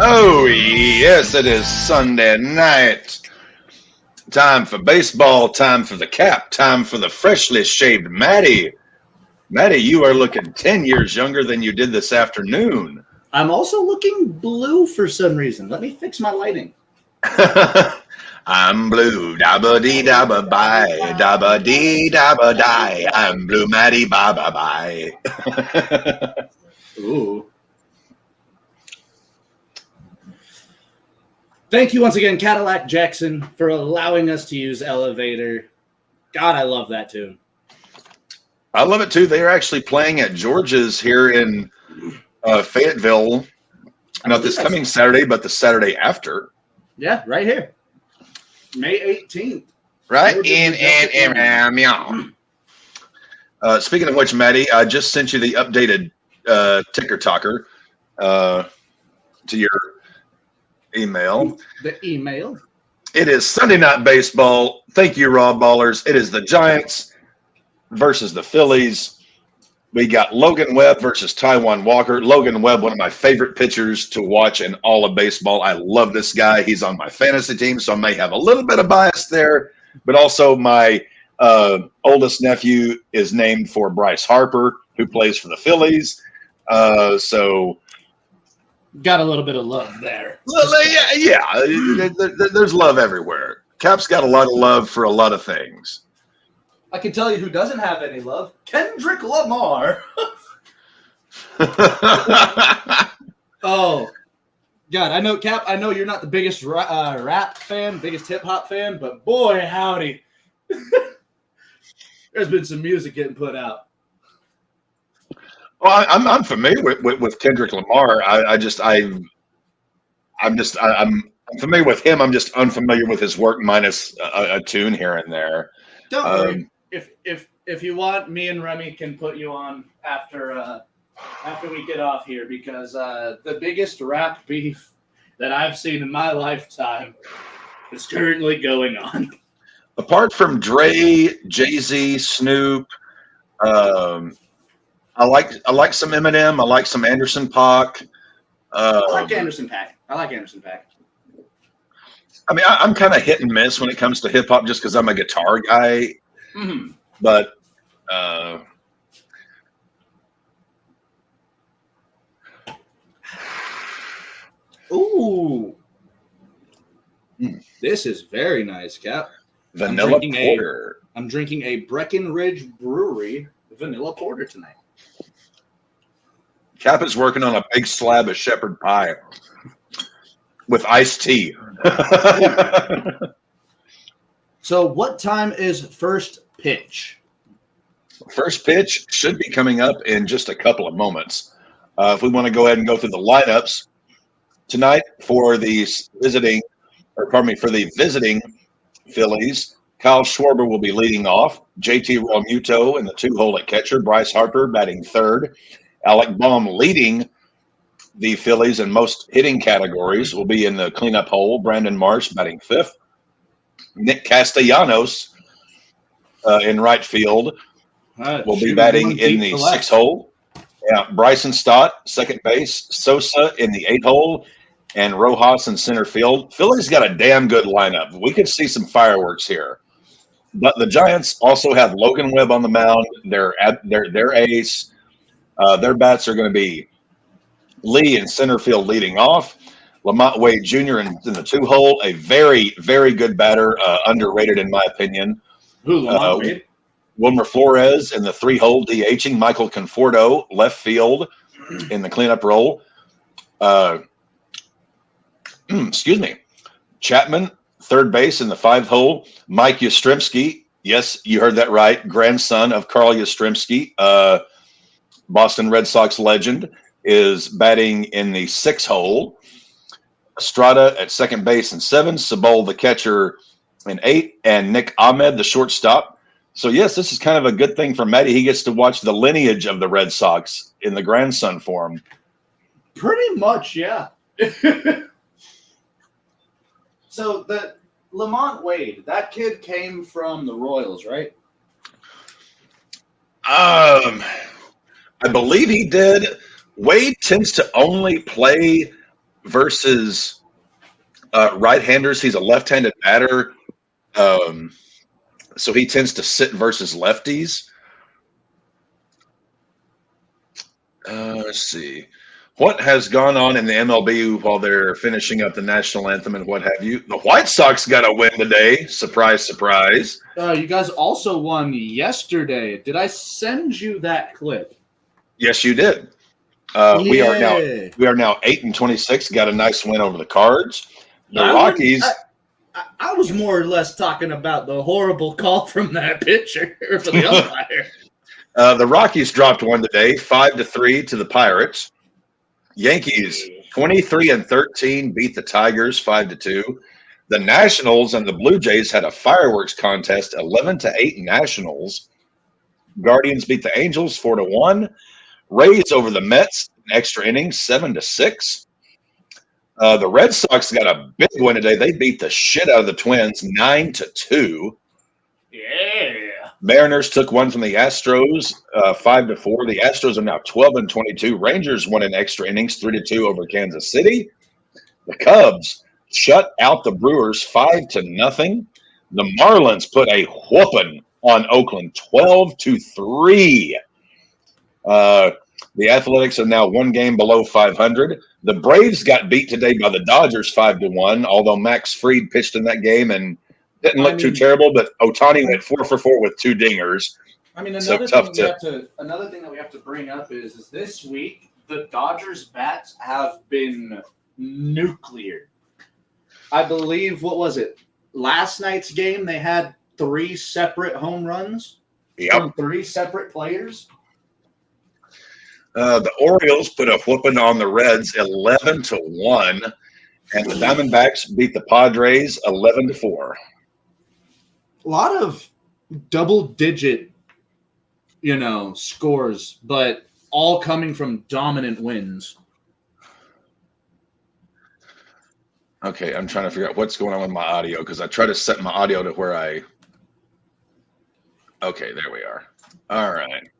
Oh, yes, it is Sunday night. Time for baseball, time for the cap, time for the freshly shaved Maddie. Maddie, you are looking 10 years younger than you did this afternoon. I'm also looking blue for some reason. Let me fix my lighting. I'm blue, dabba dee dabba bye, dabba dee dabba die. I'm blue, Maddie, bye bye bye. Ooh. Thank you once again, Cadillac Jackson, for allowing us to use Elevator. God, I love that tune. I love it too. They're actually playing at George's here in Fayetteville. Not this coming Saturday, but the Saturday after. Yeah, right here. May 18th. Right? Speaking of which, Maddie, I just sent you the updated ticker talker to your email. The email. It is Sunday Night Baseball. Thank you, RAWBallers. It is the Giants versus the Phillies. We got Logan Webb versus Taijuan Walker. Logan Webb, one of my favorite pitchers to watch in all of baseball. I love this guy. He's on my fantasy team, so I may have a little bit of bias there. But also my oldest nephew is named for Bryce Harper, who plays for the Phillies. So got a little bit of love there. Yeah. There's love everywhere. Cap's got a lot of love for a lot of things. I can tell you who doesn't have any love. Kendrick Lamar. Oh, God. I know, Cap, I know you're not the biggest rap fan, biggest hip-hop fan, but boy, howdy. There's been some music getting put out. Well, I'm familiar with Kendrick Lamar. I'm familiar with him. I'm just unfamiliar with his work, minus a tune here and there. Don't worry. If you want, me and Remy can put you on after we get off here, because the biggest rap beef that I've seen in my lifetime is currently going on. Apart from Dre, Jay-Z, Snoop, I like some Eminem. I like some Anderson .Paak. I like Anderson .Paak. I mean, I'm kind of hit and miss when it comes to hip hop, just because I'm a guitar guy. Mm-hmm. But ooh, this is very nice, Cap. Vanilla porter. I'm drinking a Breckenridge Brewery vanilla porter tonight. Cap is working on a big slab of shepherd pie with iced tea. So what time is first pitch? First pitch should be coming up in just a couple of moments. If we want to go ahead and go through the lineups tonight for the visiting Phillies, Kyle Schwarber will be leading off. JT Realmuto in the 2-hole at catcher. Bryce Harper batting third. Alec Baum leading the Phillies in most hitting categories will be in the cleanup hole. Brandon Marsh batting fifth. Nick Castellanos in right field will be batting in the 6th hole. Yeah, Bryson Stott, second base. Sosa in the 8th hole. And Rojas in center field. Philly's got a damn good lineup. We could see some fireworks here. But the Giants also have Logan Webb on the mound. Their ace. Their bats are going to be Lee in center field leading off. Lamont Wade Jr. in the 2-hole, a very, very good batter, underrated in my opinion. Who, Lamont Wade? Wilmer Flores in the 3-hole, DHing. Michael Conforto, left field in the cleanup role. Excuse me. Chapman, third base in the 5th-hole. Mike Yastrzemski, yes, you heard that right, grandson of Carl Yastrzemski, Boston Red Sox legend, is batting in the 6th-hole. Estrada at second base in 7, Sabol the catcher in 8, and Nick Ahmed the shortstop. So yes, this is kind of a good thing for Matty. He gets to watch the lineage of the Red Sox in the grandson form. Pretty much, yeah. So the Lamont Wade, that kid came from the Royals, right? I believe he did. Wade tends to only play versus right-handers. He's a left-handed batter, so he tends to sit versus lefties. Let's see. What has gone on in the MLB while they're finishing up the national anthem and what have you? The White Sox got a win today. Surprise, surprise. You guys also won yesterday. Did I send you that clip? Yes, you did. Yeah. We are now 8-26. Got a nice win over the Cards. The Rockies. I was more or less talking about the horrible call from that pitcher or for the umpire. The Rockies dropped one today, 5-3 to the Pirates. Yankees 23-13 beat the Tigers 5-2. The Nationals and the Blue Jays had a fireworks contest, 11-8 Nationals. Guardians beat the Angels 4-1. Rays over the Mets, extra innings 7-6. The Red Sox got a big win today. They beat the shit out of the Twins 9-2. Yeah. Mariners took one from the Astros 5-4. The Astros are now 12-22. Rangers won in extra innings 3-2 over Kansas City. The Cubs shut out the Brewers 5-0. The Marlins put a whooping on Oakland 12-3. The Athletics are now one game below 500. The Braves got beat today by the Dodgers 5-1, although Max Fried pitched in that game and didn't look too terrible, but Ohtani went 4-for-4 with 2 dingers. I mean, another thing that we have to bring up is this week the Dodgers bats have been nuclear. I believe, what was it? Last night's game, they had 3 separate home runs from 3 separate players. The Orioles put a whooping on the Reds 11-1, and the Diamondbacks beat the Padres 11-4. A lot of double-digit, scores, but all coming from dominant wins. Okay, I'm trying to figure out what's going on with my audio because I try to set my audio to where I. Okay, there we are. All right.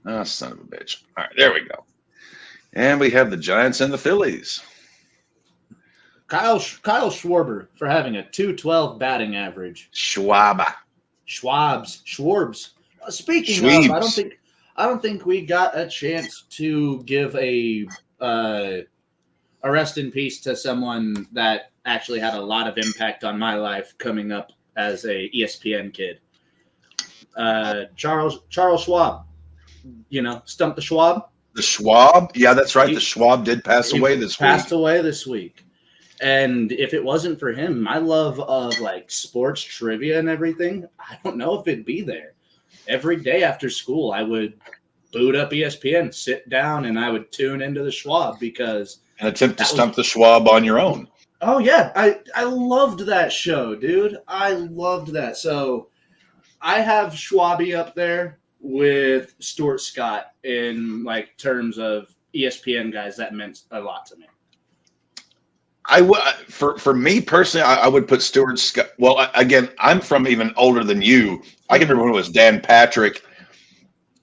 Oh, son of a bitch. All right, there we go. And we have the Giants and the Phillies. Kyle Schwarber for having a .212 batting average. Schwabs. Speaking Schweebs. of, I don't think we got a chance to give a rest in peace to someone that actually had a lot of impact on my life coming up as a ESPN kid. Charles Schwab. Stump the Schwab. The Schwab? Yeah, that's right. The Schwab did pass away this week. Passed away this week. And if it wasn't for him, my love of sports trivia and everything, I don't know if it'd be there. Every day after school, I would boot up ESPN, sit down, and I would tune into the Schwab because and attempt to stump the Schwab on your own. Oh yeah, I loved that show, dude. I loved that. So I have Schwabi up there with Stuart Scott in terms of ESPN guys. That meant a lot to me. For me personally, I would put Stuart Scott. Well, again, I'm from even older than you. I can remember when it was Dan Patrick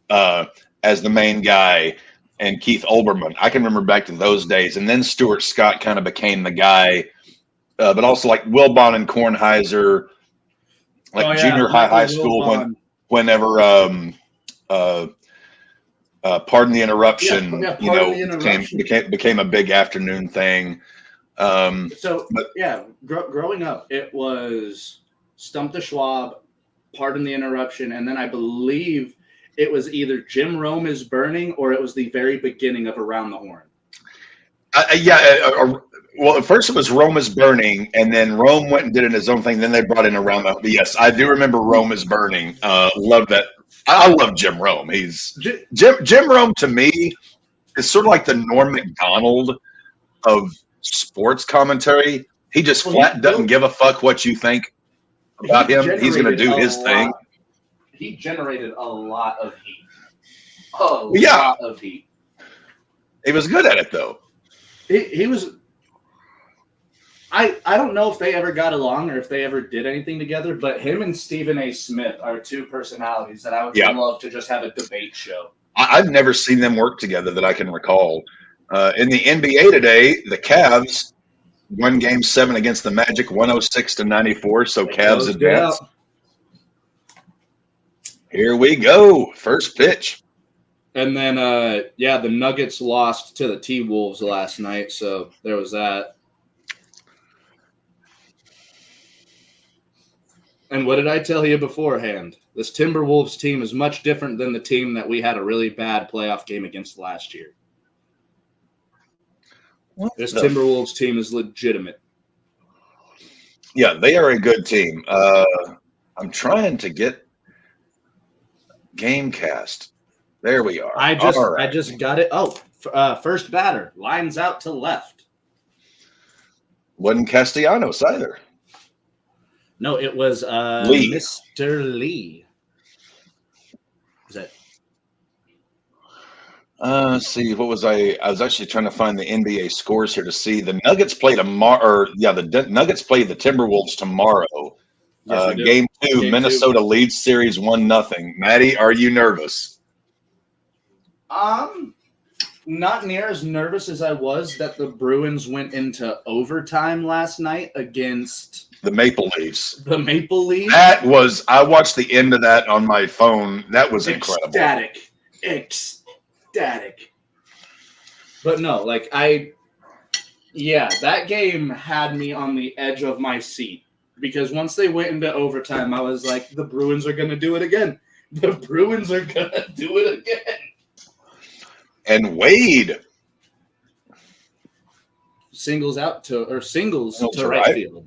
as the main guy and Keith Olbermann. I can remember back to those days. And then Stuart Scott kind of became the guy, but also Wilbon and Kornheiser, junior high school, whenever Pardon the Interruption, became a big afternoon thing. Growing up, it was Stump the Schwab, Pardon the Interruption, and then I believe it was either Jim Rome is Burning or it was the very beginning of Around the Horn. Well, at first it was Rome is Burning, and then Rome went and did it his own thing. Then they brought in Around the. Yes, I do remember Rome is Burning. Love that. I love Jim Rome. He's Jim Rome to me is sort of like the Norm Macdonald of sports commentary. He just doesn't give a fuck what you think about him. He's going to do his thing. He generated a lot of heat. Lot of heat. He was good at it, though. He was. I don't know if they ever got along or if they ever did anything together, but him and Stephen A. Smith are 2 personalities that I would love to just have a debate show. I've never seen them work together that I can recall. In the NBA today, the Cavs won Game 7 against the Magic, 106-94. So They Cavs closed it advance. out. Here we go. First pitch. And then, the Nuggets lost to the T-Wolves last night, so there was that. And what did I tell you beforehand? This Timberwolves team is much different than the team that we had a really bad playoff game against last year. This Timberwolves team is legitimate. Yeah, they are a good team. I'm trying to get Gamecast. There we are. I just got it. Oh, first batter lines out to left. Wasn't Castellanos either. No, it was Lee. Mr. Lee. Was that? Let's see. What was I? I was actually trying to find the NBA scores here to see. The Nuggets play tomorrow. The Nuggets play the Timberwolves tomorrow. Yes, Game 2, Minnesota leads series 1-0. Maddie, are you nervous? Not near as nervous as I was that the Bruins went into overtime last night against the Maple Leafs. The Maple Leafs. I watched the end of that on my phone. That was incredible. Ecstatic. But no, that game had me on the edge of my seat because once they went into overtime, I was like, the Bruins are going to do it again. The Bruins are going to do it again. And Wade singles to right field.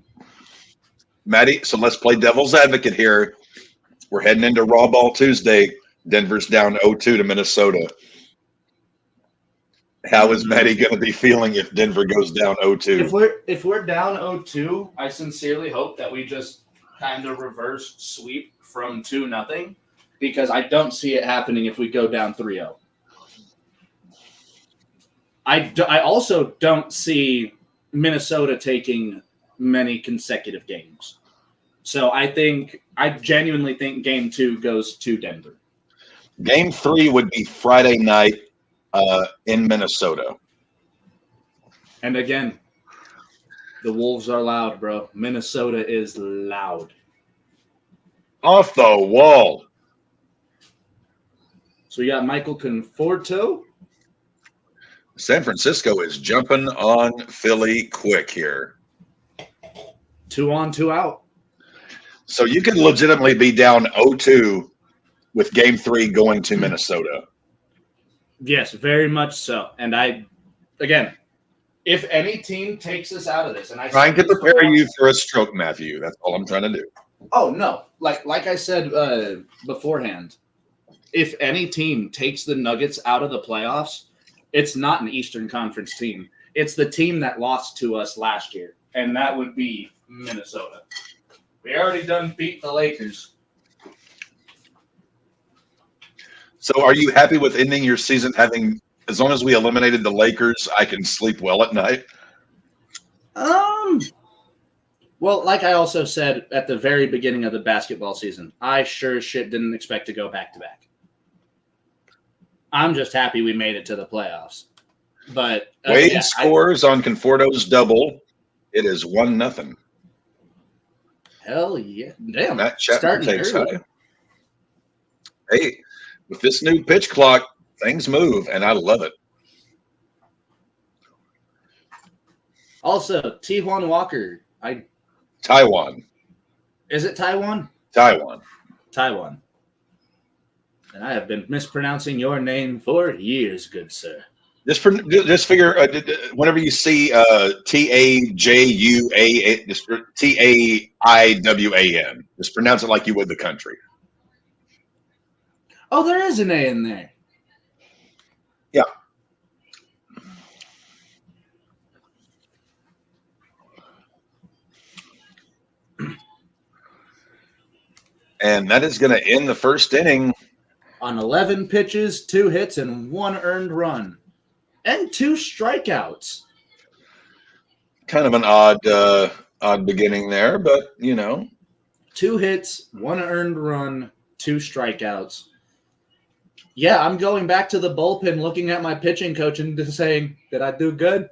Maddie, so let's play devil's advocate here. We're heading into RAWBall Tuesday. Denver's down 0-2 to Minnesota. How is Maddie going to be feeling if Denver goes down 0-2? If we're down 0-2, I sincerely hope that we just kind of reverse sweep from 2-0 because I don't see it happening if we go down 3-0. I also don't see Minnesota taking many consecutive games. So I genuinely think Game 2 goes to Denver. Game 3 would be Friday night in Minnesota. And again, the Wolves are loud, bro. Minnesota is loud. Off the wall. So we got Michael Conforto. San Francisco is jumping on Philly quick here. 2 on, 2 out. So you could legitimately be down 0-2 with Game 3 going to Minnesota. Yes, very much so. And if any team takes us out of this, and trying to prepare you for a stroke, Matthew. That's all I'm trying to do. Oh no, like I said beforehand, if any team takes the Nuggets out of the playoffs, it's not an Eastern Conference team. It's the team that lost to us last year, and that would be Minnesota. We already done beat the Lakers. So are you happy with ending your season having, as long as we eliminated the Lakers, I can sleep well at night? Well, like I also said at the very beginning of the basketball season, I sure as shit didn't expect to go back-to-back. I'm just happy we made it to the playoffs. But Wade scores on Conforto's double. It is 1-0. Hell yeah. Damn. Matt Chapman takes high. Hey, with this new pitch clock, things move, and I love it. Also, Tijuan Walker. Taiwan. Is it Taiwan? Taiwan. And I have been mispronouncing your name for years, good sir. Just figure, whenever you see T-A-J-U-A, just T-A-I-W-A-N. Just pronounce it like you would the country. Oh, there is an A in there. Yeah. And that is going to end the first inning. On 11 pitches, 2 hits, and 1 earned run. And 2 strikeouts. Kind of an odd beginning there, but, 2 hits, 1 earned run, 2 strikeouts. Yeah, I'm going back to the bullpen, looking at my pitching coach and just saying, "Did I do good?"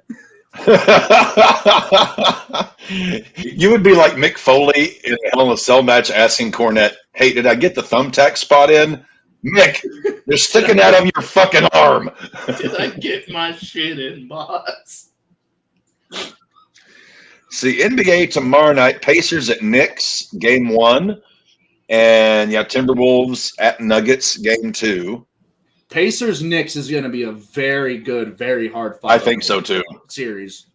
You would be like Mick Foley in a Hell in a Cell match asking Cornette, "Hey, did I get the thumbtack spot in?" Mick, they're sticking out of your fucking arm. Did I get my shit in, boss? See, NBA tomorrow night, Pacers at Knicks, game 1. And yeah, Timberwolves at Nuggets, game 2. Pacers Knicks is going to be a very good, very hard fight. I think so too. Series.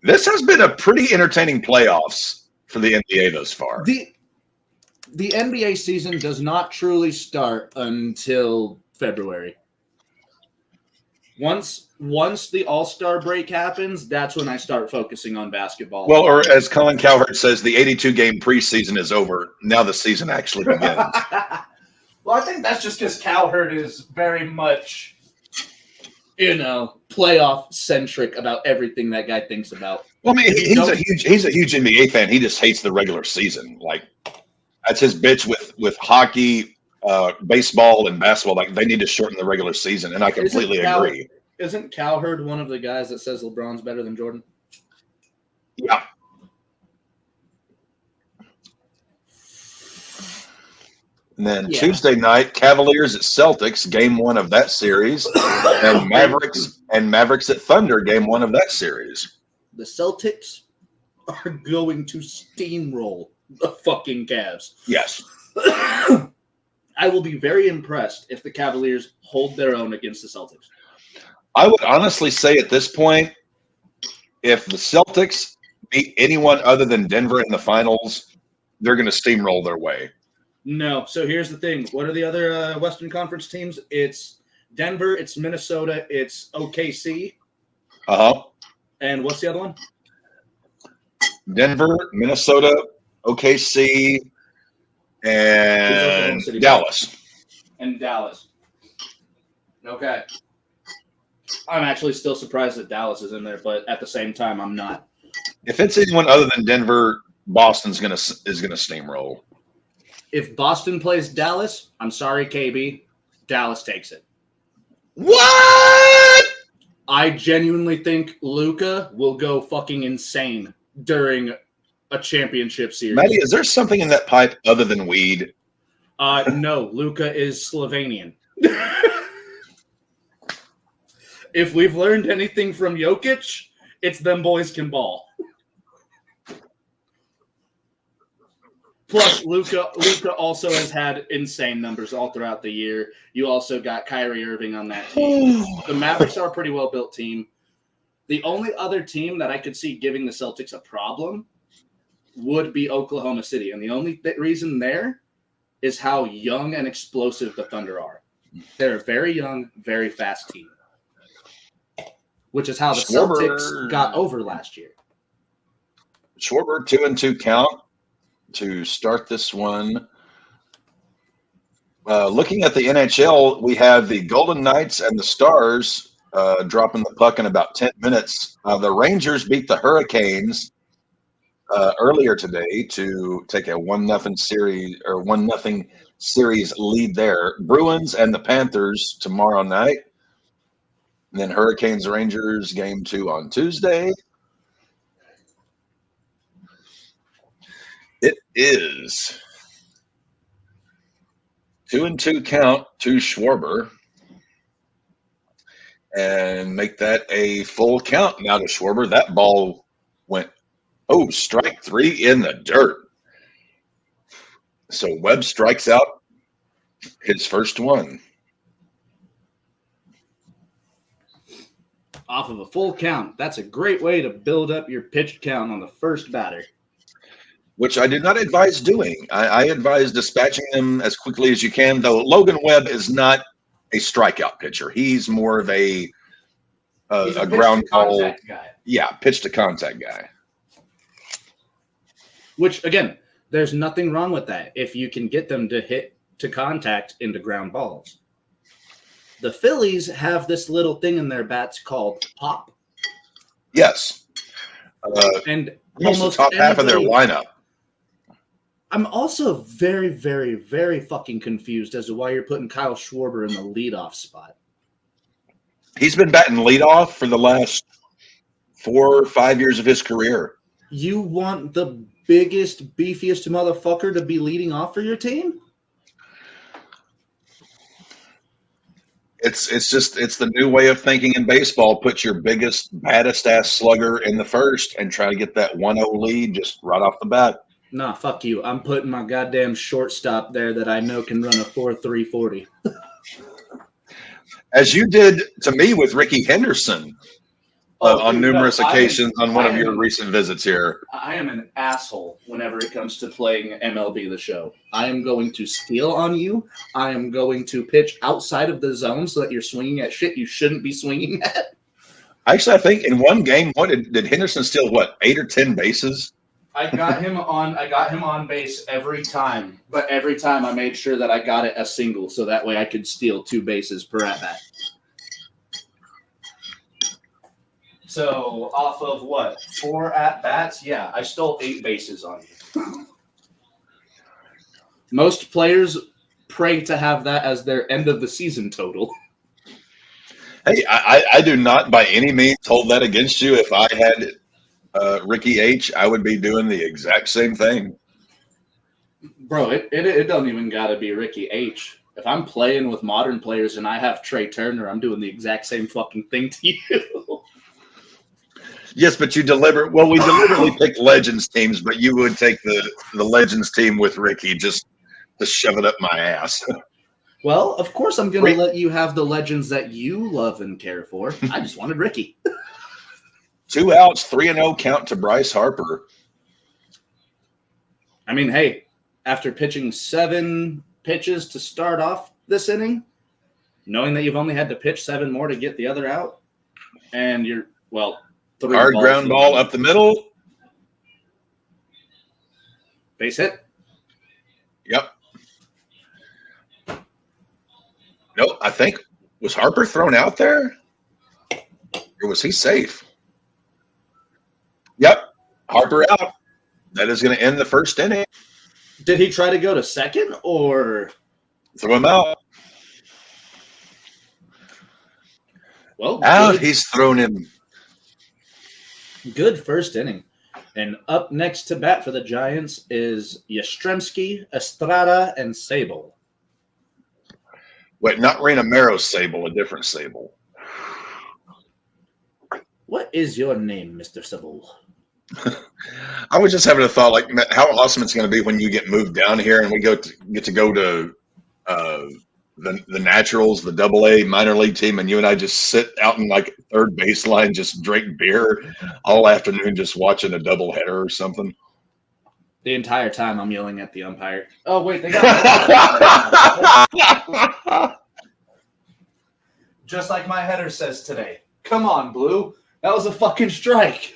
This has been a pretty entertaining playoffs for the NBA thus far. The NBA season does not truly start until February. Once the All-Star break happens, that's when I start focusing on basketball. Well, or as Colin Cowherd says, the 82-game preseason is over. Now the season actually begins. Well, I think that's just because Cowherd is very much, playoff-centric about everything that guy thinks about. Well, I mean, he's a huge NBA fan. He just hates the regular season. Like, that's his bitch with hockey, baseball, and basketball. Like, they need to shorten the regular season, and I completely agree. Isn't Cowherd one of the guys that says LeBron's better than Jordan? Yeah. And then Tuesday night, Cavaliers at Celtics, game 1 of that series, and Mavericks at Thunder, game 1 of that series. The Celtics are going to steamroll the fucking Cavs. Yes. I will be very impressed if the Cavaliers hold their own against the Celtics. I would honestly say at this point, if the Celtics beat anyone other than Denver in the finals, they're going to steamroll their way. No. So here's the thing. What are the other Western Conference teams? It's Denver, it's Minnesota, it's OKC. Uh-huh. And what's the other one? Denver, Minnesota, OKC, and Dallas. And Dallas. Okay. I'm actually still surprised that Dallas is in there, but at the same time, I'm not. If it's anyone other than Denver, Boston's gonna steamroll. If Boston plays Dallas, I'm sorry, KB, Dallas takes it. What? I genuinely think Luka will go fucking insane during a championship series. Maddie, is there something in that pipe other than weed? No, Luka is Slovenian. If we've learned anything from Jokic, it's them boys can ball. Plus, Luka also has had insane numbers all throughout the year. You also got Kyrie Irving on that team. The Mavericks are a pretty well-built team. The only other team that I could see giving the Celtics a problem would be Oklahoma City. And the only reason there is how young and explosive the Thunder are. They're a very young, very fast team. Which is how the Celtics got over last year. Schwarber, 2-2 count to start this one. Looking at the NHL, we have the Golden Knights and the Stars dropping the puck in about 10 minutes. The Rangers beat the Hurricanes earlier today to take a 1-0 series lead there. Bruins and the Panthers tomorrow night. And then Hurricanes Rangers game 2 on Tuesday. It is 2-2 count to Schwarber. And make that a full count now to Schwarber. That ball went, strike 3 in the dirt. So Webb strikes out his first one. Off of a full count. That's a great way to build up your pitch count on the first batter. Which I did not advise doing. I advise dispatching them as quickly as you can, though Logan Webb is not a strikeout pitcher. He's more of a ground ball guy. Yeah, pitch to contact guy. Which, again, there's nothing wrong with that if you can get them to hit to contact into ground balls. The Phillies have this little thing in their bats called pop. Yes. And almost the top half of their lineup. I'm also very, very, very fucking confused as to why you're putting Kyle Schwarber in the leadoff spot. He's been batting leadoff for the last 4 or 5 years of his career. You want the biggest, beefiest motherfucker to be leading off for your team? It's the new way of thinking in baseball. Put your biggest, baddest ass slugger in the first and try to get that 1-0 lead just right off the bat. Nah, fuck you. I'm putting my goddamn shortstop there that I know can run a 4.3 40. As you did to me with Ricky Henderson on numerous occasions on one of your recent visits here. I am an asshole whenever it comes to playing MLB The Show. I am going to steal on you. I am going to pitch outside of the zone so that you're swinging at shit you shouldn't be swinging at. Actually, I think in one game, did Henderson steal 8 or 10 bases? I got him on base every time, but every time I made sure that I got it a single so that way I could steal 2 bases per at bat. So off of what? 4 at bats? Yeah, I stole 8 bases on you. Most players pray to have that as their end of the season total. Hey, I do not by any means hold that against you. If I had Ricky H, I would be doing the exact same thing. Bro, it don't even got to be Ricky H. If I'm playing with modern players and I have Trey Turner, I'm doing the exact same fucking thing to you. Yes, but we deliberately picked Legends teams, but you would take the Legends team with Ricky just to shove it up my ass. Well, of course I'm going to let you have the Legends that you love and care for. I just wanted Ricky. 2 outs, 3-0 count to Bryce Harper. I mean, hey, after pitching 7 pitches to start off this inning, knowing that you've only had to pitch 7 more to get the other out, and you're, 3 hard ground ball up the middle. Base hit. Yep. No, I think, was Harper thrown out there? Or was he safe? Yep. Harper out. That is going to end the first inning. Did he try to go to second or throw him out? Well, out. He's thrown him. Good first inning. And up next to bat for the Giants is Yastrzemski, Estrada, and Sable. Wait, not Reynamero Sable, a different Sable. What is your name, Mr. Sable? I was just having a thought, like how awesome it's going to be when you get moved down here and we get to go to the Naturals, the AA minor league team, and you and I just sit out in like third baseline, just drink beer all afternoon, just watching a doubleheader or something. The entire time I'm yelling at the umpire. Oh, wait, they got just like my header says today. Come on, Blue. That was a fucking strike.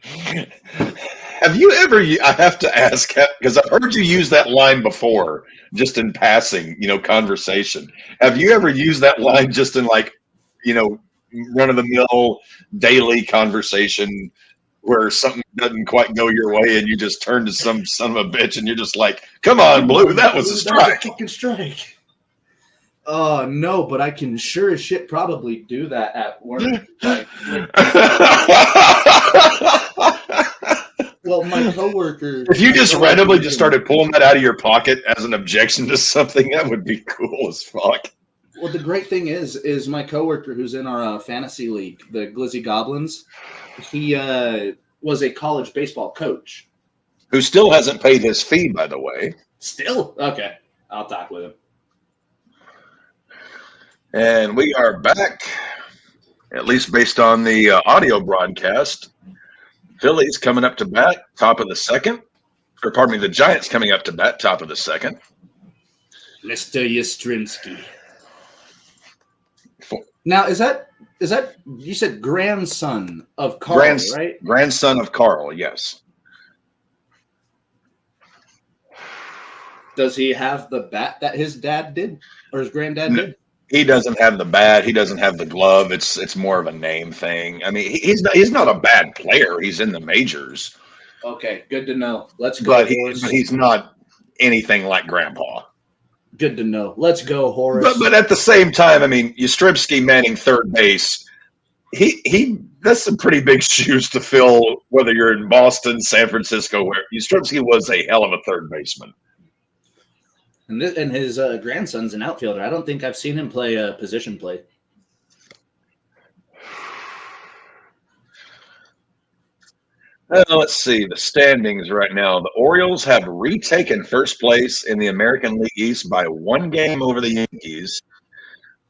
Have you ever, I have to ask, because I've heard you use that line before, just in passing, conversation. Have you ever used that line just in run-of-the-mill daily conversation where something doesn't quite go your way and you just turn to some son of a bitch and you're just like, come on, Blue, that was a strike. That was a fucking strike. No, but I can sure as shit probably do that at work. Well, my coworker. If you just randomly just started pulling that out of your pocket as an objection to something, that would be cool as fuck. Well, the great thing is my coworker who's in our fantasy league, the Glizzy Goblins. He was a college baseball coach. Who still hasn't paid his fee, by the way. Still? Okay. I'll talk with him. And we are back, at least based on the audio broadcast. Phillies coming up to bat, top of the second. Or pardon me, the Giants coming up to bat, top of the second. Mr. Yastrzemski. Now, is that you said grandson of Carl, right? Grandson of Carl, yes. Does he have the bat that his dad did or his granddad did? He doesn't have the bat. He doesn't have the glove. It's more of a name thing. I mean, he's not a bad player. He's in the majors. Okay, good to know. Let's go, but Horace. he's not anything like Grandpa. Good to know. Let's go, Horace. But at the same time, I mean, Yastrzemski manning third base, he that's some pretty big shoes to fill. Whether you're in Boston, San Francisco, where Yastrzemski was a hell of a third baseman. And his grandson's an outfielder. I don't think I've seen him play a position play. Let's see the standings right now. The Orioles have retaken first place in the American League East by 1 game over the Yankees.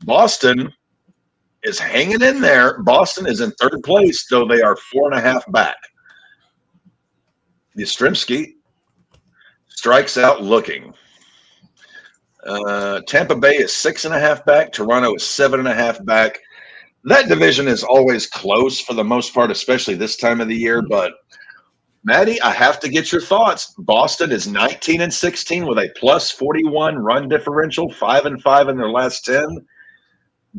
Boston is hanging in there. Boston is in third place, though they are 4.5 back. Yastrzemski strikes out looking. Tampa Bay is 6.5 back. Toronto is 7.5 back. That division is always close for the most part, especially this time of the year. But Maddie, I have to get your thoughts. Boston is 19-16 with a plus 41 run differential, 5-5 in their last 10.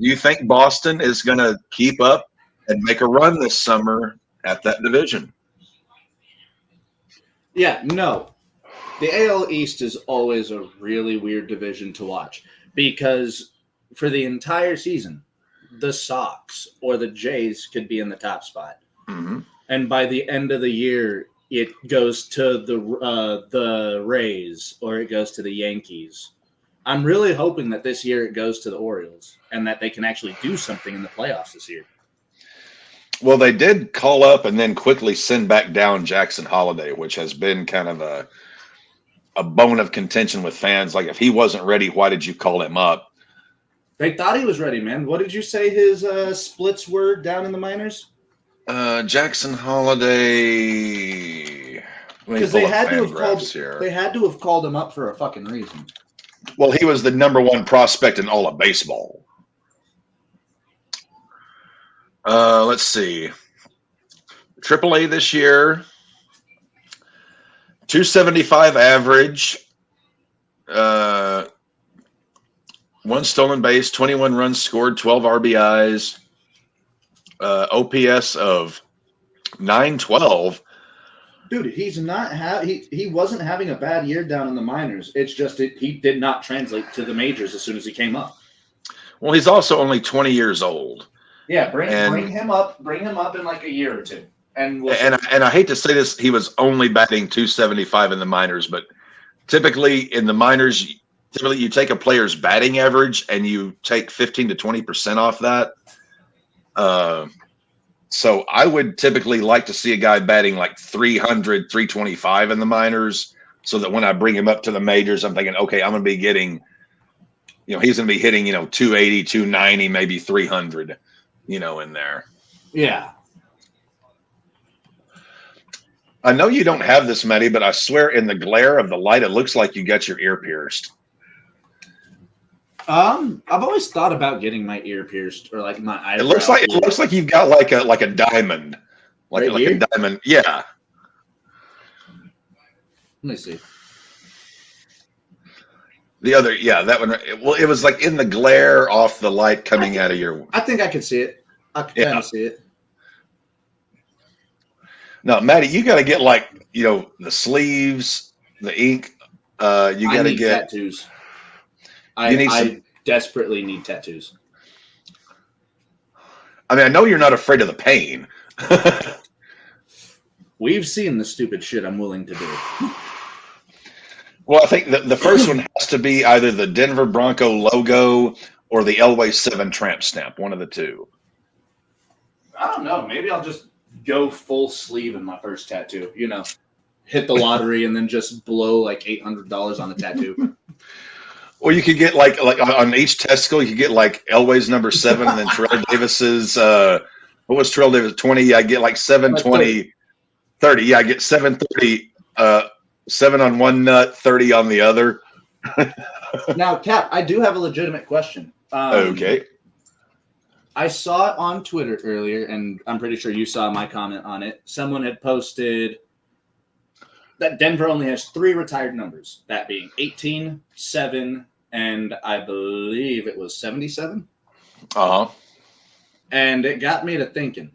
Do you think Boston is going to keep up and make a run this summer at that division? Yeah, no. The AL East is always a really weird division to watch because for the entire season, the Sox or the Jays could be in the top spot. Mm-hmm. And by the end of the year, it goes to the Rays or it goes to the Yankees. I'm really hoping that this year it goes to the Orioles and that they can actually do something in the playoffs this year. Well, they did call up and then quickly send back down Jackson Holiday, which has been kind of a bone of contention with fans. Like, if he wasn't ready, why did you call him up? They thought he was ready, man. What did you say his splits were down in the minors? Jackson Holiday. Because they had to have called him up for a fucking reason. Well, he was the number 1 prospect in all of baseball. Let's see. AAA this year, 275 average, 1 stolen base, 21 runs scored, 12 RBIs, OPS of 912. Dude, he's not he wasn't having a bad year down in the minors. It's just he did not translate to the majors as soon as he came up. Well, he's also only 20 years old. Yeah, bring him up in like a year or two. And I hate to say this, he was only batting 275 in the minors, but typically in the minors, you take a player's batting average and you take 15 to 20% off that. So I would typically like to see a guy batting like 300, 325 in the minors, so that when I bring him up to the majors, I'm thinking, okay, I'm going to be getting, he's going to be hitting, 280, 290, maybe 300, in there. Yeah. I know you don't have this, Matty, but I swear in the glare of the light, it looks like you got your ear pierced. I've always thought about getting my ear pierced or like my eyebrow. It looks like you've got like a diamond, like a diamond. Yeah. Let me see. That one. Well, it was like in the glare off the light coming out of your. I think I could see it. I can kind of see it. No, Maddie, you got to get like the sleeves, the ink. You got to get tattoos. I desperately need tattoos. I mean, I know you're not afraid of the pain. We've seen the stupid shit I'm willing to do. Well, I think the first one has to be either the Denver Bronco logo or the Elway 7 tramp stamp, one of the two. I don't know. Maybe I'll just go full sleeve in my first tattoo. Hit the lottery and then just blow like $800 on a tattoo. Or you could get like on each testicle, you could get like Elway's number 7 and then Terrell Davis's what was Terrell Davis 20? I get like 720, 30. Yeah, I get 730, 7 on one nut, 30 on the other. Now, Cap, I do have a legitimate question. Okay. I saw it on Twitter earlier, and I'm pretty sure you saw my comment on it. Someone had posted that Denver only has 3 retired numbers, that being 18, 7, and I believe it was 77. Uh-huh. And it got me to thinking,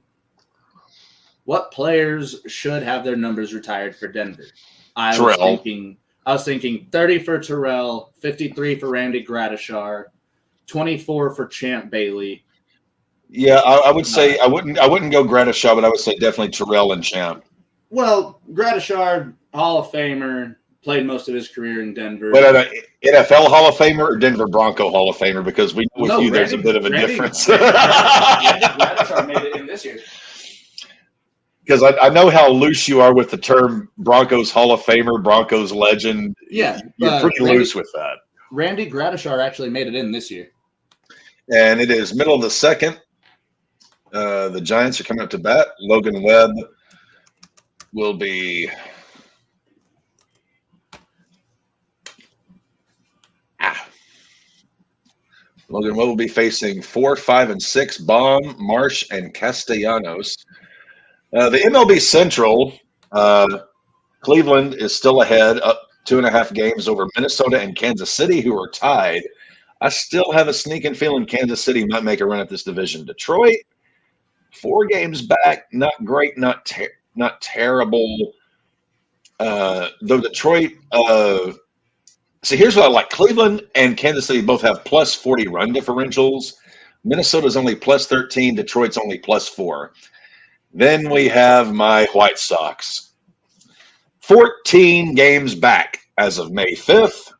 what players should have their numbers retired for Denver? I was Terrell. thinking 30 for Terrell, 53 for Randy Gradishar, 24 for Champ Bailey. Yeah, I would say I wouldn't go Gradishar, but I would say definitely Terrell and Champ. Well, Gradishar, Hall of Famer, played most of his career in Denver. But an NFL Hall of Famer or Denver Bronco Hall of Famer? Because we know with you, there's a bit of a difference. Randy Gradishar made it in this year. Because I know how loose you are with the term Broncos Hall of Famer, Broncos legend. Yeah. You're pretty loose with that. Randy Gradishar actually made it in this year. And it is middle of the second. The Giants are coming up to bat. Logan Webb will be facing 4, 5, and 6 Baum, Marsh, and Castellanos. The MLB Central, Cleveland is still ahead, up 2.5 games over Minnesota and Kansas City, who are tied. I still have a sneaking feeling Kansas City might make a run at this division. Detroit, 4 games back, not great, not terrible. Though Detroit, see, here's what I like. Cleveland and Kansas City both have plus 40 run differentials. Minnesota's only plus 13. Detroit's only plus 4. Then we have my White Sox. 14 games back as of May 5th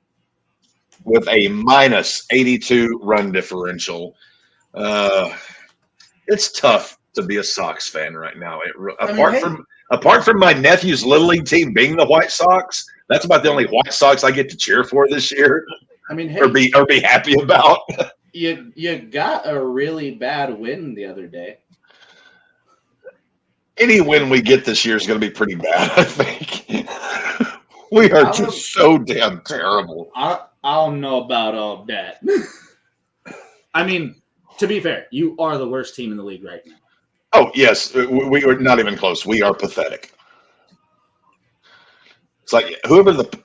with a minus 82 run differential. It's tough to be a Sox fan right now. Apart from my nephew's Little League team being the White Sox, that's about the only White Sox I get to cheer for this year. I mean, hey, or be happy about. You got a really bad win the other day. Any win we get this year is going to be pretty bad, I think. We are just so damn terrible. I don't know about all that. I mean, to be fair, you are the worst team in the league right now. Oh, yes. We are not even close. We are pathetic. It's like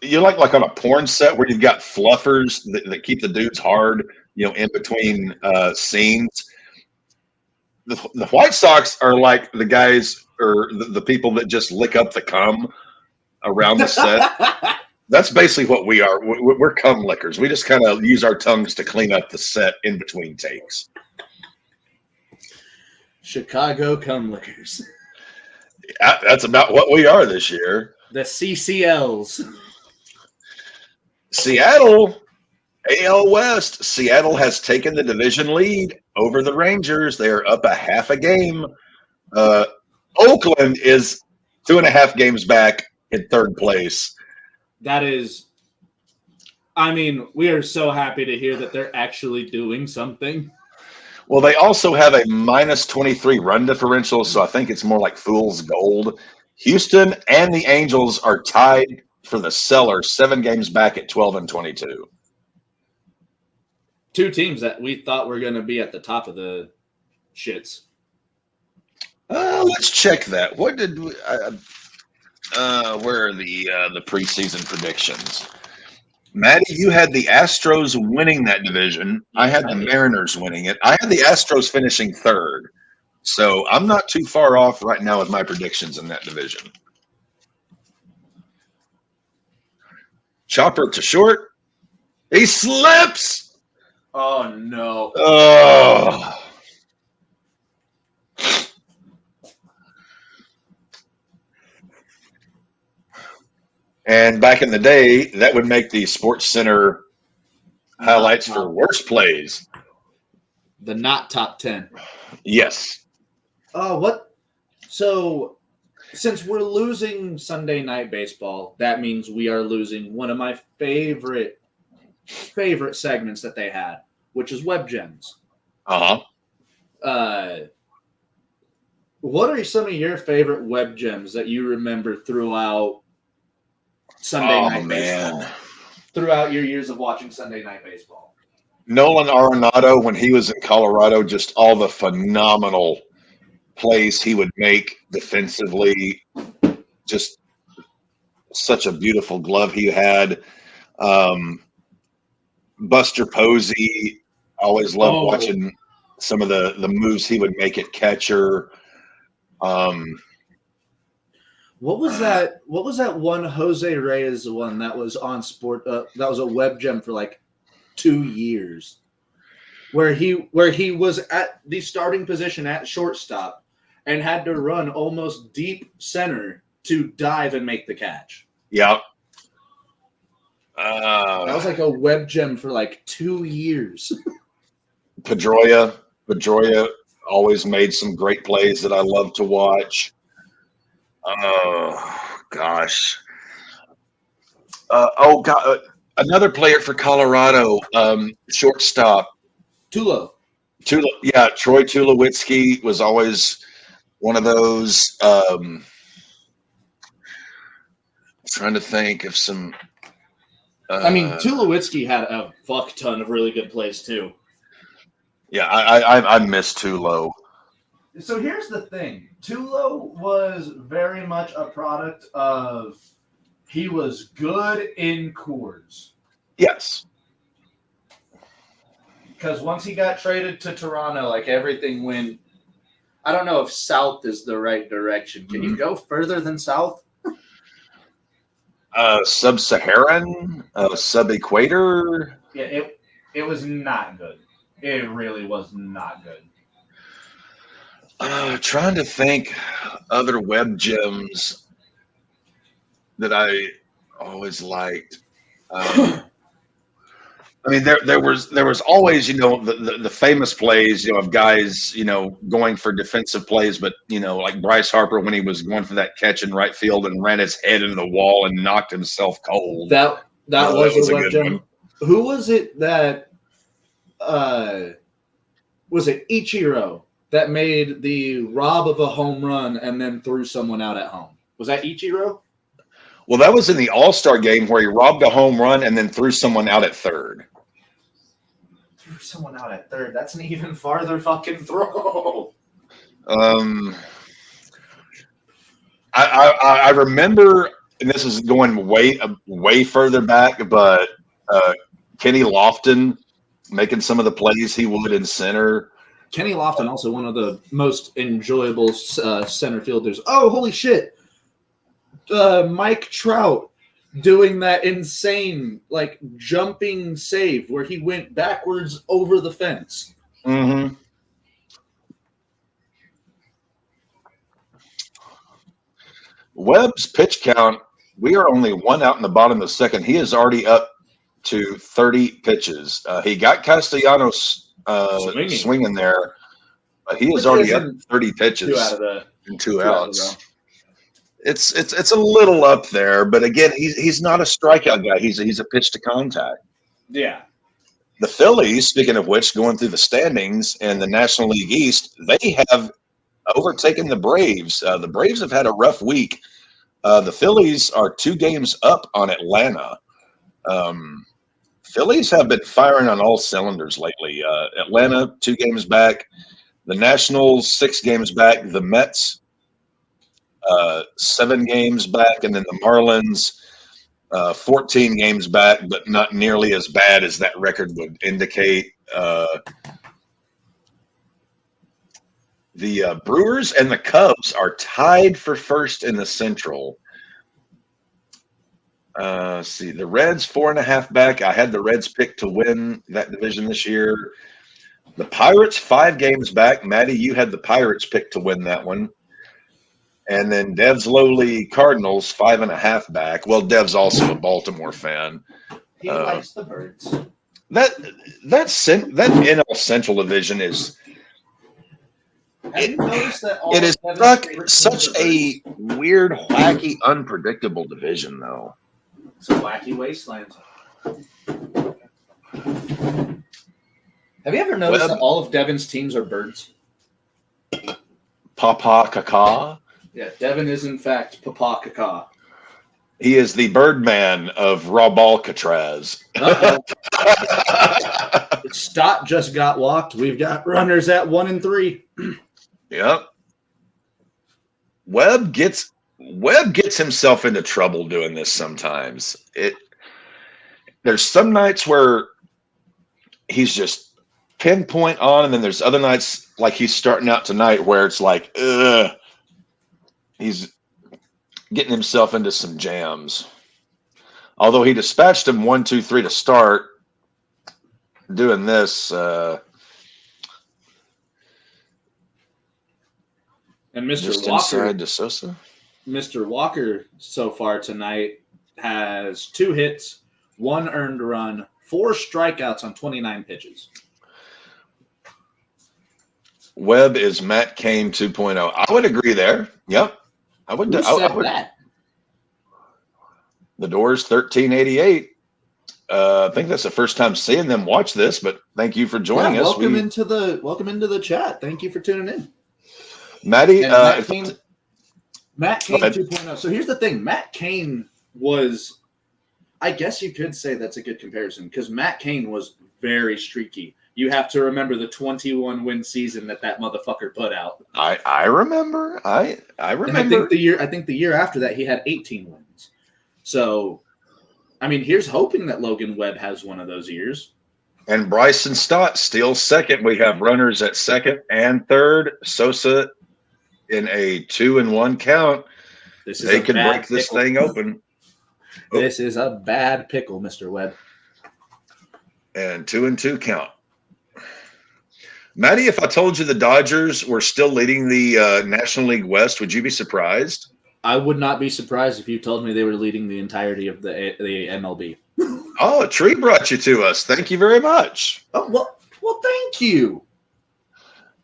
you're like on a porn set where you've got fluffers that keep the dudes hard, in between scenes. The White Sox are like the guys or the people that just lick up the cum around the set. That's basically what we are. We're cum lickers. We just kind of use our tongues to clean up the set in between takes. Chicago cum lickers. That's about what we are this year. The CCLs. Seattle, AL West. Seattle has taken the division lead over the Rangers. They are up a half a game. Oakland is 2.5 games back in third place. That is, I mean, we are so happy to hear that they're actually doing something. Well, they also have a minus 23 run differential, so I think it's more like fool's gold. Houston and the Angels are tied for the cellar, 7 games back at 12 and 22. 2 teams that we thought were going to be at the top of the shits. Let's check that. What did we, where are the preseason predictions? Maddie, you had the Astros winning that division. I had the Mariners winning it. I had the Astros finishing third. So I'm not too far off right now with my predictions in that division. Chopper to short. He slips. Oh, no. Oh. And back in the day, that would make the Sports Center highlights for worst plays. The not top 10. Yes. Oh, what? So, since we're losing Sunday Night Baseball, that means we are losing one of my favorite segments that they had, which is Web Gems. Uh-huh. What are some of your favorite Web Gems that you remember throughout Sunday Night Baseball? Throughout your years of watching Sunday Night Baseball? Nolan Arenado, when he was in Colorado, just all the phenomenal plays he would make defensively. Just such a beautiful glove he had. Buster Posey, always loved watching some of the moves he would make at catcher. What was that? What was that one Jose Reyes one that was on sport? That was a web gem for like 2 years, where he was at the starting position at shortstop and had to run almost deep center to dive and make the catch. Yeah. That was like a web gem for like 2 years. Pedroia always made some great plays that I love to watch. Oh gosh. Another player for Colorado, shortstop. Tulo. Yeah, Troy Tulowitzki was always one of those. Trying to think of some. I mean, Tulowitzki had a fuck ton of really good plays too. Yeah, I miss Tulo. So here's the thing. Tulo was very much a product of he was good in Coors. Yes. Because once he got traded to Toronto, like everything went. I don't know if south is the right direction. Can you go further than south? Sub-Saharan, sub-equator. Yeah, it was not good. It really was not good. Trying to think other web gems that I always liked. I mean, there was always, the famous plays, of guys, going for defensive plays, but like Bryce Harper when he was going for that catch in right field and ran his head into the wall and knocked himself cold. That was a good gem. one. Who was it that was it Ichiro that made the rob of a home run and then threw someone out at home? Was that Ichiro? Well, that was in the All-Star game where he robbed a home run and then threw someone out at third. Threw someone out at third. That's an even farther fucking throw. I remember, and this is going way further back, but Kenny Lofton making some of the plays he would in center. Kenny Lofton, also one of the most enjoyable center fielders. Oh, holy shit. Mike Trout doing that insane, like, jumping save where he went backwards over the fence. Mm-hmm. Webb's pitch count, we are only one out in the bottom of the second. He is already up to 30 pitches. He got Castellanos swinging there, but he is already up 30 pitches and two outs. It's a little up there, but again, he's not a strikeout guy. He's a pitch to contact. Yeah. The Phillies, speaking of which, going through the standings in the National League East, they have overtaken the Braves. The Braves have had a rough week. The Phillies are 2 games up on Atlanta. Phillies have been firing on all cylinders lately. Atlanta 2 games back. The Nationals 6 games back. The Mets 7 games back, and then the Marlins 14 games back, but not nearly as bad as that record would indicate. The Brewers and the Cubs are tied for first in the Central. See, the Reds 4.5 back. I had the Reds picked to win that division this year. The Pirates 5 games back. Maddie, you had the Pirates picked to win that one. And then Dev's lowly Cardinals 5.5 back. Well, Dev's also a Baltimore fan. He likes the Birds. That NL Central division is. Have you noticed that It is such a weird, wacky, unpredictable division, though. It's a wacky wasteland. Have you ever noticed that all of Devin's teams are birds? Papa Kaka. Yeah, Devin is in fact Papa Kaka. He is the Birdman of RAWBall Catraz. Stott just got walked. We've got runners at 1 and 3. Yep. Webb gets himself into trouble doing this sometimes. There's some nights where he's just pinpoint on, and then there's other nights like he's starting out tonight where it's like, he's getting himself into some jams. Although he dispatched him 1-2-3 to start, doing this. And Mr. Just Walker, inside to Sosa. Mr. Walker so far tonight has 2 hits, 1 earned run, 4 strikeouts on 29 pitches. Webb is Matt Cain 2.0. I would agree there. Yep. I would. Who said that? The Doors 1388. I think that's the first time seeing them watch this, but thank you for joining us. Welcome into the chat. Thank you for tuning in. Maddie, Matt Cain 2.0. So here's the thing. Matt Cain was, I guess you could say that's a good comparison because Matt Cain was very streaky. You have to remember the 21 win season that motherfucker put out. I remember. I remember. And I think the year after that he had 18 wins. So, I mean, here's hoping that Logan Webb has one of those years. And Bryson Stott still second. We have runners at second and third. Sosa in a 2-1 count. They can break this thing open. This is a bad pickle, Mr. Webb. And 2-2 count. Matty, if I told you the Dodgers were still leading the National League West, would you be surprised? I would not be surprised if you told me they were leading the entirety of the MLB. Oh, a tree brought you to us. Thank you very much. Oh, well, thank you.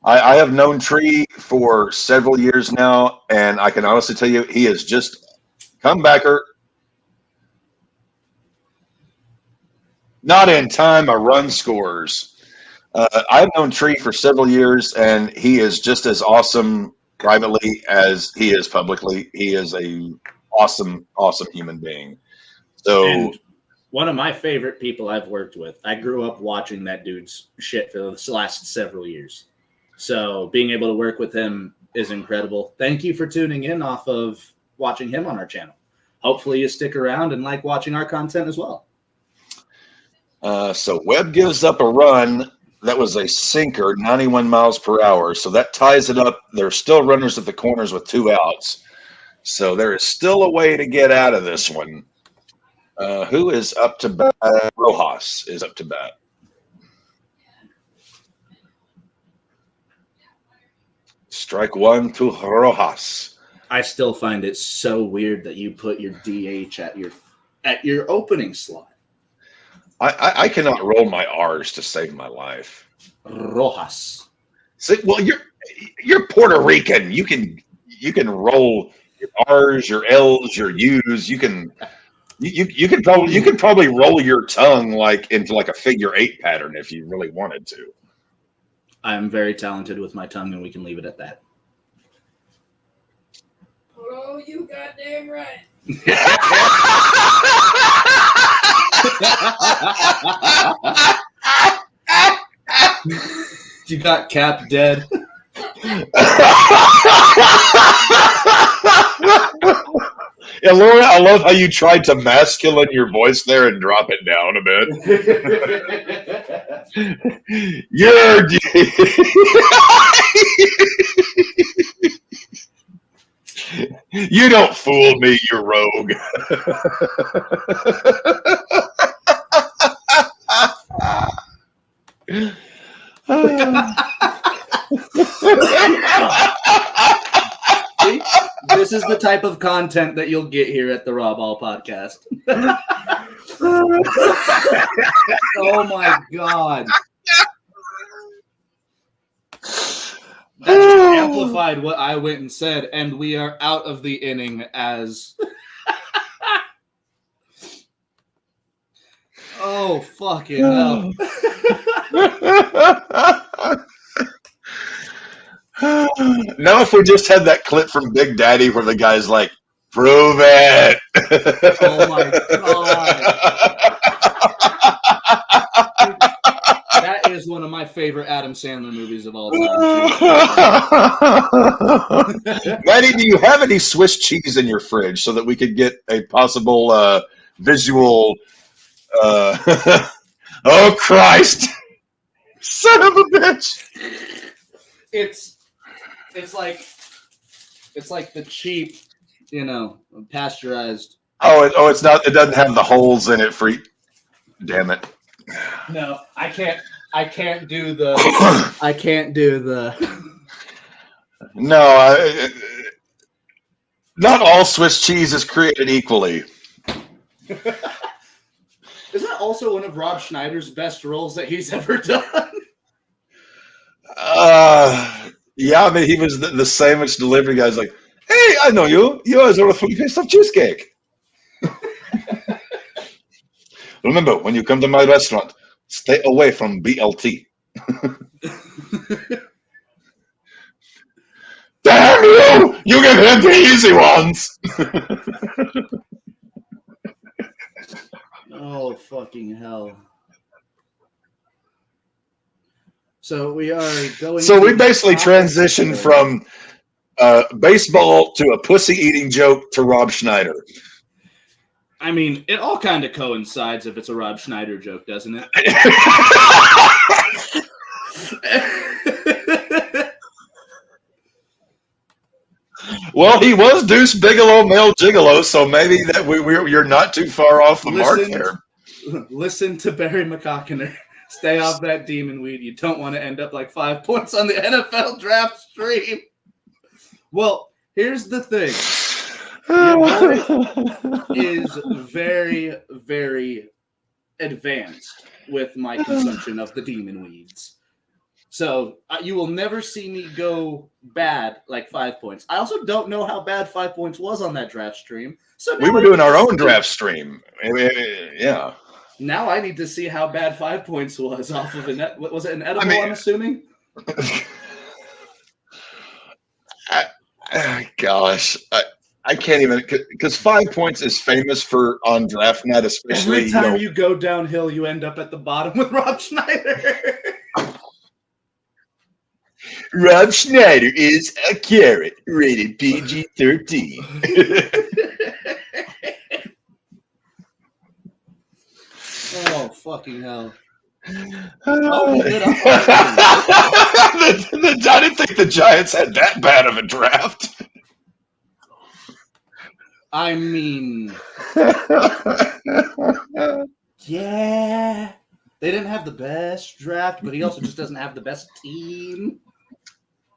I have known Tree for several years now, and I can honestly tell you he is just comebacker. Not in time, a run scores. I've known Tree for several years, and he is just as awesome privately as he is publicly. He is a awesome human being. So, and one of my favorite people I've worked with. I grew up watching that dude's shit for the last several years. So being able to work with him is incredible. Thank you for tuning in off of watching him on our channel. Hopefully you stick around and like watching our content as well. So Webb gives up a run. That was a sinker, 91 miles per hour. So that ties it up. There's still runners at the corners with 2 outs. So there is still a way to get out of this one. Who is up to bat? Rojas is up to bat. Strike 1 to Rojas. I still find it so weird that you put your DH at your opening slot. I cannot roll my R's to save my life. Rojas. See, well, you're Puerto Rican. You can roll your R's, your L's, your U's. You can probably roll your tongue like into like a figure 8 pattern if you really wanted to. I'm very talented with my tongue, and we can leave it at that. Oh, you goddamn right. You got Cap dead. Yeah, Laura, I love how you tried to masculine your voice there and drop it down a bit. You don't fool me, you rogue. This is the type of content that you'll get here at the RAWBall podcast. Oh my God. That just amplified what I went and said, and we are out of the inning as... Oh, fucking hell. Now, if we just had that clip from Big Daddy where the guy's like, prove it. Oh, my God. That is one of my favorite Adam Sandler movies of all time. Maddie, do you have any Swiss cheese in your fridge so that we could get a possible visual... oh, Christ. Son of a bitch. It's like the cheap pasteurized. It's not. It doesn't have the holes in it for. Damn it. No, I can't do the. I can't do the. No, not all Swiss cheese is created equally. Is that also one of Rob Schneider's best roles that he's ever done? Yeah, I mean, he was the sandwich delivery guy's like, hey, I know you. You always order 3 pieces of cheesecake. Remember, when you come to my restaurant, stay away from BLT. Damn you! You give him the easy ones. Oh, fucking hell. So we are going. So we basically transitioned from baseball to a pussy-eating joke to Rob Schneider. I mean, it all kind of coincides if it's a Rob Schneider joke, doesn't it? Well, he was Deuce Bigelow, male gigolo, so maybe that you're not too far off the mark there. Listen to Barry McCockiner. Stay off that demon weed. You don't want to end up like 5 points on the NFL draft stream. Well, here's the thing. Your boy is very, very advanced with my consumption of the demon weeds. So you will never see me go bad like 5 points. I also don't know how bad 5 points was on that draft stream. So we were doing our own draft stream. Yeah. Now I need to see how bad 5 points was off of was it an edible, I'm assuming? Gosh. I can't even, because 5 points is famous for on draft night, especially. Every time you go downhill, you end up at the bottom with Rob Schneider. Rob Schneider is a carrot, rated PG-13. Oh, fucking hell. I didn't think the Giants had that bad of a draft. I mean, yeah. They didn't have the best draft, but he also just doesn't have the best team.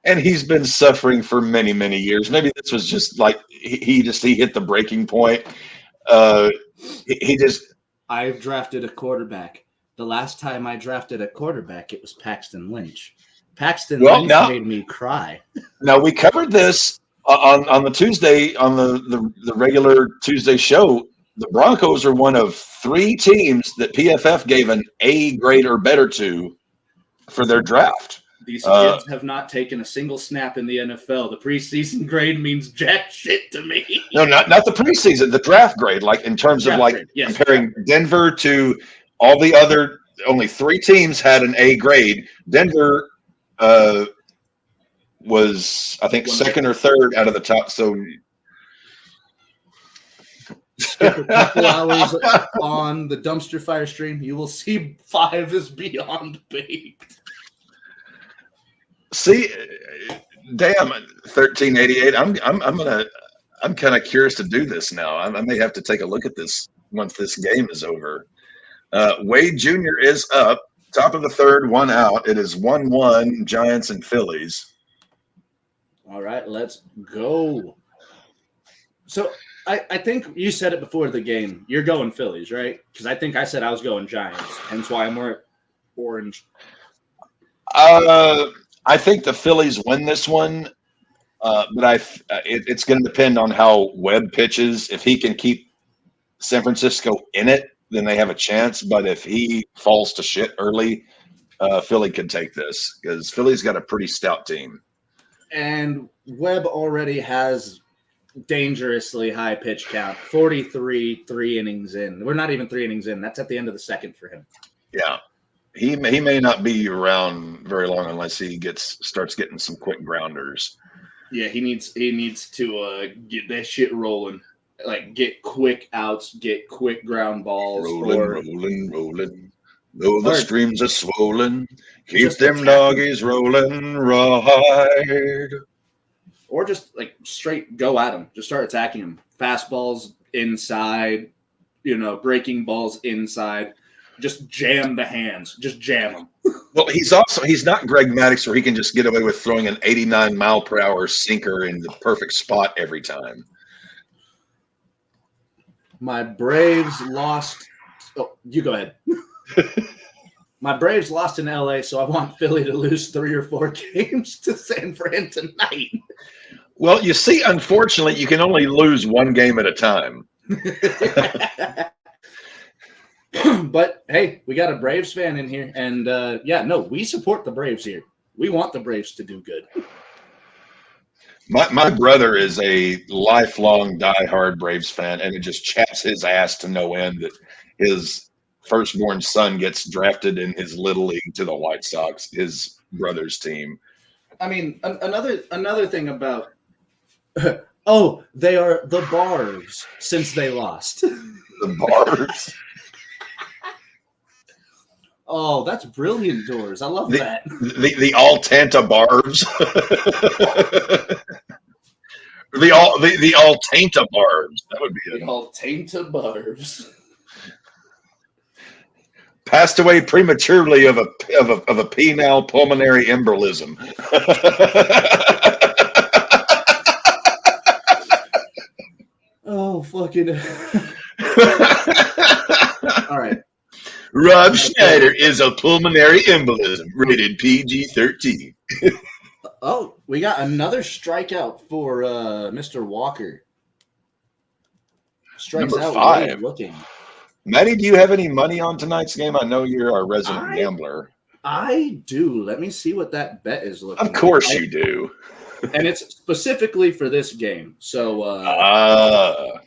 And he's been suffering for many, many years. Maybe this was just like he hit the breaking point. I've drafted a quarterback. The last time I drafted a quarterback, it was Paxton Lynch. Lynch made me cry. Now, we covered this on the Tuesday, on the regular Tuesday show. The Broncos are one of 3 teams that PFF gave an A grade or better to for their draft. These kids have not taken a single snap in the NFL. The preseason grade means jack shit to me. No, not the preseason, the draft grade, like in terms of comparing Denver to all the other, only 3 teams had an A grade. Denver was, I think, second or third out of the top. So skip a couple hours on the dumpster fire stream, you will see 5 is beyond baked. See, damn, 1388. I'm kind of curious to do this now. I may have to take a look at this once this game is over. Wade Jr. is up, top of the third, 1 out. It is 1-1 Giants and Phillies. All right, let's go. So I think you said it before the game. You're going Phillies, right? Because I think I said I was going Giants, hence why I'm wearing orange. I think the Phillies win this one, but it's going to depend on how Webb pitches. If he can keep San Francisco in it, then they have a chance. But if he falls to shit early, Philly could take this because Philly's got a pretty stout team. And Webb already has dangerously high pitch count, 43, 3 innings in. We're not even 3 innings in. That's at the end of the second for him. Yeah. He may not be around very long unless he starts getting some quick grounders. Yeah, he needs to get that shit rolling. Like get quick outs, get quick ground balls. Rolling. Though the streams are swollen, keep them doggies rolling right. or just like straight go at them. Just start attacking them. Fastballs inside, breaking balls inside. Just jam the hands. Just jam them. Well, he's not Greg Maddux where he can just get away with throwing an 89 mile per hour sinker in the perfect spot every time. My Braves lost. Oh, you go ahead. My Braves lost in LA, so I want Philly to lose 3 or 4 games to San Fran tonight. Well, you see, unfortunately, you can only lose 1 game at a time. But hey, we got a Braves fan in here, and we support the Braves here. We want the Braves to do good. My brother is a lifelong diehard Braves fan, and it just chaps his ass to no end that his firstborn son gets drafted in his little league to the White Sox, his brother's team. I mean, another thing about oh, they are the Barbs since they lost. The Barbs. Oh, that's brilliant, Doors. I love that. The Altanta Barbs. the Altanta Barbs. That would be the Altanta Barbs. Passed away prematurely of a penile pulmonary embolism. Oh, fucking. All right. Rob Schneider is a pulmonary embolism, rated PG-13. Oh, we got another strikeout for Mr. Walker. Strikes Number out 5. really looking. Maddie, do you have any money on tonight's game? I know you're our resident gambler. I do. Let me see what that bet is looking like. Of course you do. And it's specifically for this game. So,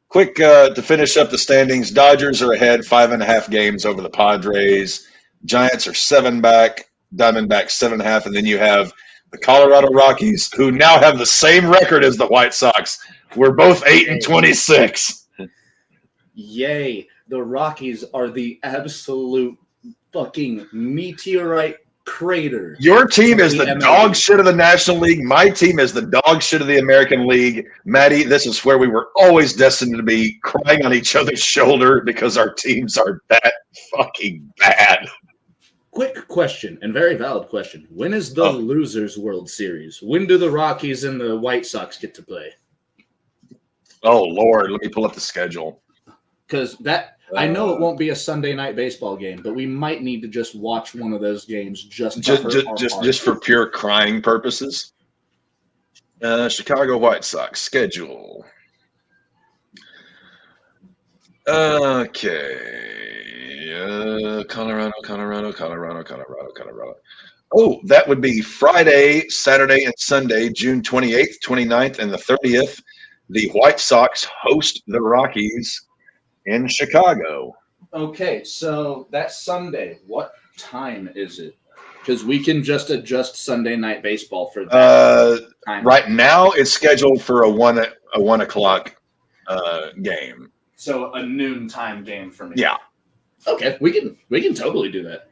quick to finish up the standings. Dodgers are ahead 5.5 games over the Padres. Giants are 7 back. Diamondbacks 7.5. And then you have the Colorado Rockies, who now have the same record as the White Sox. We're both 8-26. Yay. The Rockies are the absolute fucking meteorite crater. Your team is the dog shit of the National League. My team is the dog shit of the American League. Maddie, this is where we were always destined to be crying on each other's shoulder because our teams are that fucking bad. Quick question, and very valid question. When is the Losers World Series? When do the Rockies and the White Sox get to play? Oh, Lord. Let me pull up the schedule. Because I know it won't be a Sunday night baseball game, but we might need to just watch one of those games just for pure crying purposes. Chicago White Sox schedule. Okay. Colorado. Oh, that would be Friday, Saturday, and Sunday, June 28th, 29th, and the 30th. The White Sox host the Rockies in Chicago. Okay, so that's Sunday. What time is it? Because we can just adjust Sunday night baseball for that time. Right now, it's scheduled for a 1 o'clock game. So a noontime game for me. Yeah. Okay, we can totally do that.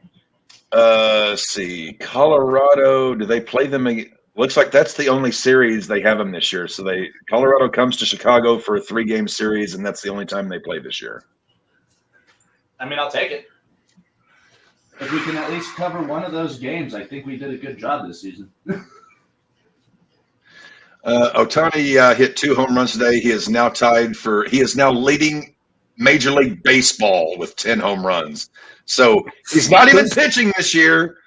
Let's see. Colorado, do they play them again? Looks like that's the only series they have them this year. So Colorado comes to Chicago for a 3-game series, and that's the only time they play this year. I mean, I'll take it. If we can at least cover one of those games, I think we did a good job this season. Ohtani hit 2 home runs today. He is now leading Major League Baseball with 10 home runs. So he's not even pitching this year.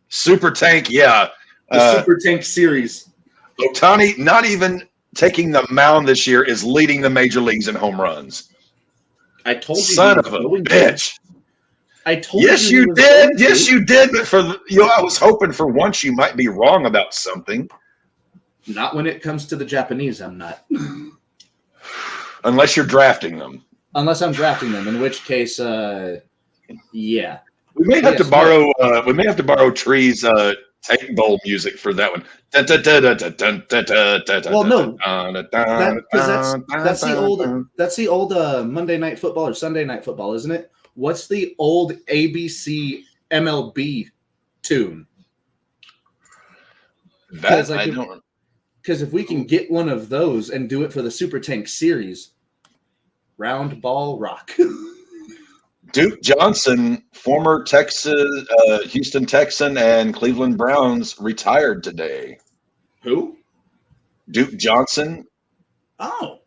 Super Tank, yeah. The Super Tank series. Ohtani, not even taking the mound this year, is leading the major leagues in home runs. I told you. Son of a bitch. I told you. Yes, you did. Yes, you did. But I was hoping for once you might be wrong about something. Not when it comes to the Japanese, I'm not. Unless you're drafting them. Unless I'm drafting them, in which case, yeah. We may have to borrow. We may have to borrow Tree's Tank Bowl music for that one. Well, no, that's the old Monday Night Football or Sunday Night Football, isn't it? What's the old ABC MLB tune? That I don't. Because if we can get one of those and do it for the Super Tank Series, round ball rock. Duke Johnson, former Texas, Houston Texan and Cleveland Browns, retired today. Who? Duke Johnson. Oh.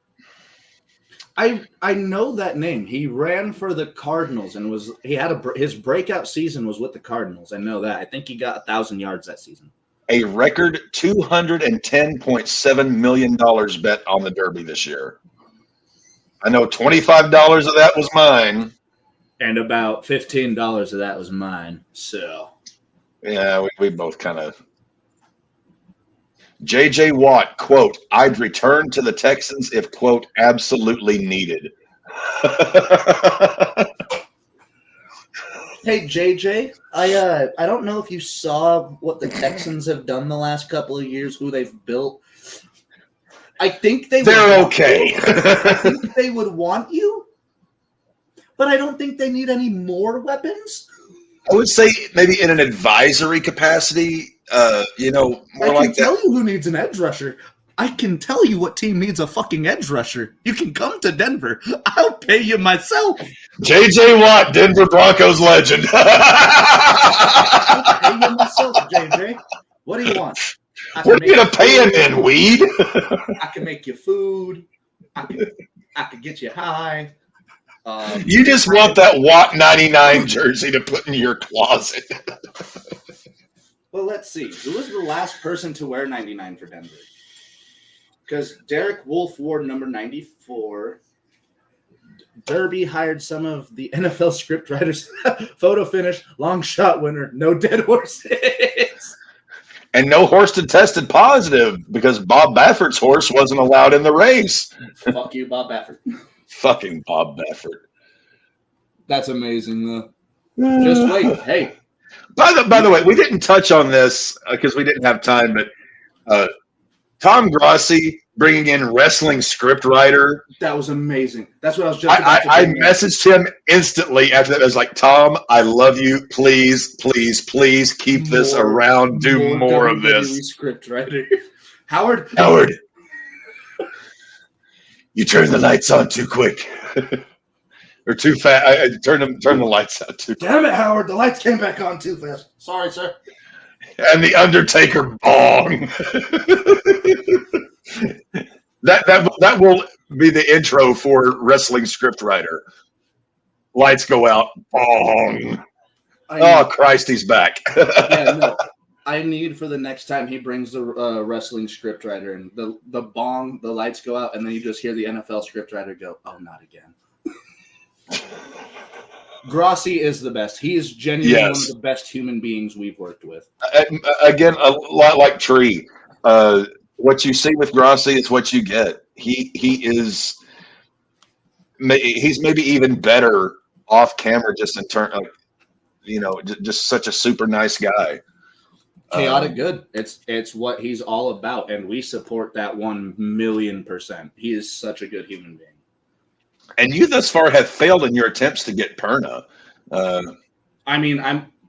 I know that name. He ran for the Cardinals and his breakout season was with the Cardinals. I know that. I think he got 1,000 yards that season. A record $210.7 million bet on the Derby this year. I know $25 of that was mine. And about $15 of that was mine. So. Yeah, we both kind of. J.J. Watt, quote, I'd return to the Texans if, quote, absolutely needed. Hey, JJ, I don't know if you saw what the Texans have done the last couple of years, who they've built. I think they're okay. I think they would want you, but I don't think they need any more weapons. I would say maybe in an advisory capacity, more I like can tell you who needs an edge rusher. I can tell you what team needs a fucking edge rusher. You can come to Denver. I'll pay you myself. J.J. Watt, Denver Broncos legend. I'll pay you myself, JJ. What do you want? What are you going to pay him in, weed? I can make you food. I can get you high. You just want that Watt 99 jersey to put in your closet. Well, let's see. Who was the last person to wear 99 for Denver? Because Derek Wolfe wore number 94. Derby hired some of the NFL scriptwriters. Photo finish, long shot winner, no dead horses. And no horse tested positive because Bob Baffert's horse wasn't allowed in the race. Fuck you, Bob Baffert. Fucking Bob Baffert. That's amazing, though. Just wait. Hey. By the way, we didn't touch on this because we didn't have time, but Tom Grossi bringing in wrestling scriptwriter. That was amazing. That's what I was just about to I messaged him instantly after that. I was like, Tom, I love you. Please, please, please keep this around. Do more of this. Scriptwriter. Howard. You turn the lights on too quick. Or too fast. I turn the lights out too quick. Damn it, Howard. The lights came back on too fast. Sorry, sir. And the Undertaker bong. That will be the intro for wrestling scriptwriter. Lights go out. Bong. Oh, Christ, he's back. Yeah, no. I need for the next time he brings the wrestling scriptwriter and the bong, the lights go out, and then you just hear the NFL scriptwriter go, oh, not again. Grossi is the best. He is genuinely one of the best human beings we've worked with. Again, a lot like Tree. What you see with Grossi is what you get. He's maybe even better off camera, just in turn, just such a super nice guy. Chaotic good. It's what he's all about, and we support that 1,000,000%. He is such a good human being. And you thus far have failed in your attempts to get Perna. I mean,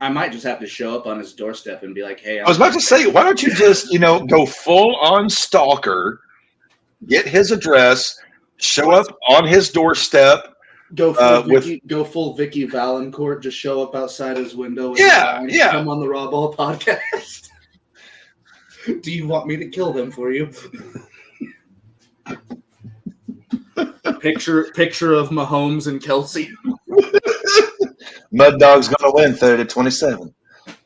I might just have to show up on his doorstep and be like, hey. I was about to say, why don't you just, go full on stalker, get his address, show up on his doorstep. Go full Vicky Valancourt, just show up outside his window and come on the RAWBall podcast. Do you want me to kill them for you? Picture of Mahomes and Kelsey. Mud Dog's going to win 30-27.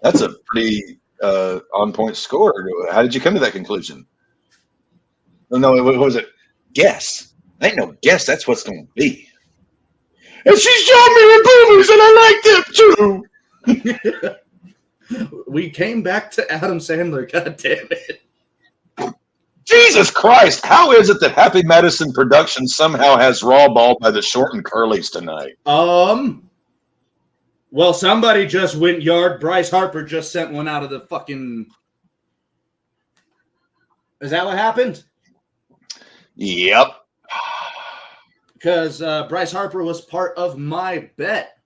That's a pretty on-point score. How did you come to that conclusion? Oh, no, what was it? Guess. Ain't no guess. That's what's going to be. And she showed me her boomers, and I like them too. We came back to Adam Sandler. God damn it. Jesus Christ. How is it that Happy Madison Productions somehow has RAWBall by the Short and Curlies tonight? Well, somebody just went yard. Bryce Harper just sent one out of the fucking... Is that what happened? Yep. Because Bryce Harper was part of my bet.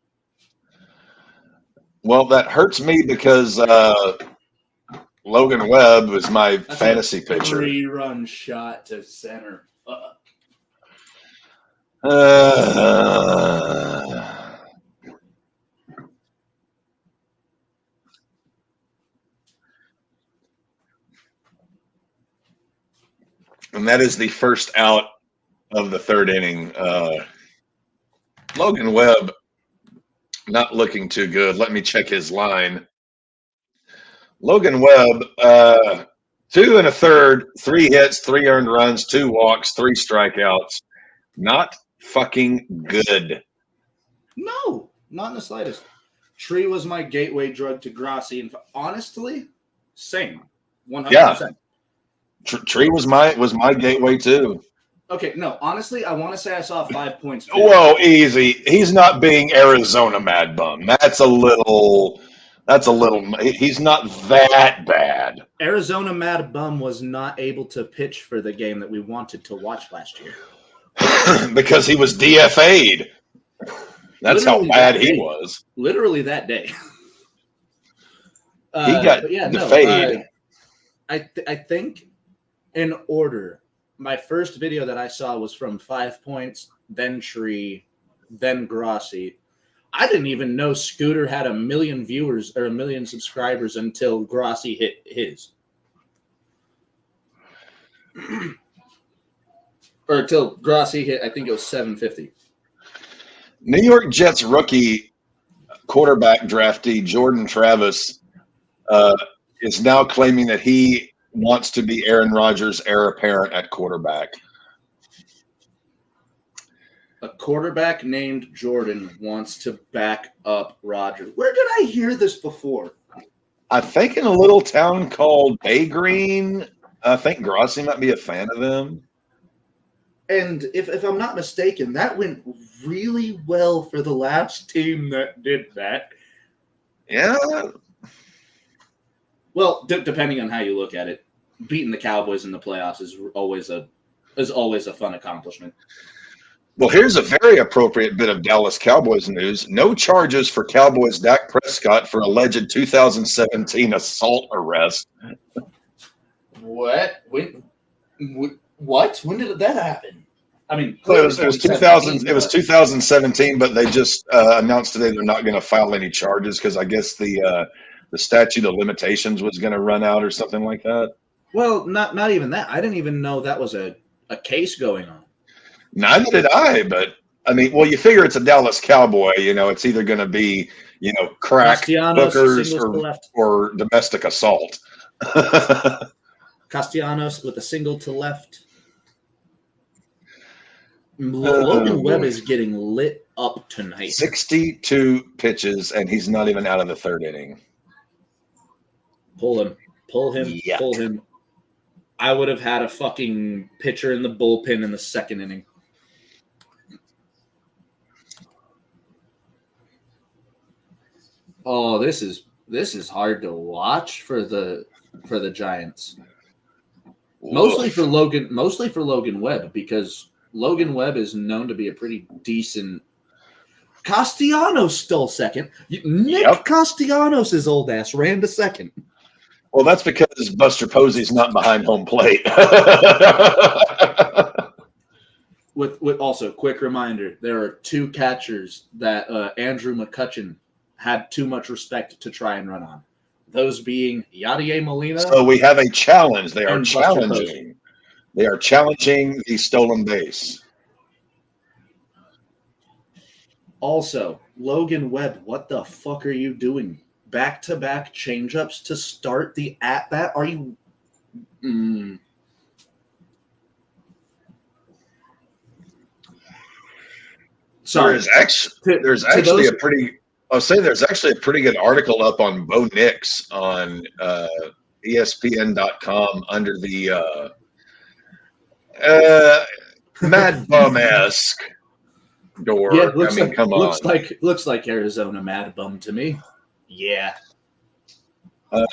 Well, that hurts me because Logan Webb was my That's fantasy a pitcher. 3-run shot to center. Fuck. And that is the first out of the third inning. Logan Webb not looking too good. Let me check his line. Logan Webb, 2 1/3, 3 hits, 3 earned runs, 2 walks, 3 strikeouts. Not fucking good. No, not in the slightest. Tree was my gateway drug to Grassi, and honestly, same, 100%. Yeah. Tree was my gateway too. Okay, no, honestly, I want to say I saw 5 points. Whoa, easy. He's not being Arizona Mad Bum. That's a little. He's not that bad. Arizona Mad Bum was not able to pitch for the game that we wanted to watch last year. Because he was DFA'd. That's Literally how bad that he day. was. Literally that day. He got defayed. I think in order, my first video that I saw was from 5 points, then Tree, then Grassi. I didn't even know Scooter had 1 million viewers or 1 million subscribers until Grassi hit his. Or until Grassi hit, I think it was 750. New York Jets rookie quarterback draftee Jordan Travis is now claiming that he wants to be Aaron Rodgers' heir apparent at quarterback. A quarterback named Jordan wants to back up Rodgers. Where did I hear this before? I think in a little town called Bay Green. I think Grassi might be a fan of them. And if I'm not mistaken, that went really well for the last team that did that. Yeah. Well, depending on how you look at it, beating the Cowboys in the playoffs is always a fun accomplishment. Well, here's a very appropriate bit of Dallas Cowboys news. No charges for Cowboys Dak Prescott for alleged 2017 assault arrest. What? What? When did that happen? I mean, it was 2000. It was 2017, but they just announced today they're not going to file any charges because I guess the statute of limitations was going to run out or something like that. Well, not even that. I didn't even know that was a case going on. Neither did I, but I mean, well, you figure it's a Dallas Cowboy. You know, it's either going to be crack, hookers, or domestic assault. Castellanos with a single to left. Logan Webb is getting lit up tonight. 62 pitches, and he's not even out of the third inning. Pull him. Yep. Pull him. I would have had a fucking pitcher in the bullpen in the second inning. Oh, this is hard to watch for the Giants. Mostly for Logan Webb, because Logan Webb is known to be a pretty decent. Castellanos stole second. Nick Castellanos' old ass ran to second. Well, that's because Buster Posey's not behind home plate. With also, quick reminder, there are 2 catchers that Andrew McCutcheon had too much respect to try and run on. Those being Yadier Molina. So we have a challenge. They are challenging. They are challenging the stolen base. Also, Logan Webb, what the fuck are you doing? Back-to-back changeups to start the at-bat? Are you... Sorry. There's actually a pretty good article up on Bo Nix on ESPN.com under the Mad Bum-esque door. Yeah, looks like Arizona Mad Bum to me. Yeah.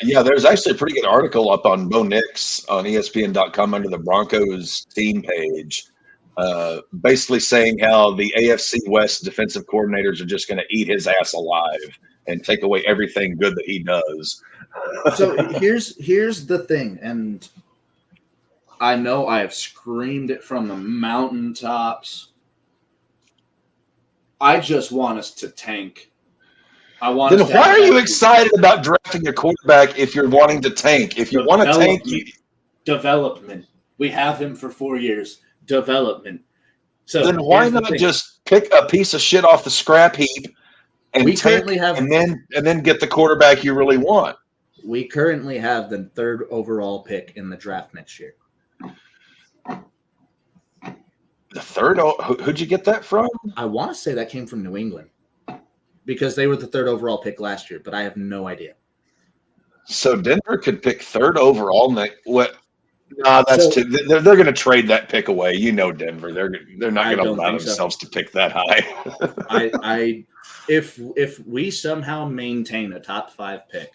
There's actually a pretty good article up on Bo Nix on ESPN.com under the Broncos team page, basically saying how the AFC West defensive coordinators are just going to eat his ass alive and take away everything good that he does. So here's the thing, and I know I have screamed it from the mountaintops. I just want us to tank. Then why are you excited about drafting a quarterback if you're wanting to tank? If you want to tank, development. We have him for 4 years. Development. So then why not just pick a piece of shit off the scrap heap and then get the quarterback you really want? We currently have the 3rd overall pick in the draft next year. The 3rd? Who'd you get that from? I want to say that came from New England because they were the 3rd overall pick last year, but I have no idea. So Denver could pick 3rd overall. That's too. They're going to trade that pick away. You know, Denver. They're not going to allow themselves to pick that high. If we somehow maintain a top 5 pick,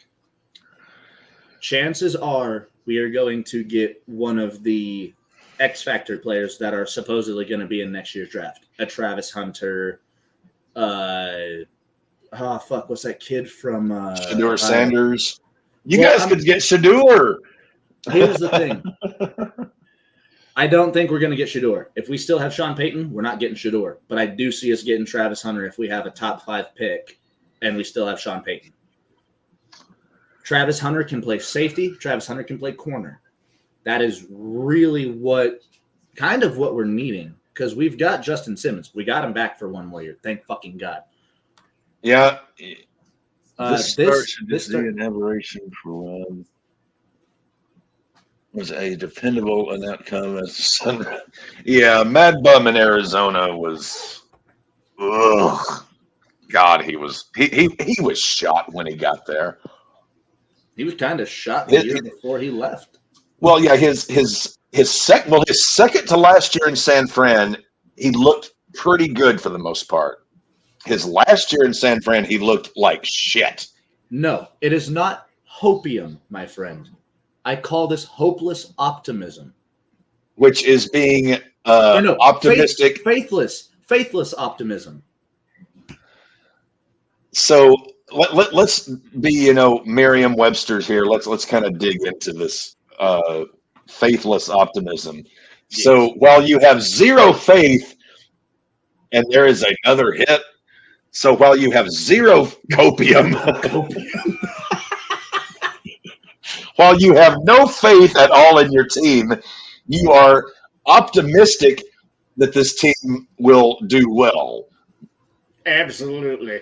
chances are we are going to get one of the X Factor players that are supposedly going to be in next year's draft. A Travis Hunter. What's that kid from Shedeur Sanders? You guys could get Shedeur. Here's the thing. I don't think we're going to get Shedeur. If we still have Sean Payton, we're not getting Shedeur. But I do see us getting Travis Hunter if we have a top 5 pick and we still have Sean Payton. Travis Hunter can play safety. Travis Hunter can play corner. That is really what we're needing because we've got Justin Simmons. We got him back for 1 more year. Thank fucking God. Yeah. This is an aberration for was a dependable and outcome as the sun. Yeah, Mad Bum in Arizona was. Ugh. God, he was shot when he got there. He was kind of shot the year before he left. Well, yeah, his second to last year in San Fran, he looked pretty good for the most part. His last year in San Fran, he looked like shit. No, it is not hopium, my friend. I call this hopeless optimism. Which is being optimistic. Faithless optimism. So let's be, Merriam-Webster's here. Let's kind of dig into this faithless optimism. Yes. So while you have zero faith and there is another hit, so while you have zero copium, while you have no faith at all in your team, you are optimistic that this team will do well. Absolutely.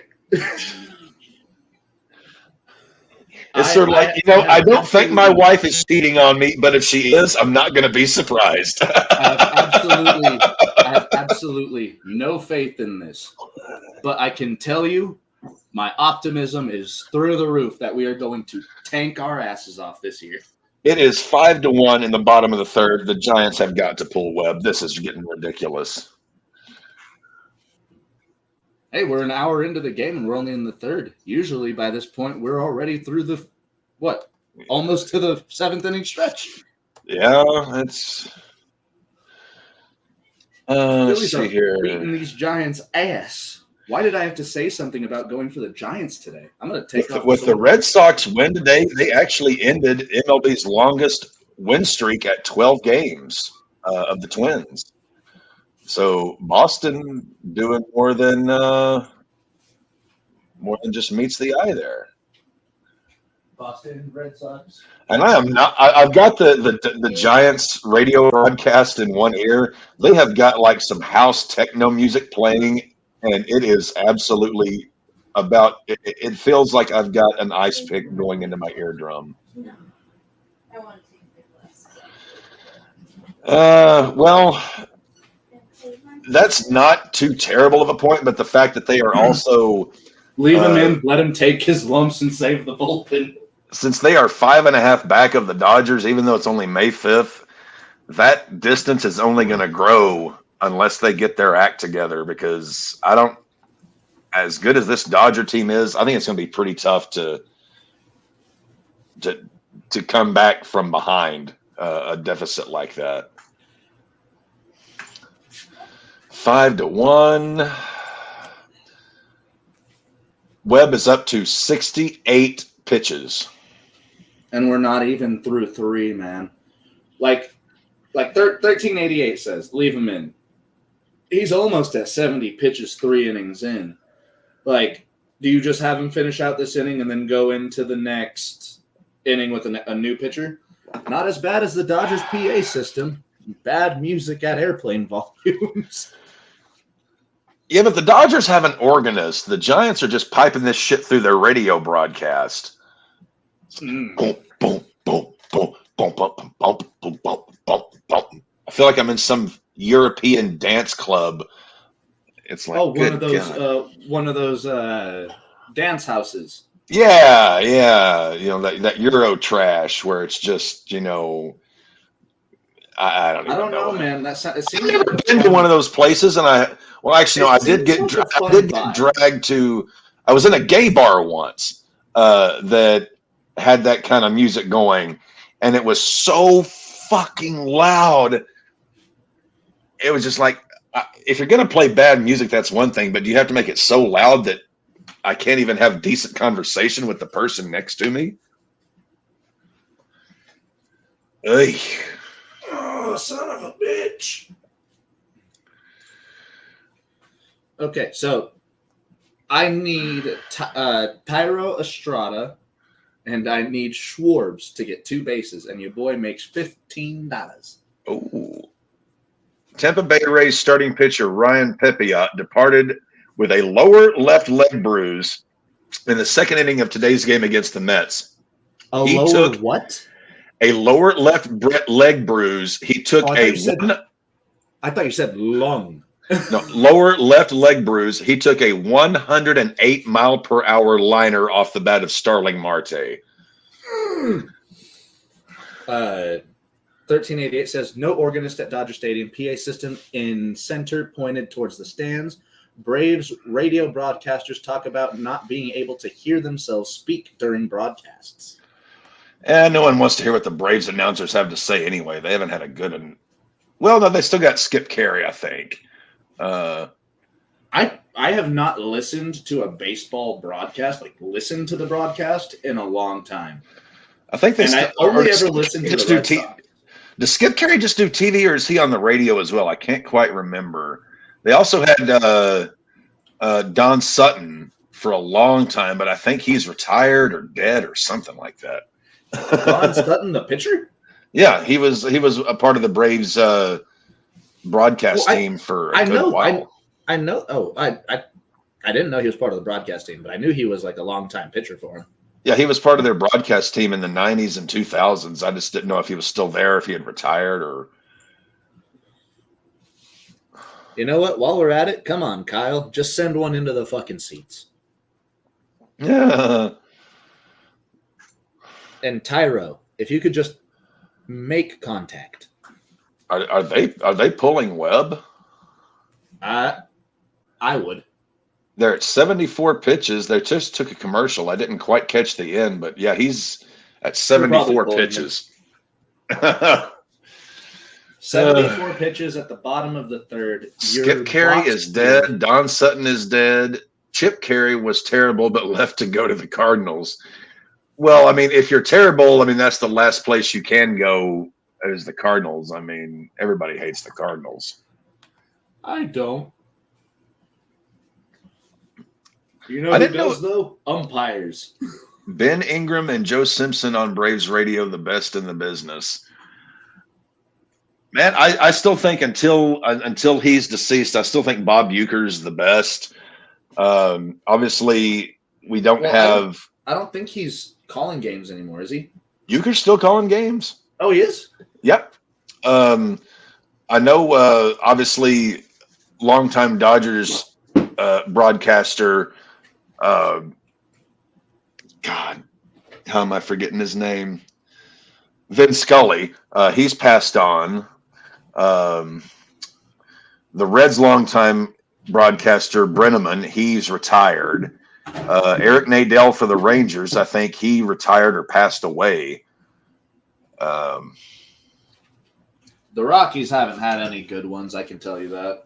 It's sort of like, I don't think my wife is cheating on me, but if she is, I'm not going to be surprised. I have absolutely no faith in this. But I can tell you, my optimism is through the roof that we are going to tank our asses off this year. It is 5-1 in the bottom of the 3rd. The Giants have got to pull Webb. This is getting ridiculous. Hey, we're an hour into the game and we're only in the 3rd. Usually by this point, we're already through almost to the 7th inning stretch. Yeah, it's. Phillies are beating these Giants' ass. Why did I have to say something about going for the Giants today? I'm going to take off. With the Red Sox win today, they actually ended MLB's longest win streak at 12 games of the Twins. So Boston doing more than just meets the eye there. Boston Red Sox. And I am not. I've got the Giants radio broadcast in one ear. They have got like some house techno music playing, and it is absolutely about. It feels like I've got an ice pick going into my eardrum. No, I want to take it less. Well, that's not too terrible of a point, but the fact that they are also leave him in, let him take his lumps, and save the bullpen. Since they are 5.5 back of the Dodgers, even though it's only May 5th, that distance is only going to grow unless they get their act together. Because as good as this Dodger team is, I think it's going to be pretty tough to come back from behind a deficit like that. 5-1. Webb is up to 68 pitches. And we're not even through 3, man. Like 1388 says, leave him in. He's almost at 70 pitches, 3 innings in. Like, do you just have him finish out this inning and then go into the next inning with a new pitcher? Not as bad as the Dodgers PA system. Bad music at airplane volumes. Yeah, but the Dodgers have an organist. The Giants are just piping this shit through their radio broadcast. Boom, boom, boom, boom, boom, boom, boom, boom, boom, boom, boom. I feel like I'm in some European dance club. It's like one of those dance houses. Yeah. You know, that Euro trash where it's just, you know, I don't know, man. It seems I've never been to one of those places, and I did get dragged to. I was in a gay bar once that had that kind of music going, and it was so fucking loud. It was just like, if you're gonna play bad music, that's one thing, but you have to make it so loud that I can't even have decent conversation with the person next to me. Ugh. Oh, son of a bitch. Okay, so I need Tyro Estrada and I need Schwarbs to get 2 bases, and your boy makes $15. Oh. Tampa Bay Rays starting pitcher Ryan Pepiot departed with a lower left leg bruise in the second inning of today's game against the Mets. He took what? A lower left leg bruise. He took I thought you said lung. No, lower left leg bruise. He took a 108 mile per hour liner off the bat of Starling Marte. 1388 says no organist at Dodger Stadium. PA system in center pointed towards the stands. Braves radio broadcasters talk about not being able to hear themselves speak during broadcasts. And no one wants to hear what the Braves announcers have to say anyway. They haven't had a good one. Well, no, they still got Skip Carey, I think. I have not listened to a baseball broadcast, listened to the broadcast in a long time. I think they only ever listened to the Red Sox. Does Skip Carey just do TV, or is he on the radio as well? I can't quite remember. They also had Don Sutton for a long time, but I think he's retired or dead or something like that. Don Sutton, the pitcher? Yeah, he was a part of the Braves broadcast team for a good while. I know. Oh, I didn't know he was part of the broadcast team, but I knew he was like a longtime pitcher for him. Yeah, he was part of their broadcast team in the 90s and 2000s. I just didn't know if he was still there, if he had retired, or... You know what? While we're at it, come on, Kyle. Just send one into the fucking seats. Yeah. And Tyro, if you could just make contact. Are they pulling Webb? I would. They're at 74 pitches. They just took a commercial. I didn't quite catch the end, but yeah, he's at 74 pitches. 74 pitches at the bottom of the third. Skip Carey is dead. Don Sutton is dead. Chip Carey was terrible, but left to go to the Cardinals. Well, I mean, if you're terrible, I mean, that's the last place you can go is the Cardinals. I mean, everybody hates the Cardinals. I don't. You know who does, though? Umpires. Ben Ingram and Joe Simpson on Braves radio, the best in the business. Man, I still think until he's deceased, I still think Bob Uecker's the best. Obviously, we don't have. I don't think he's calling games anymore, is he? Uecker's still calling games. Oh, he is? Yep. I know, obviously, longtime Dodgers broadcaster. God, how am I forgetting his name? Vin Scully. He's passed on. The Reds' longtime broadcaster, Brenneman, he's retired. Eric Nadel for the Rangers, I think he retired or passed away. The Rockies haven't had any good ones, I can tell you that.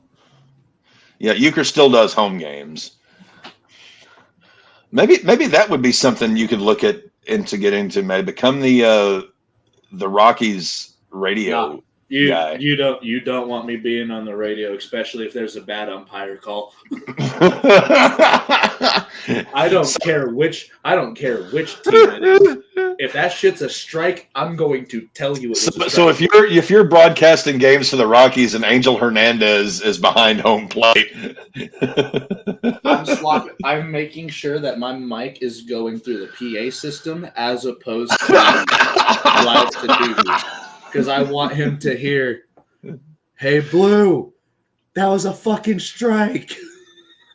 Yeah, Uecker still does home games. Maybe that would be something you could look at into get into. Maybe become the Rockies radio guy. You don't want me being on the radio, especially if there's a bad umpire call. I don't care which team it is. If that shit's a strike, I'm going to tell you it was a strike. So if you're broadcasting games for the Rockies and Angel Hernandez is behind home plate, I'm making sure that my mic is going through the PA system as opposed to live to do, because I want him to hear, "Hey, Blue, that was a fucking strike."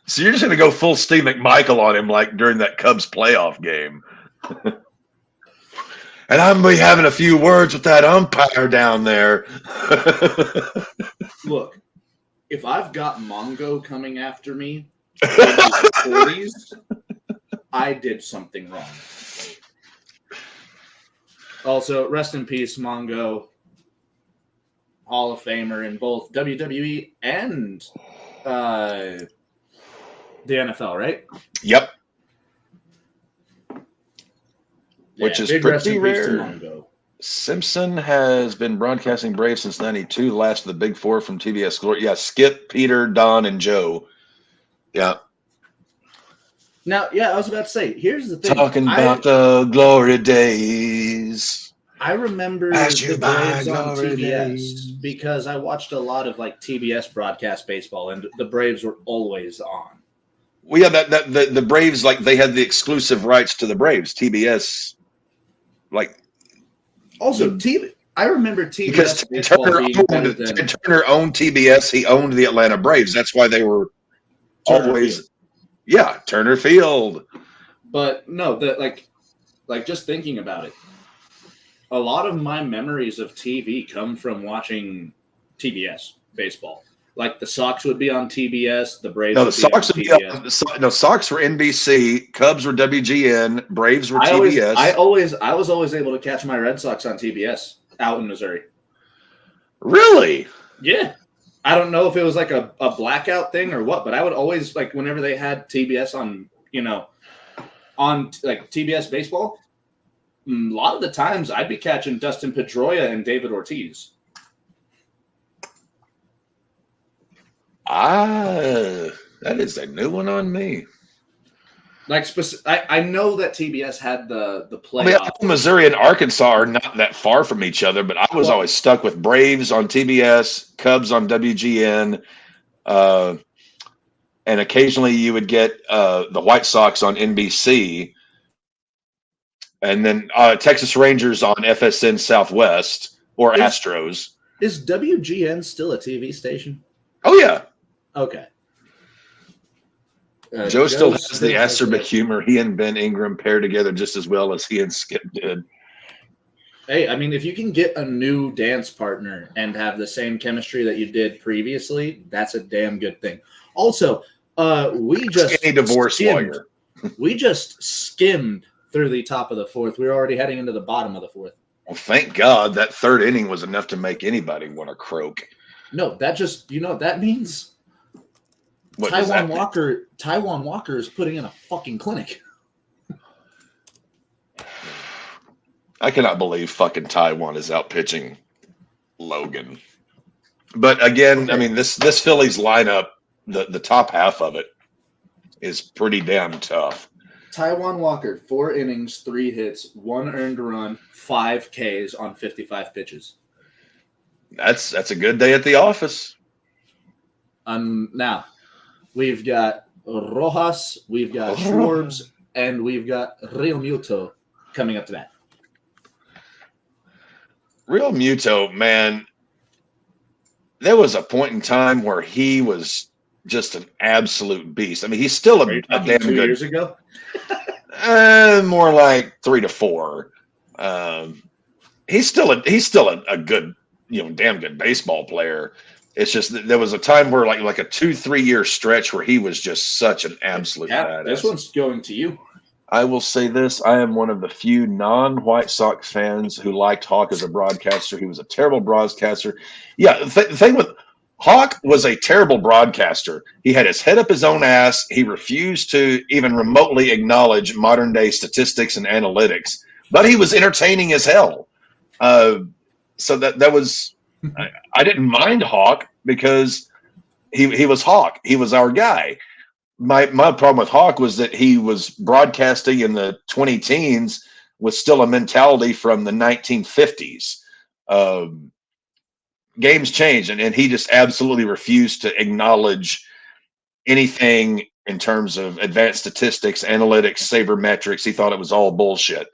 So you're just going to go full Steve McMichael on him like during that Cubs playoff game. And I'm going to be having a few words with that umpire down there. Look, if I've got Mongo coming after me in his 40s, I did something wrong. Also, rest in peace, Mongo. Hall of Famer in both WWE and the NFL, right? Yep. Yeah, which is big rest pretty in peace to rare. Mongo. Simpson has been broadcasting Braves since '92, the last of the big four from TBS Glory. Yeah, Skip, Peter, Don, and Joe. Yeah. Now, I was about to say, here's the thing. Talking about the glory days. I remember Pass you the by Braves on glory TBS days. because I watched a lot of like TBS broadcast baseball, and the Braves were always on. Well, yeah, the Braves, like, they had the exclusive rights to the Braves. TBS, like, Also, I remember TBS because baseball being better than Ted Turner owned TBS. He owned the Atlanta Braves. That's why they were Turner always, Field. yeah, Turner Field. But no, like just thinking about it, a lot of my memories of TV come from watching TBS baseball. Like the Sox would be on TBS, the Braves. No, the would Sox be would on be TBS. on. No, Sox were NBC, Cubs were WGN, Braves were TBS. I was always able to catch my Red Sox on TBS out in Missouri. Really? Yeah. I don't know if it was like a blackout thing or what, but I would always, like, whenever they had TBS on, on like TBS baseball, a lot of the times I'd be catching Dustin Pedroia and David Ortiz. That is a new one on me. Like, I know that TBS had the I mean, playoff. Missouri and Arkansas are not that far from each other, but I was always stuck with Braves on TBS, Cubs on WGN, and occasionally you would get the White Sox on NBC, and then Texas Rangers on FSN Southwest or Astros. Is WGN still a TV station? Oh, yeah. Okay. Joe still has the acerbic humor. He and Ben Ingram pair together just as well as he and Skip did. Hey, I mean, if you can get a new dance partner and have the same chemistry that you did previously, that's a damn good thing. Also, we just Any divorce lawyer. We just skimmed through the top of the fourth. We were already heading into the bottom of the fourth. Well, thank God that third inning was enough to make anybody want to croak. No, that just, what that means? What does that mean? Taiwan Walker is putting in a fucking clinic. I cannot believe fucking Taiwan is out pitching Logan. But again, okay. I mean, this Phillies lineup, the top half of it is pretty damn tough. Taiwan Walker, 4 innings, 3 hits, 1 earned run, 5 Ks on 55 pitches. That's a good day at the office. Now, we've got Rojas, we've got Schwartz, and we've got Real Muto coming up to that. Real Muto, man, there was a point in time where he was just an absolute beast. I mean, he's still a damn 2 good. years ago? More like 3 to 4. He's still a good, damn good baseball player. It's just that there was a time where like a 2-3 year stretch where he was just such an absolute badass. This one's going to you. I will say this. I am one of the few non-White Sox fans who liked Hawk as a broadcaster. He was a terrible broadcaster. Yeah, the thing with Hawk was a terrible broadcaster. He had his head up his own ass. He refused to even remotely acknowledge modern day statistics and analytics, but he was entertaining as hell. So that was, I didn't mind Hawk because he was Hawk. He was our guy. My problem with Hawk was that he was broadcasting in the 20 teens with still a mentality from the 1950s. Games change, and he just absolutely refused to acknowledge anything in terms of advanced statistics, analytics, sabermetrics. He thought it was all bullshit.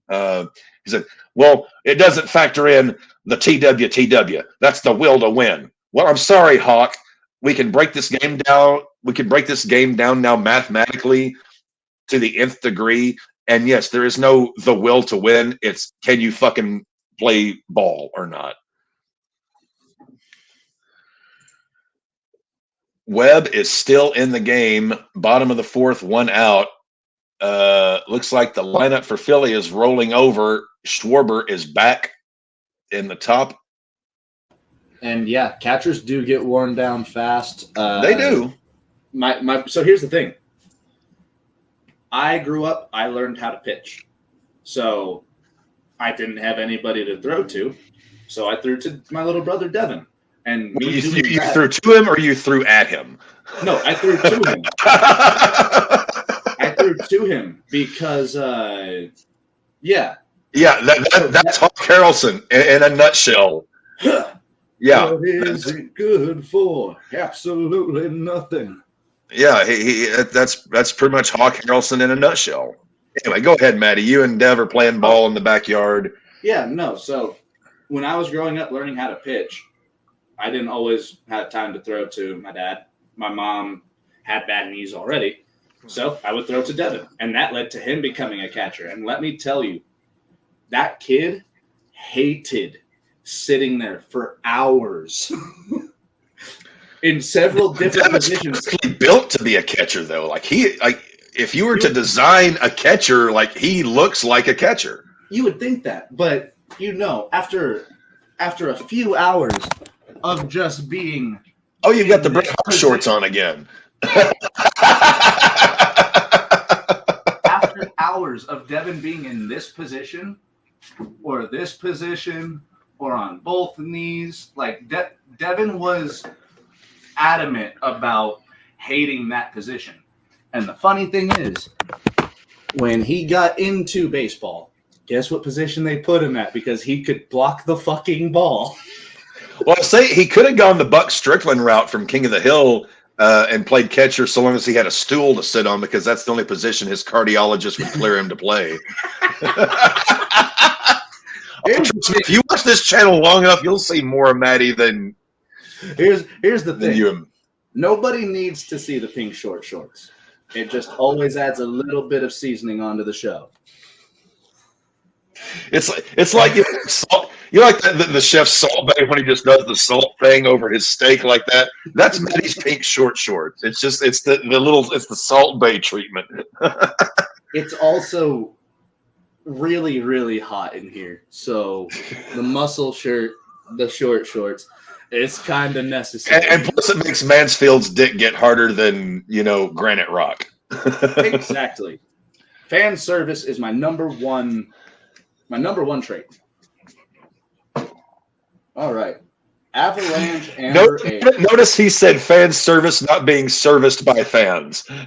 He said, well, it doesn't factor in the TWTW. That's the will to win. Well, I'm sorry, Hawk. We can break this game down. We can break this game down now mathematically to the nth degree. And yes, there is no the will to win. It's can you fucking play ball or not? Webb is still in the game. Bottom of the fourth, one out. Looks like the lineup for Philly is rolling over. Schwarber is back in the top. And yeah, catchers do get worn down fast. They do. So here's the thing. I grew up, I learned how to pitch. So I didn't have anybody to throw to. So I threw to my little brother Devin. And you threw to him or you threw at him? No, I threw to him. I threw to him because, yeah. Yeah, that's Hawk Harrelson in a nutshell. Yeah. What is it good for? Absolutely nothing. Yeah, that's pretty much Hawk Harrelson in a nutshell. Anyway, go ahead, Maddie. You and Dev are playing ball in the backyard. Yeah, no. So when I was growing up learning how to pitch, I didn't always have time to throw to my dad. My mom had bad knees already, so I would throw to Devin, and that led to him becoming a catcher. And let me tell you, that kid hated sitting there for hours in several different positions. He's built to be a catcher, though. Like if you were to design a catcher, like he looks like a catcher. You would think that, but after a few hours of just being. Oh, you've got the Bret Hart shorts on again. After hours of Devin being in this position, or on both knees, like Devin was adamant about hating that position. And the funny thing is, when he got into baseball, guess what position they put him at? Because he could block the fucking ball. Well, I say he could have gone the Buck Strickland route from King of the Hill and played catcher so long as he had a stool to sit on, because that's the only position his cardiologist would clear him to play. If you watch this channel long enough, you'll see more of Maddie than. Here's the thing. Nobody needs to see the pink shorts. It just always adds a little bit of seasoning onto the show. It's like you like the chef Salt Bay when he just does the salt thing over his steak like that. That's Maddie's pink shorts. It's the Salt Bay treatment. It's also really, really hot in here, so the muscle shirt, the short shorts, it's kind of necessary. And plus, it makes Mansfield's dick get harder than granite rock. Exactly. Fan service is my number one trait. All right. Avalanche and notice he said fan service, not being serviced by fans. This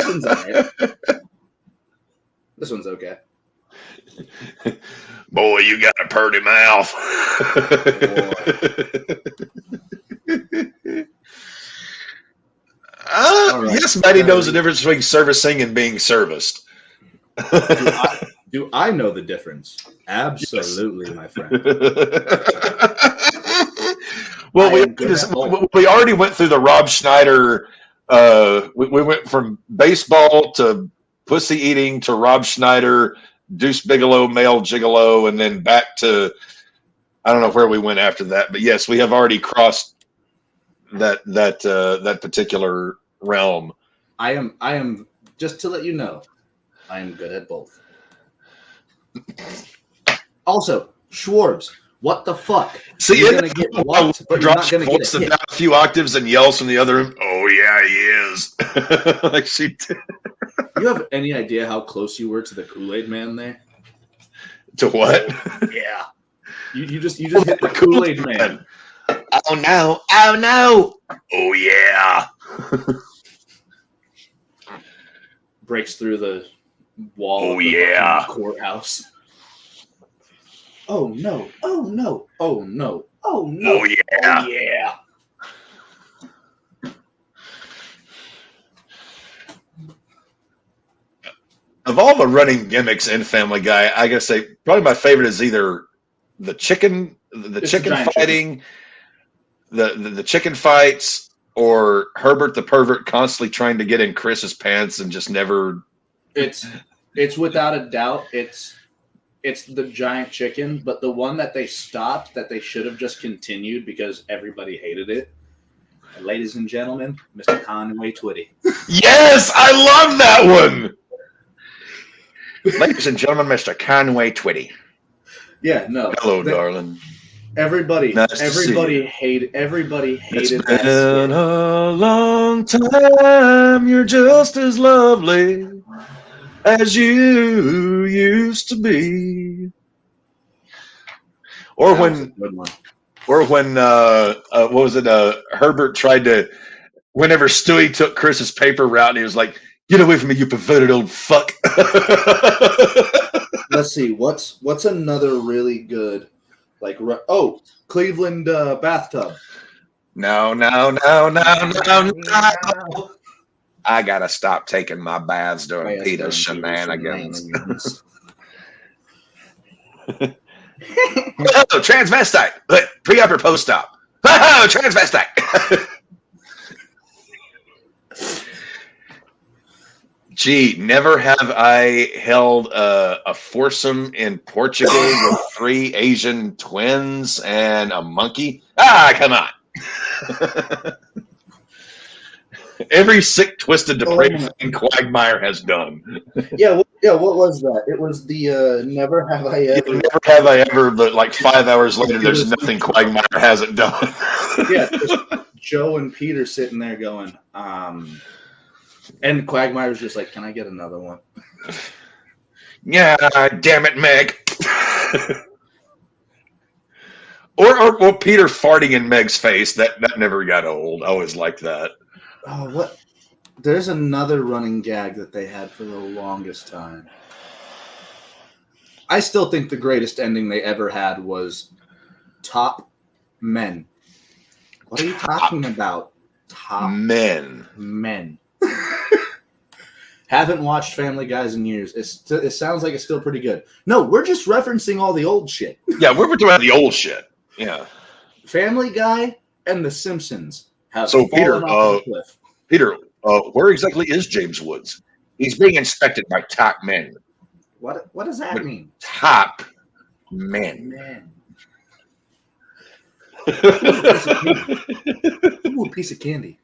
one's all right. This one's okay. Boy, you got a purty mouth. Right. Yes, Maddie knows the difference between servicing and being serviced. Do I know the difference? Absolutely, yes. My friend. Well, we already went through the Rob Schneider. We went from baseball to pussy eating to Rob Schneider, Deuce Bigelow, male gigolo, and then back to I don't know where we went after that. But yes, we have already crossed that particular realm. I am just to let you know, I am good at both. Also, Schwarbs, what the fuck? See, You're gonna get whacked, but you're not gonna get drops a it hit. down a few octaves and yells from the other room. Oh yeah, he is. Like she did. You have any idea how close you were to the Kool-Aid Man there? To what? Yeah. You just hit the Kool-Aid Man. Oh no! Oh no! Oh yeah! Breaks through the wall Oh of the yeah! fucking courthouse. Oh no! Oh no! Oh no! Oh no! Oh yeah! Oh yeah! Of all the running gimmicks in Family Guy, I gotta say probably my favorite is either the chicken fighting, the chicken fights, or Herbert the pervert constantly trying to get in Chris's pants and just never. It's without a doubt it's the giant chicken, but the one that they stopped that they should have just continued because everybody hated it. And ladies and gentlemen, Mr. Conway Twitty. Yes, I love that one. Ladies and gentlemen, Mr. Conway Twitty. Yeah, no. Hello, darling. Everybody Nice to see you. hated It's that been skit. a long time. You're just as lovely as you used to be. Or That was a when, good one. what was it? Herbert tried to. Whenever Stewie took Chris's paper route, and he was like, "Get away from me, you perverted old fuck." Let's see. What's another really good Cleveland bathtub. No. I gotta stop taking my baths during Peter's shenanigans. Oh, transvestite. Pre-op or post-op? Oh, transvestite. Gee, never have I held a foursome in Portugal with 3 Asian twins and a monkey. Ah, come on. Every sick, twisted, depraved thing Quagmire has done. Yeah. What was that? It was the never have I ever. Never have I ever, but like 5 hours later, there's nothing Quagmire hasn't done. Yeah, Joe and Peter sitting there going, and Quagmire's just like, "Can I get another one?" Yeah, damn it, Meg. or Peter farting in Meg's face. That never got old. I always liked that. Oh, what? There's another running gag that they had for the longest time. I still think the greatest ending they ever had was Top Men. What are you talking about? Top Men. Haven't watched Family Guys in years. It sounds like it's still pretty good. No, we're just referencing all the old shit. Yeah, we're talking about the old shit. Yeah. Family Guy and The Simpsons have So fallen off the cliff. Peter, where exactly is James Woods? He's being inspected by top men. What does that mean? Top men. Man. Ooh, a piece of candy.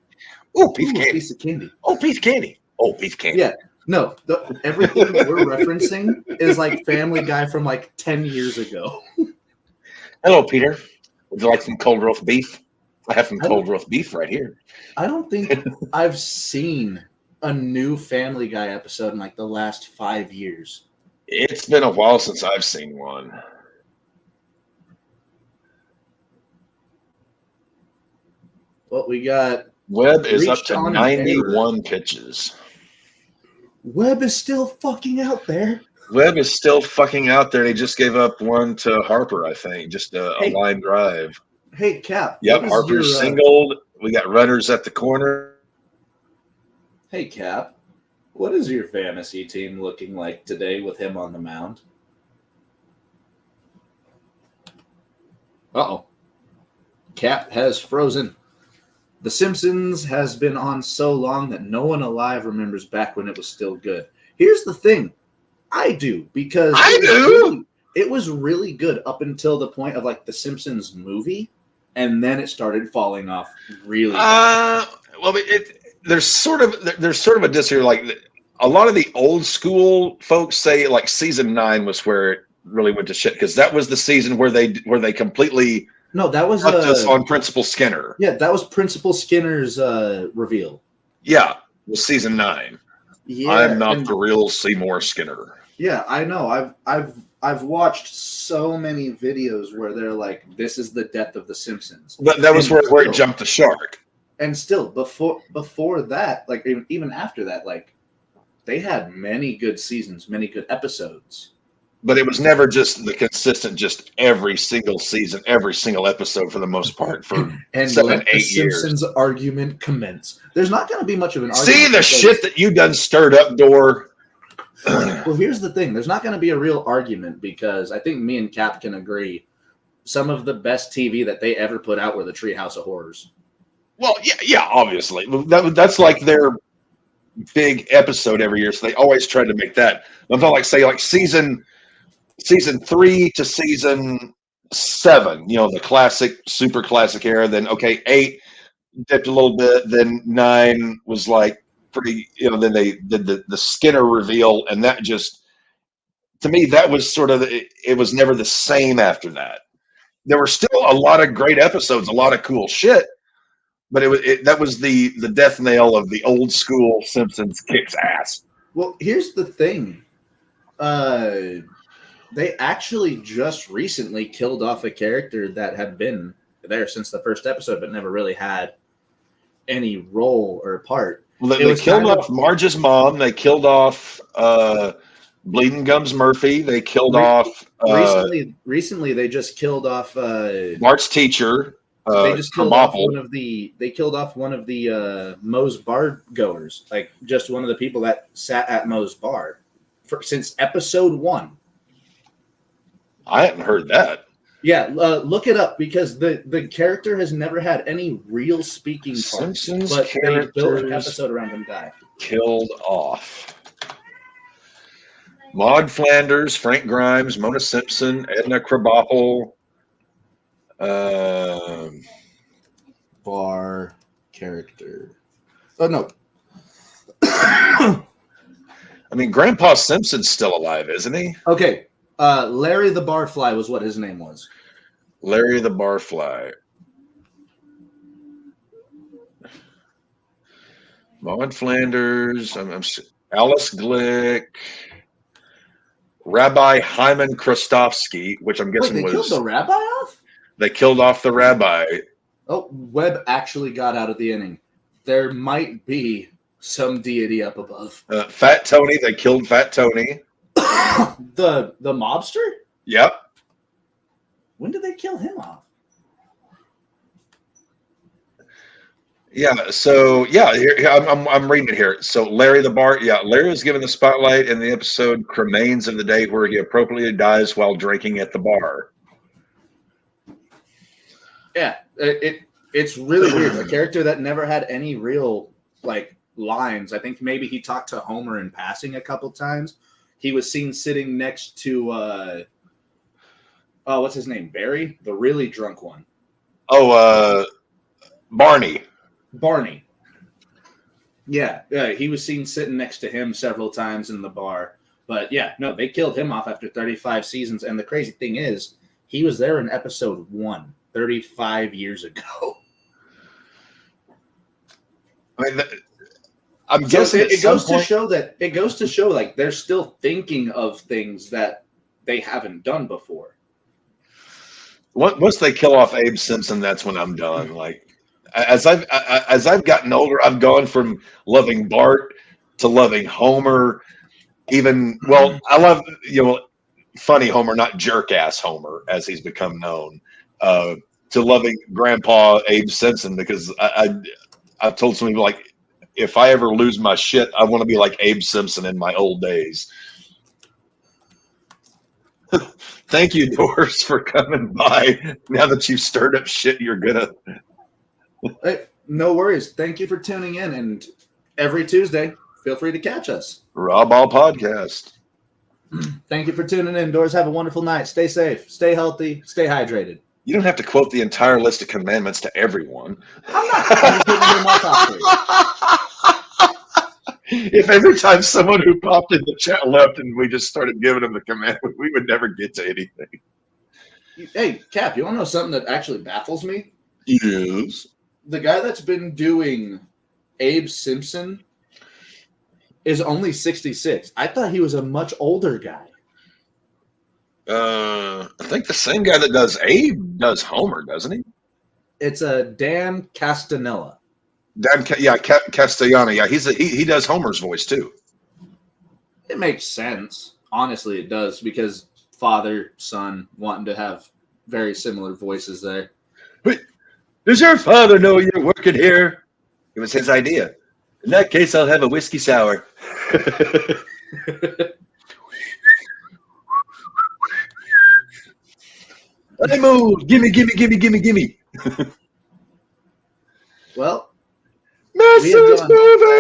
Oh, piece of candy. Piece of candy. Oh, piece of candy. Oh, piece of candy. Yeah. No, everything that we're referencing is like Family Guy from like 10 years ago. Hello, Peter. Would you like some cold roast beef? I have some cold roast beef right here. I don't think I've seen a new Family Guy episode in like the last 5 years. It's been a while since I've seen one. Well, we got Webb is up to 91 pitches. Webb is still fucking out there. Webb is still fucking out there. He just gave up one to Harper, I think. Just a line drive. Hey, Cap. Yep, Harper's singled. We got runners at the corner. Hey, Cap. What is your fantasy team looking like today with him on the mound? Uh-oh. Cap has frozen. The Simpsons has been on so long that no one alive remembers back when it was still good. Here's the thing. I do, because it was really good up until the point of like the Simpsons movie, and then it started falling off really bad. Well, there's sort of a diss here. Like a lot of the old school folks say, like season 9 was where it really went to shit because that was the season where they completely that was fucked us on Principal Skinner. Yeah, that was Principal Skinner's reveal. Yeah, it was season 9. Yeah, I'm not the real Seymour Skinner. Yeah, I know. I've watched so many videos where they're like, "This is the death of the Simpsons." But that was where it jumped the shark. And still, before that, like even after that, like they had many good seasons, many good episodes. But it was never just the consistent, just every single season, every single episode for the most part for and 7, 8 the years. Simpsons argument commence. There's not going to be much of an argument. See the shit that you done stirred up, Door. Well, here's the thing. There's not going to be a real argument because I think me and Cap can agree some of the best TV that they ever put out were the Treehouse of Horrors. Well, yeah, obviously. That's like their big episode every year, so they always try to make that. I'm talking like, say, like season 3 to season 7, the classic, super classic era. Then, 8 dipped a little bit. Then 9 was like pretty, then they did the Skinner reveal. And that just, to me, that was sort of, it was never the same after that. There were still a lot of great episodes, a lot of cool shit. But that was the death nail of the old school Simpsons kicks ass. Well, here's the thing. They actually just recently killed off a character that had been there since the first episode, but never really had any role or part. Well, they killed off Marge's mom. They killed off Bleeding Gums Murphy. They killed off recently. They just killed off Mart's teacher. They just killed off one of the Moe's bar goers, like just one of the people that sat at Moe's bar since episode 1. I hadn't heard that. Yeah, look it up because the character has never had any real speaking parts. Simpsons but they built an characters episode around him guy. Killed off. Maud Flanders, Frank Grimes, Mona Simpson, Edna Krabappel. Bar character. Oh no. I mean, Grandpa Simpson's still alive, isn't he? Okay. Larry the Barfly was what his name was. Larry the Barfly. Maud Flanders. Alice Glick. Rabbi Hyman Krostofsky, which I'm guessing Wait, they killed the rabbi off? They killed off the rabbi. Oh, Webb actually got out of the inning. There might be some deity up above. Fat Tony. They killed Fat Tony. The mobster? Yep. When did they kill him off? Yeah. So here I'm reading it here. So Larry Larry was given the spotlight in the episode "Cremains of the Day," where he appropriately dies while drinking at the bar. Yeah, it's really weird. A character that never had any real lines. I think maybe he talked to Homer in passing a couple times. He was seen sitting next to what's his name? Barry, the really drunk one. Oh, Barney. Yeah, he was seen sitting next to him several times in the bar. But yeah, no, they killed him off after 35 seasons. And the crazy thing is, he was there in episode 1, 35 years ago. I mean, I'm guessing it goes to show like they're still thinking of things that they haven't done before. Once they kill off Abe Simpson, that's when I'm done. Like as I've gotten older, I've gone from loving Bart to loving Homer. I love funny Homer, not jerk ass Homer, as he's become known. To loving Grandpa Abe Simpson because I've told some people if I ever lose my shit, I want to be like Abe Simpson in my old days. Thank you, Doris, for coming by. Now that you've stirred up shit, you're gonna. Hey, no worries. Thank you for tuning in, and every Tuesday, feel free to catch us. RAWBall Podcast. Thank you for tuning in, Doris. Have a wonderful night. Stay safe, stay healthy, stay hydrated. You don't have to quote the entire list of commandments to everyone. I'm not. I'm just giving you my top 3. If every time someone who popped in the chat left and we just started giving them the command, we would never get to anything. Hey, Cap, you want to know something that actually baffles me? Yes. The guy that's been doing Abe Simpson is only 66. I thought he was a much older guy. I think the same guy that does Abe does Homer, doesn't he? It's a Dan Castanella. Castellano. Yeah, he does Homer's voice too. It makes sense. Honestly, it does, because father, son, wanting to have very similar voices there. Wait, does your father know you're working here? It was his idea. In that case, I'll have a whiskey sour. I move. Gimme. Well, Mrs. Movie!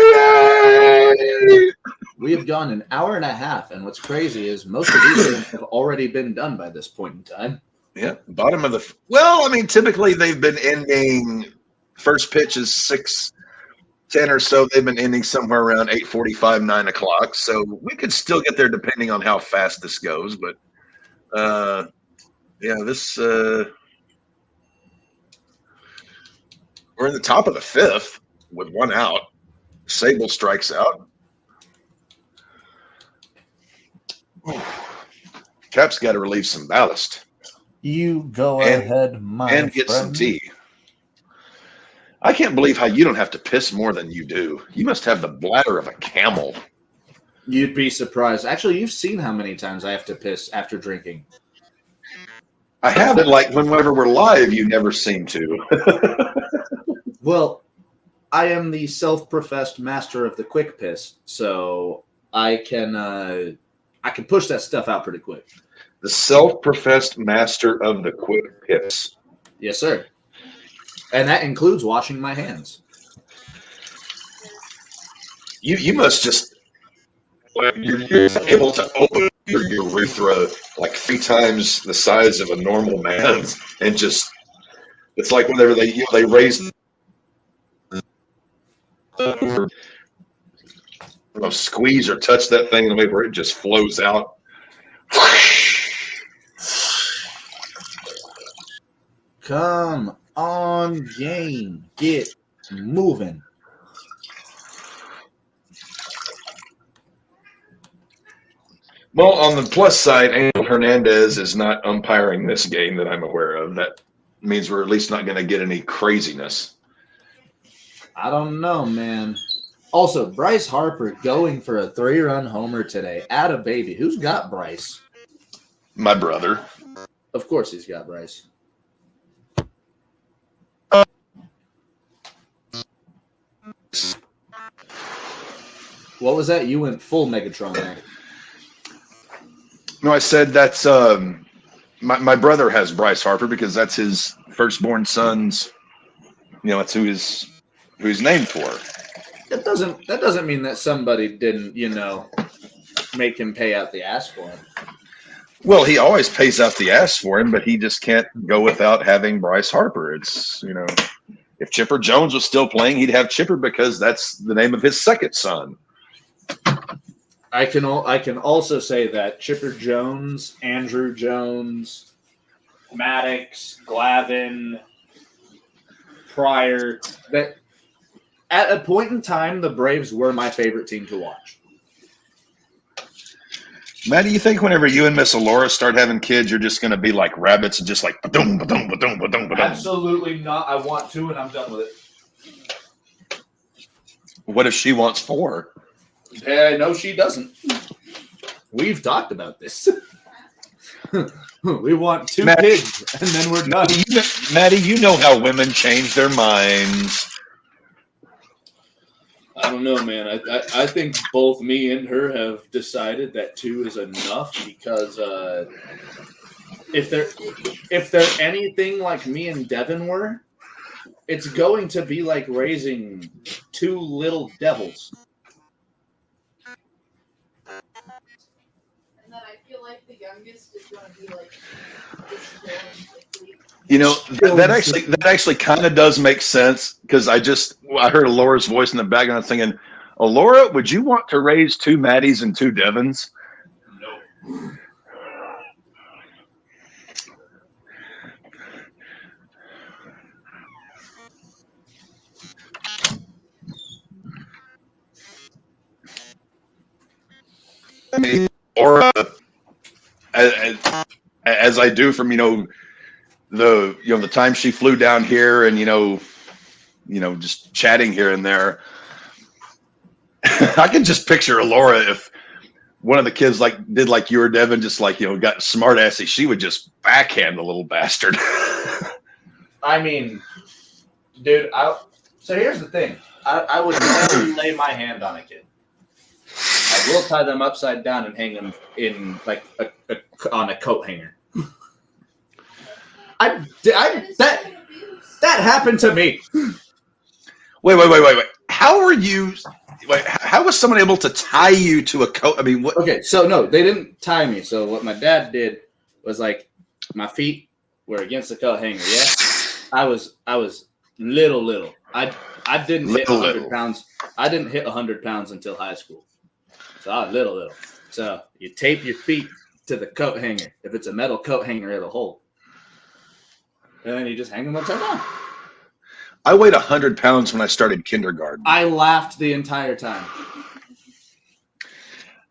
we have gone an hour and a half, and what's crazy is most of these games have already been done by this point in time. Yeah, bottom of the. Well, I mean, typically they've been ending. First pitch is 6:10 or so. They've been ending somewhere around 8:45, 9 o'clock. So we could still get there depending on how fast this goes. But yeah, this we're in the top of the fifth with one out. Sable strikes out. Cap's got to relieve some ballast. You go And- ahead, my and get some tea. I can't believe how you don't have to piss more than you do. You must have the bladder of a camel. You'd be surprised. Actually, you've seen how many times I have to piss after drinking. I haven't, like, whenever we're live, you never seem to. Well, I am the self-professed master of the quick piss, so I can push that stuff out pretty quick. The self-professed master of the quick piss. Yes, sir. And that includes washing my hands. You must just, like, you're able to open your urethra like 3 times the size of a normal man's, and just, it's like whenever they raise squeeze or touch that thing in the way where it just flows out. Come on, game. Get moving. Well, on the plus side, Angel Hernandez is not umpiring this game that I'm aware of. That means we're at least not going to get any craziness. I don't know, man. Also, Bryce Harper going for a 3-run homer today. Atta baby. Who's got Bryce? My brother. Of course he's got Bryce. What was that? You went full Megatron there. No, I said that's my brother has Bryce Harper because that's his firstborn son's. You know, that's who he's named for. That doesn't mean that somebody didn't, make him pay out the ass for him. Well, he always pays out the ass for him, but he just can't go without having Bryce Harper. It's, if Chipper Jones was still playing, he'd have Chipper because that's the name of his second son. I can also say that Chipper Jones, Andrew Jones, Maddox, Glavin, Pryor, that at a point in time, the Braves were my favorite team to watch. Matt, do you think whenever you and Miss Alora start having kids, you're just going to be like rabbits and just like ba-dum, ba-dum, ba-dum, ba-dum, ba-dum? Absolutely not. I want to, and I'm done with it. What if she wants 4? No, she doesn't. We've talked about this. We want 2 Matt- kids, and then we're done. Maddie, you know how women change their minds. I don't know, man. I think both me and her have decided that 2 is enough because if they're anything like me and Devin were, it's going to be like raising 2 little devils. And then I feel like the youngest is going to be like this quickly. You know, that actually kind of does make sense because I heard Laura's voice in the background thinking, Laura, would you want to raise 2 Maddies and 2 Devons? No. I mean, Laura, as I do from the time she flew down here and just chatting here and there. I can just picture Laura if one of the kids did like you or Devin, just got smart assy, she would just backhand the little bastard. I mean, dude, so here's the thing. I would never lay my hand on a kid. I will tie them upside down and hang them in on a coat hanger. That happened to me. Wait. How was someone able to tie you to a coat? I mean, what? Okay, so no, they didn't tie me. So what my dad did was my feet were against the coat hanger. Yeah, I was little. I didn't hit 100 pounds. I didn't hit 100 pounds until high school. So I was little. So you tape your feet to the coat hanger. If it's a metal coat hanger, it'll hold. And then you just hang them upside down. I weighed 100 pounds when I started kindergarten. I laughed the entire time.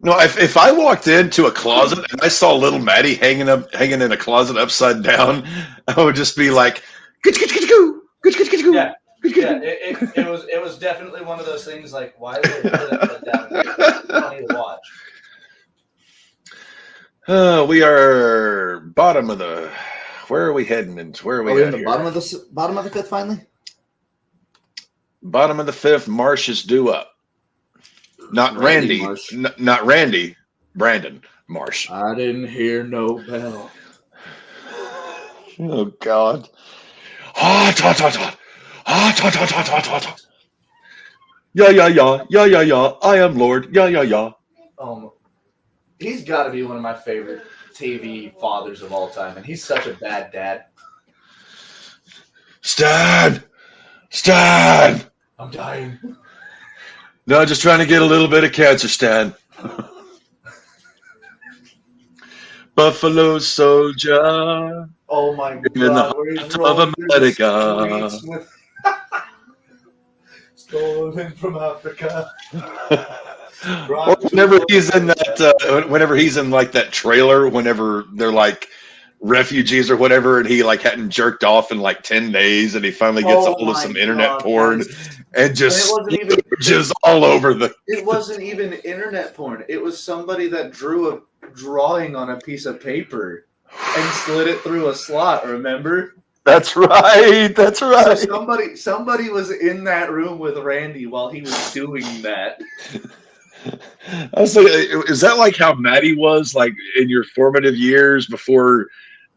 No, if I walked into a closet and I saw little Maddie hanging in a closet upside down, I would just be like, yeah. Yeah, it was definitely one of those things why is it upside down? It's funny to watch. We are bottom of the. Where are we heading? And where are we? Are we in at the here? bottom of the fifth finally? Bottom of the fifth. Marsh is due up. Not Randy. Not Randy. Brandon Marsh. I didn't hear no bell. Oh God. Ah, ta ta ta. Ah, ta ta ta ta ta ta. Yeah. I am Lord. Yeah. He's got to be one of my favorite TV fathers of all time, and he's such a bad dad. Stan. I'm dying. No, just trying to get a little bit of cancer, Stan. Buffalo Soldier. Oh my In the God! Where's heart of America. Stolen from Africa. Or whenever he's in that trailer, whenever they're like refugees or whatever, and he hadn't jerked off in 10 days, and he finally gets a hold of some internet porn and just just all over the. It wasn't even internet porn. It was somebody that drew a drawing on a piece of paper and slid it through a slot. Remember? That's right. So somebody was in that room with Randy while he was doing that. I was like, is that how Maddie was in your formative years before?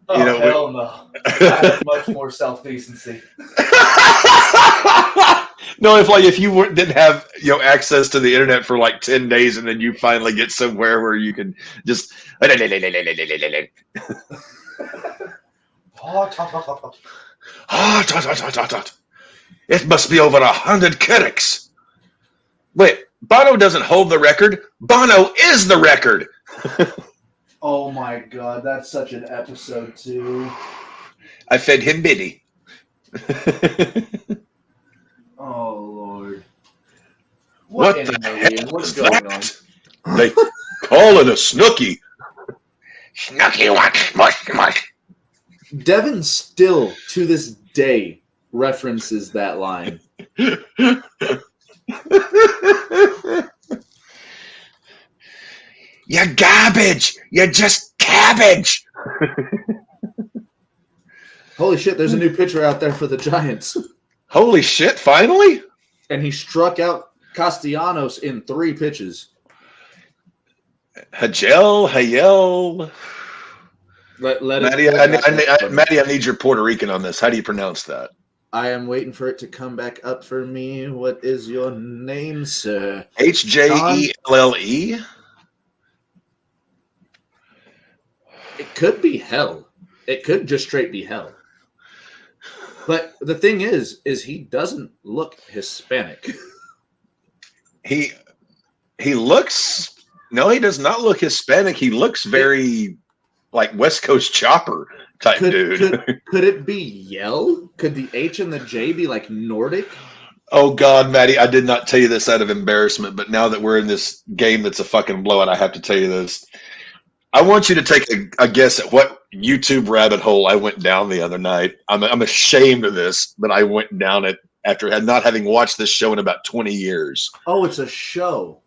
Hell no. I had much more self-decency. No, if you didn't have access to the internet for 10 days, and then you finally get somewhere where you can just. It must be over 100 Kerricks. Wait, Bono doesn't hold the record. Bono is the record. Oh my God, that's such an episode too. I fed him Biddy. Oh Lord. What in the the heck world? What's is going that? They call it a snooky. Snooky what? Mush. Devin still, to this day, references that line. You're garbage. You're just cabbage. Holy shit, there's a new pitcher out there for the Giants. Holy shit, finally? And he struck out Castellanos in 3 pitches. Hayel. Maddie, Maddie, I need your Puerto Rican on this. How do you pronounce that? I am waiting for it to come back up for me. What is your name, sir? Hjelle? It could be hell. It could just straight be hell. But the thing is he doesn't look Hispanic. he looks. No, he does not look Hispanic. He looks very like West Coast Chopper type dude. Could it be Yell? Could the H and the J be like Nordic? Oh God, Maddie, I did not tell you this out of embarrassment, but now that we're in this game that's a fucking blowout, I have to tell you this. I want you to take a guess at what YouTube rabbit hole I went down the other night. I'm ashamed of this, but I went down it after not having watched this show in about 20 years. Oh, it's a show.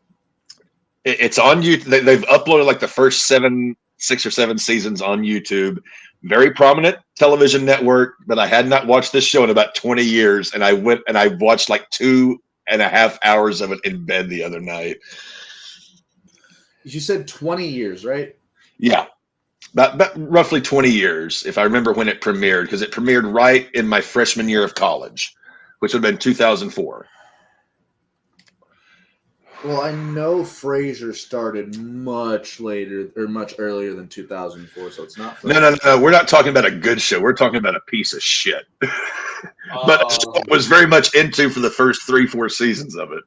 It's on YouTube. They've uploaded like the first 6 or 7 seasons on YouTube. Very prominent television network, but I had not watched this show in about 20 years, and I went and I watched like 2.5 hours of it in bed the other night. You said 20 years, right? Yeah, about roughly 20 years, if I remember when it premiered, because it premiered right in my freshman year of college, which would have been 2004. Well, I know Frasier started much later or much earlier than 2004, so it's not. No. We're not talking about a good show. We're talking about a piece of shit. But I was very much into for the first 3-4 seasons of it.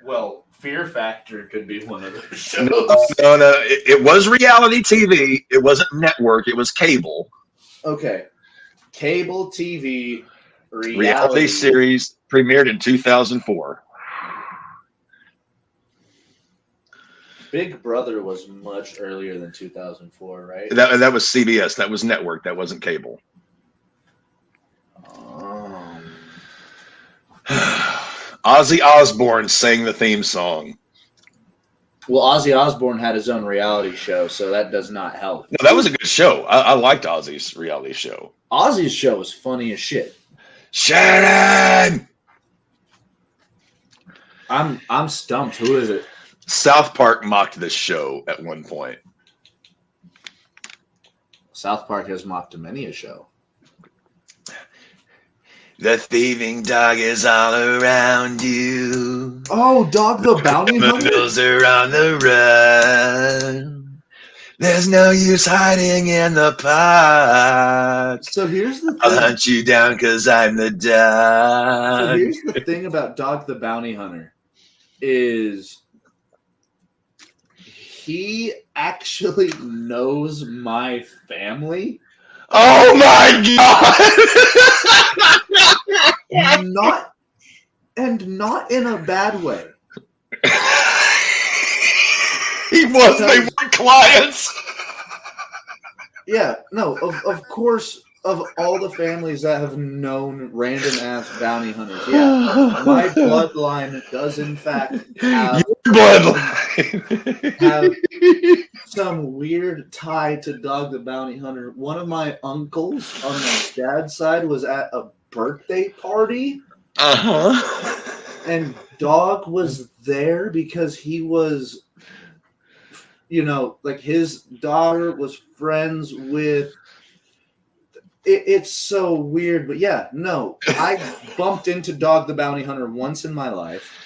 Well, Fear Factor could be one of those shows. No. It was reality TV. It wasn't network. It was cable. Okay. Cable TV Reality series premiered in 2004. Big Brother was much earlier than 2004, right? That was CBS. That was network. That wasn't cable. Ozzy Osbourne sang the theme song. Well, Ozzy Osbourne had his own reality show, so that does not help. No, that was a good show. I liked Ozzy's reality show. Ozzy's show was funny as shit. Shannon! I'm stumped. Who is it? South Park mocked this show at one point. South Park has mocked many a show. The thieving dog is all around you. Oh, Dog the Bounty Hunter? Criminals are on the run. There's no use hiding in the pot. So here's the thing. I'll hunt you down because I'm the dog. So here's the thing about Dog the Bounty Hunter is he actually knows my family. Oh my god! Not in a bad way. They were clients. Yeah, no, of course, of all the families that have known random ass bounty hunters, yeah, my bloodline does in fact have some weird tie to Dog the Bounty Hunter. One of my uncles on my dad's side was at a birthday party. And Dog was there because he was, like his daughter was friends with. It's so weird, but yeah, no, I bumped into Dog the Bounty Hunter once in my life.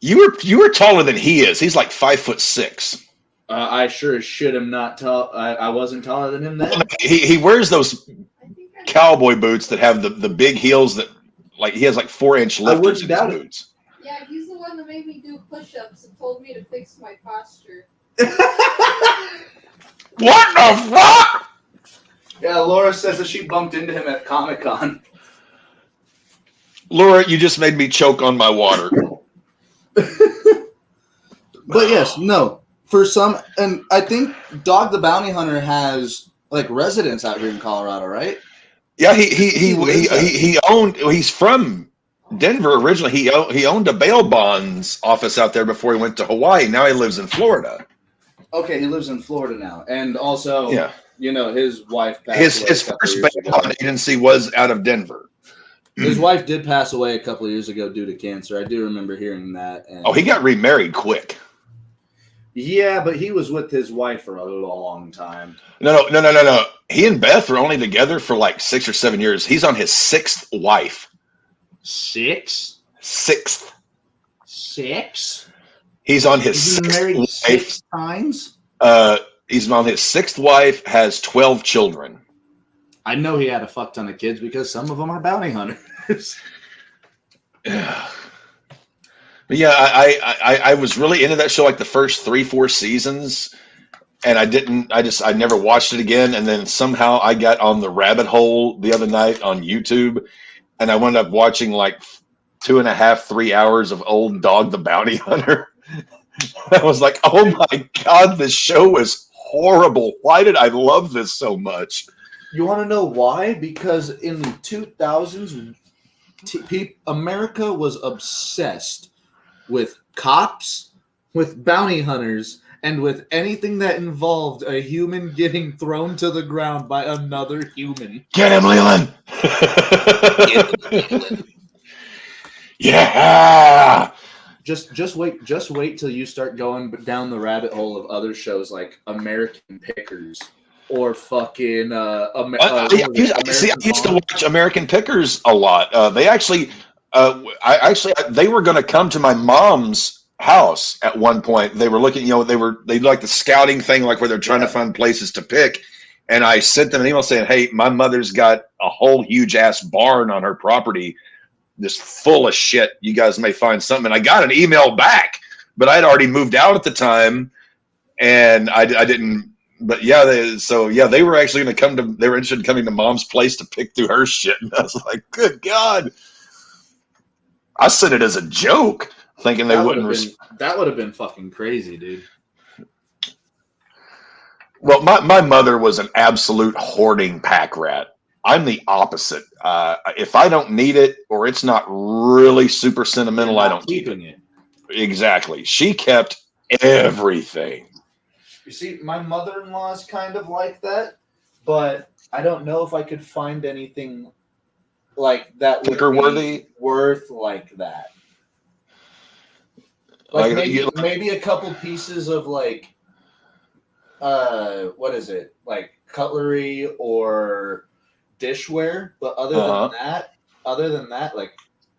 You were taller than he is. He's like 5'6". I sure should am not tall. I wasn't taller than him then. He wears those cowboy boots that have the big heels that he has like 4-inch lifters in his boots. Yeah, he's the one that made me do push-ups and told me to fix my posture. What the fuck? Yeah, Laura says that she bumped into him at Comic-Con. Laura, you just made me choke on my water. But yes, no. For some, and I think Dog the Bounty Hunter has like residence out here in Colorado, right? Yeah, he's from Denver originally. He owned a bail bonds office out there before he went to Hawaii. Now he lives in Florida. Okay, he lives in Florida now, and also, yeah, his wife passed away. His first bail bond agency was out of Denver. His wife did pass away a couple of years ago due to cancer. I do remember hearing that. And he got remarried quick. Yeah, but he was with his wife for a long time. No. He and Beth were only together for like 6 or 7 years. He's on his 6th wife. 6? 6th. 6? He's on his He's been 6th married wife. 6 times? He's on his 6th wife, has 12 children. I know he had a fuck ton of kids because some of them are bounty hunters. But yeah, I was really into that show like the first 3-4 seasons, and I never watched it again. And then somehow I got on the rabbit hole the other night on YouTube, and I wound up watching like 2.5-3 hours of old Dog the Bounty Hunter. I was like, oh my God, this show is horrible. Why did I love this so much? You want to know why? Because in the 2000s, America was obsessed with cops, with bounty hunters, and with anything that involved a human getting thrown to the ground by another human. Get him, Leland! Yeah! Just wait till you start going down the rabbit hole of other shows like American Pickers or fucking I used to watch American Pickers a lot. They actually, they were going to come to my mom's house at one point. They were looking, they like the scouting thing, like where they're trying to find places to pick. And I sent them an email saying, "Hey, my mother's got a whole huge ass barn on her property, just full of shit. You guys may find something." And I got an email back, but I had already moved out at the time, and I didn't. But yeah, they were actually going to come to. They were interested in coming to Mom's place to pick through her shit, and I was like, "Good God!" I said it as a joke, thinking they wouldn't. That would have been fucking crazy, dude. Well, my mother was an absolute hoarding pack rat. I'm the opposite. If I don't need it or it's not really super sentimental, I don't keep it. Exactly. She kept everything. You see, my mother-in-law is kind of like that, but I don't know if I could find anything like that would be worth like that. Like maybe a couple pieces of like what is it? Like cutlery or dishware, but other than that, like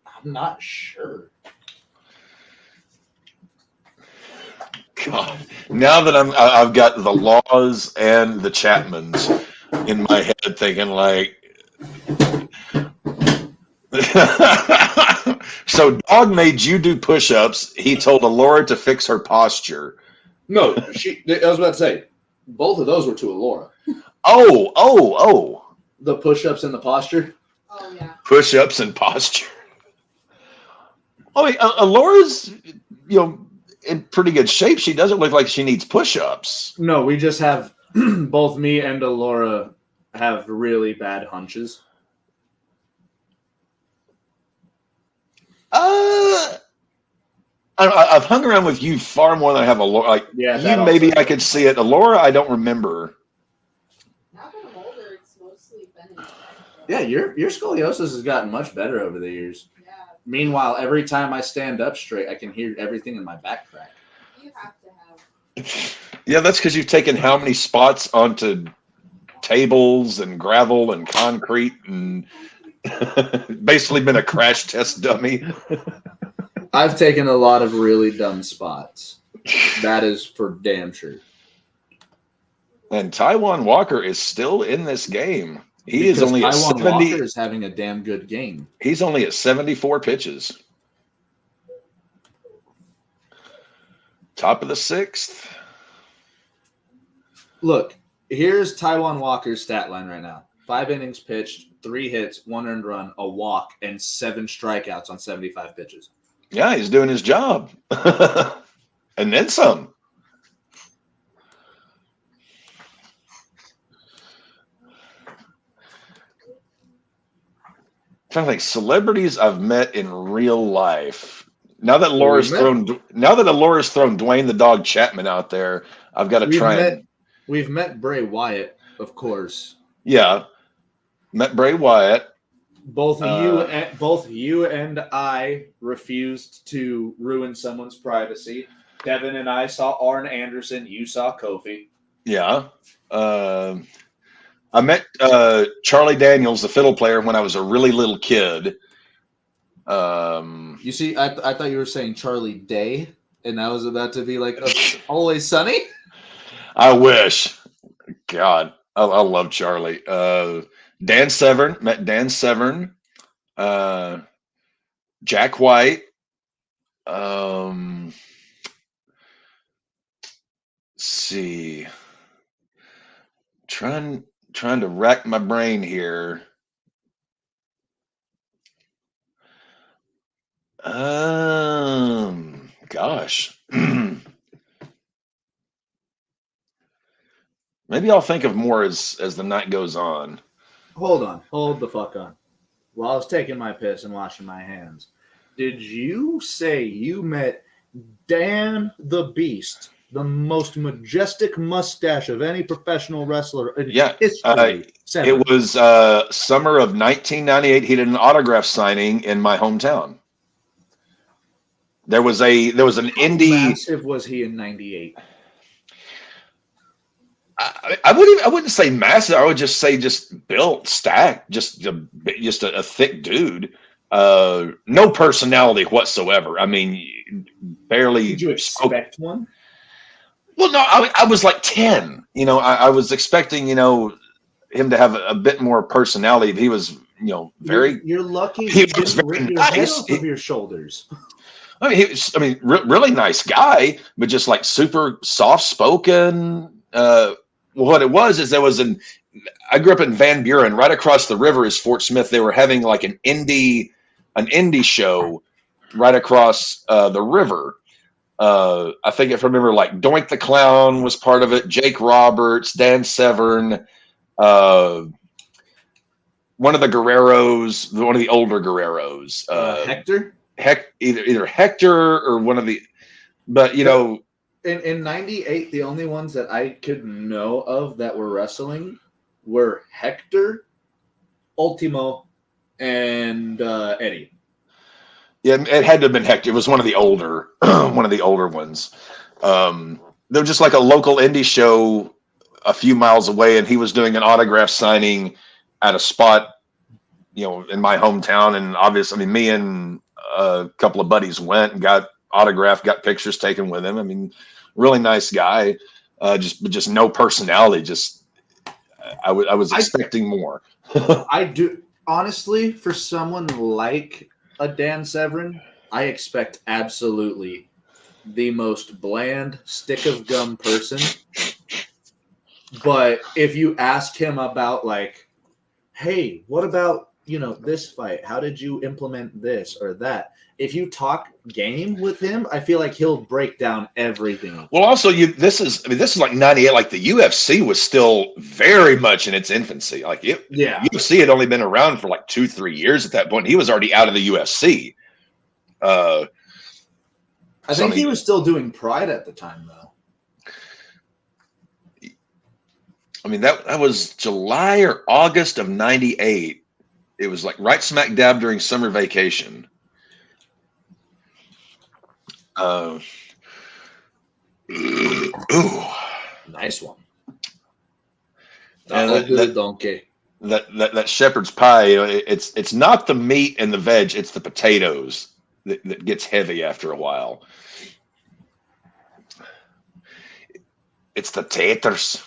I'm not sure. God, now that I've got the Laws and the Chapmans in my head, thinking like, so Dog made you do push-ups. He told Alora to fix her posture. No, I was about to say, both of those were to Alora. Oh. The push-ups and the posture. Oh yeah. Push-ups and posture. Oh, Alora's, in pretty good shape. She doesn't look like she needs push-ups. No, we just have both me and Alora have really bad hunches. I've hung around with you far more than I have Alora. Like maybe I could see it. Alora, I don't remember. Now that I'm older, it's mostly been in. Yeah, your scoliosis has gotten much better over the years. Yeah. Meanwhile, every time I stand up straight, I can hear everything in my back crack. You have to have. Yeah, that's because you've taken how many spots onto tables and gravel and concrete and basically been a crash test dummy. I've taken a lot of really dumb spots. That is for damn sure. And Taiwan Walker is still in this game. He is only Taiwan at 70. Walker is having a damn good game. He's only at 74 pitches. Top of the sixth. Look, here's Taiwan Walker's stat line right now. 5 innings pitched, 3 hits, 1 earned run, a walk, and 7 strikeouts on 75 pitches. Yeah, he's doing his job. And then some. I'm trying to think celebrities I've met in real life. Now that Alora's thrown Dwayne the Dog Chapman out there, I've got to try. We've met Bray Wyatt, of course. Yeah, met Bray Wyatt. Both you and I refused to ruin someone's privacy. Devin and I saw Arn Anderson. You saw Kofi. Yeah. I met Charlie Daniels, the fiddle player, when I was a really little kid. You see, I thought you were saying Charlie Day, and that was about to be like Always Sunny. I wish. God, I love Charlie. Dan Severn, met Dan Severn, Jack White, let's see. Trying to rack my brain here. Gosh. Maybe I'll think of more as the night goes on. Hold the fuck on. While I was taking my piss and washing my hands, did you say you met Dan the Beast, the most majestic mustache of any professional wrestler in history? It was summer of 1998. He did an autograph signing in my hometown. There was an indie. How massive was he in '98? I wouldn't say massive. I would just say just built, stacked, just a thick dude. No personality whatsoever. I mean, barely. Did you expect one? Well, no, I was like 10. I was expecting, him to have a bit more personality. He was, very. You're lucky he you was didn't very rip your head nice. off of your shoulders. I mean, really nice guy, but just like super soft spoken. What it was is I grew up in Van Buren. Right across the river is Fort Smith. They were having like an indie show right across the river. I think if I remember, like Doink the Clown was part of it. Jake Roberts, Dan Severn, one of the Guerreros, one of the older Guerreros, Hector. Either Hector or one of the, but In '98, the only ones that I could know of that were wrestling were Hector, Ultimo, and Eddie. Yeah, it had to have been Hector. It was one of the older ones. They were just like a local indie show a few miles away, and he was doing an autograph signing at a spot, in my hometown. And obviously, I mean, me and a couple of buddies went and got autographed, got pictures taken with him. I mean, really nice guy, just no personality. Just I was expecting more. I do honestly, for someone like a Dan Severn, I expect absolutely the most bland stick of gum person. But if you ask him about like, hey, what about this fight? How did you implement this or that? If you talk game with him, I feel like he'll break down everything. Well, also, this is like '98. Like the UFC was still very much in its infancy. Like UFC had only been around for like 2-3 years at that point. He was already out of the UFC. I think he was still doing Pride at the time, though. I mean, that was July or August of '98. It was like right smack dab during summer vacation. Ooh, nice one. And that donkey. That shepherd's pie. It's not the meat and the veg. It's the potatoes that gets heavy after a while. It's the taters.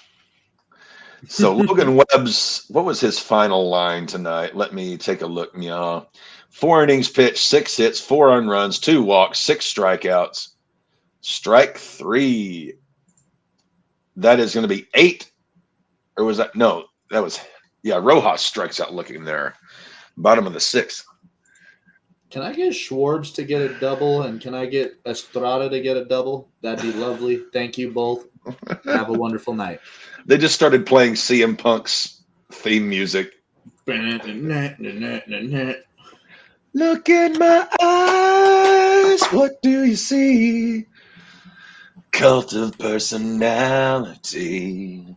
So Logan Webb's, what was his final line tonight? Let me take a look. Yeah. 4 innings pitched, 6 hits, 4 earned runs, 2 walks, 6 strikeouts. Strike 3. That is going to be 8. Or was that? No, that was, Rojas strikes out looking there. Bottom of the 6th. Can I get Schwartz to get a double, and can I get Estrada to get a double? That'd be lovely. Thank you both. Have a wonderful night. They just started playing CM Punk's theme music. Look in my eyes, what do you see? Cult of personality.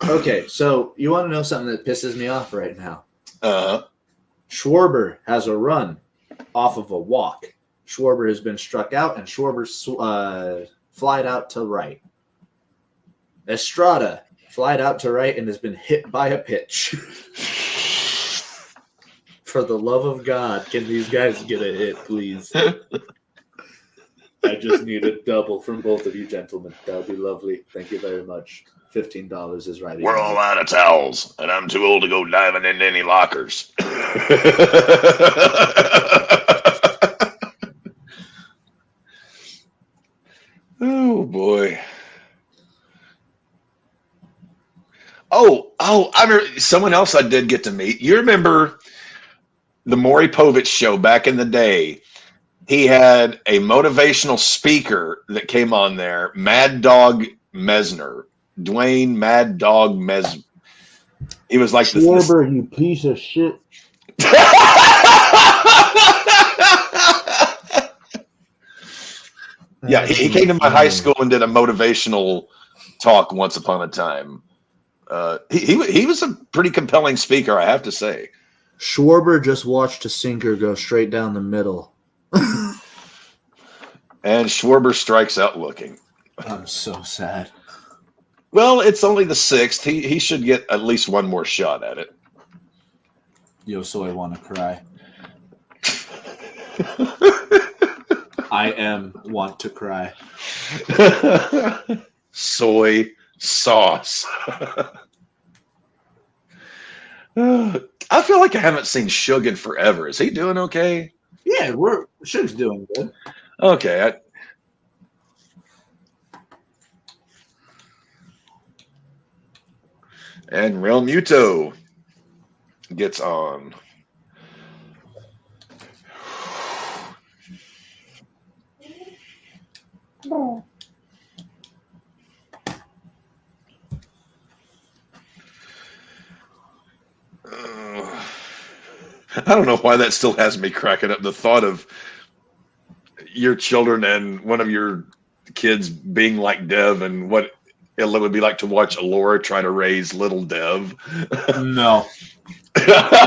Okay, so you want to know something that pisses me off right now? Schwarber has a run off of a walk. Schwarber has been struck out, and Schwarber flied out to right. Estrada flied out to right and has been hit by a pitch. For the love of God, can these guys get a hit, please? I just need a double from both of you gentlemen. That would be lovely. Thank you very much. $15 is right. We're all out of towels, and I'm too old to go diving in any lockers. boy. I remember someone else I did get to meet. You remember the Maury Povich show back in the day? He had a motivational speaker that came on there, Mad Dog Mesner, Dwayne Mad Dog Mesner. He was like Schwarber, you piece of shit. Yeah, he came to my high school and did a motivational talk once upon a time. He was a pretty compelling speaker, I have to say. Schwarber just watched a sinker go straight down the middle. And Schwarber strikes out looking. I'm so sad. Well, it's only the 6th. He should get at least one more shot at it. Yo, so I want to cry. I want to cry. Soy sauce. I feel like I haven't seen Shug in forever. Is he doing okay? Yeah, Suge's doing good. Okay. And Real Muto gets on. I don't know why that still has me cracking up. The thought of your children and one of your kids being like Dev and what it would be like to watch Alora try to raise little Dev. No.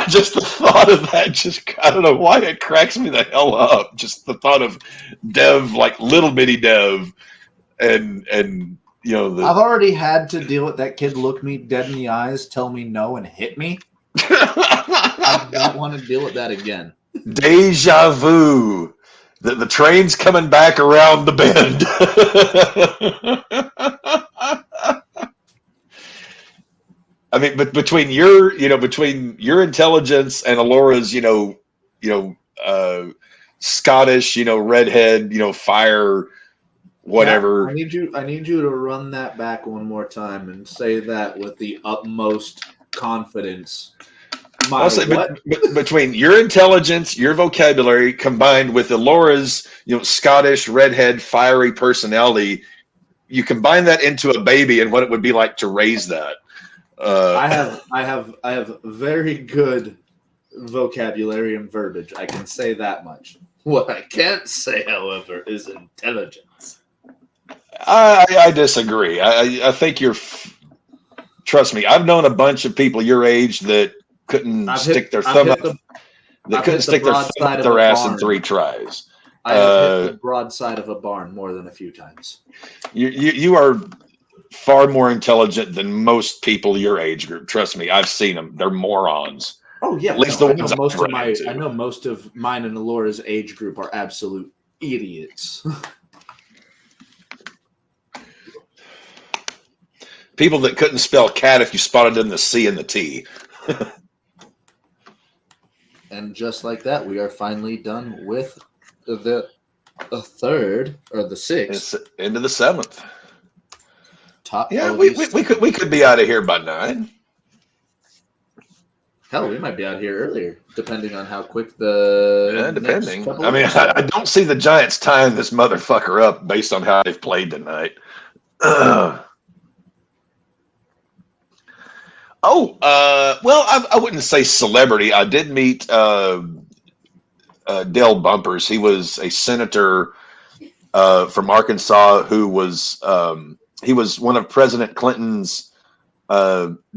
Just the thought of that, I don't know why it cracks me the hell up. Just the thought of Dev, like little bitty Dev, and you know, I've already had to deal with that kid look me dead in the eyes, tell me no, and hit me. I don't want to deal with that again. Deja vu. The train's coming back around the bend. I mean, but between your intelligence and Alora's, Scottish, redhead, fire, whatever. Yeah, I need you to run that back one more time and say that with the utmost confidence. Between your intelligence, your vocabulary, combined with Alora's, Scottish, redhead, fiery personality, you combine that into a baby and what it would be like to raise that. I have very good vocabulary and verbiage. I can say that much. What I can't say, however, is intelligence. I disagree. I think trust me, I've known a bunch of people your age that couldn't stick their thumb up their ass in 3 tries. I have hit the broadside of a barn more than a few times. You are far more intelligent than most people your age group. Trust me, I've seen them. They're morons. Oh yeah, at least I know most of mine and Alora's age group are absolute idiots. People that couldn't spell cat if you spotted them the C and the T. And just like that, we are finally done with the 3rd or the 6th. It's into the 7th. Top. Yeah, we could be out of here by 9. Hell, we might be out here earlier, depending on how quick the. Yeah, depending. I mean, I don't see the Giants tying this motherfucker up based on how they've played tonight. Well, I wouldn't say celebrity. I did meet Dale Bumpers. He was a senator from Arkansas who was he was one of President Clinton's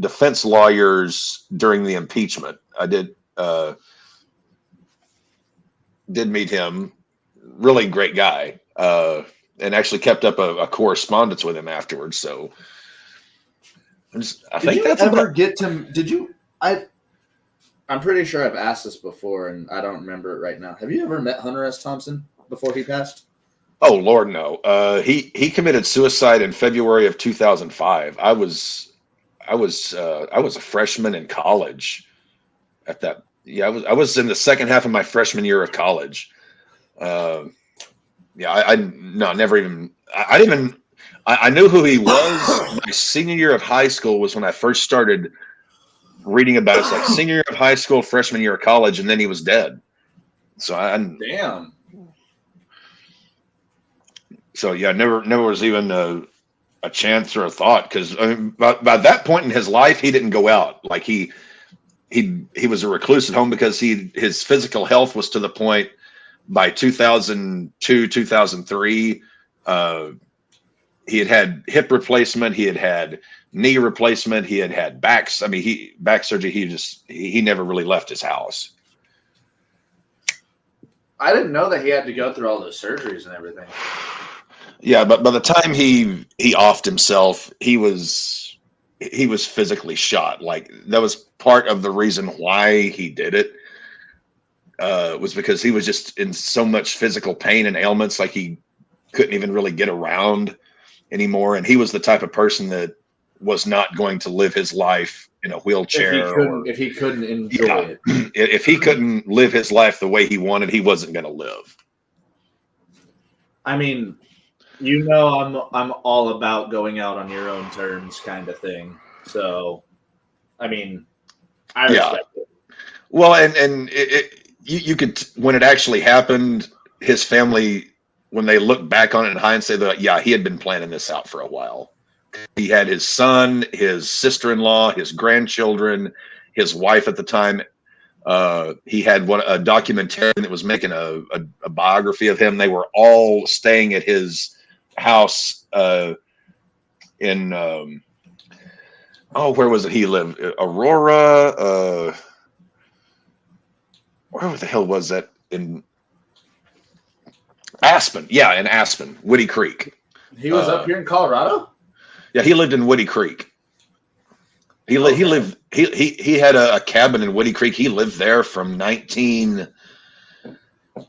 defense lawyers during the impeachment. I did meet him. Really great guy, and actually kept up a correspondence with him afterwards. So. I'm pretty sure I've asked this before, and I don't remember it right now. Have you ever met Hunter S. Thompson before he passed? Oh Lord, no. He committed suicide in February of 2005. I was a freshman in college at that. Yeah, I was in the second half of my freshman year of college. I didn't even. I knew who he was. My senior year of high school was when I first started reading about it. It's like senior year of high school, freshman year of college, and then he was dead. So Damn. So yeah, never was even a chance or a thought, because I mean, by that point in his life, he didn't go out. Like he was a recluse at home because his physical health was to the point by 2002, 2003. He had hip replacement, he had knee replacement, he had backs. I mean, back surgery. He never really left his house. I didn't know that he had to go through all those surgeries and everything. Yeah, but by the time he offed himself, he was physically shot. Like, that was part of the reason why he did it. Was because he was just in so much physical pain and ailments, like he couldn't even really get around anymore. And he was the type of person that was not going to live his life in a wheelchair. If he couldn't enjoy it. If he couldn't live his life the way he wanted, he wasn't going to live. I mean, you know, I'm all about going out on your own terms kind of thing. So, I mean, I respect it. Well, and you could, when it actually happened, his family, when they look back on it in hindsight, they're like, yeah, he had been planning this out for a while. He had his son, his sister-in-law, his grandchildren, his wife at the time. He had a documentarian that was making a biography of him. They were all staying at his house in where was it he lived? Aurora. Where the hell was that? In Aspen. Yeah, in Aspen, Woody Creek. He was up here in Colorado? Yeah, he lived in Woody Creek. He had a cabin in Woody Creek. He lived there from I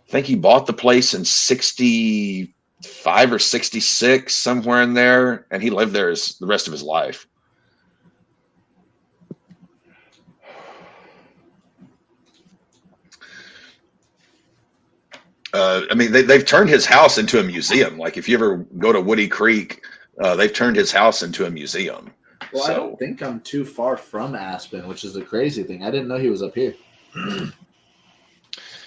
think he bought the place in 65 or 66, somewhere in there, and he lived there the rest of his life. I mean, they've turned his house into a museum. Like, if you ever go to Woody Creek, they've turned his house into a museum. Well, I don't think I'm too far from Aspen, which is the crazy thing. I didn't know he was up here.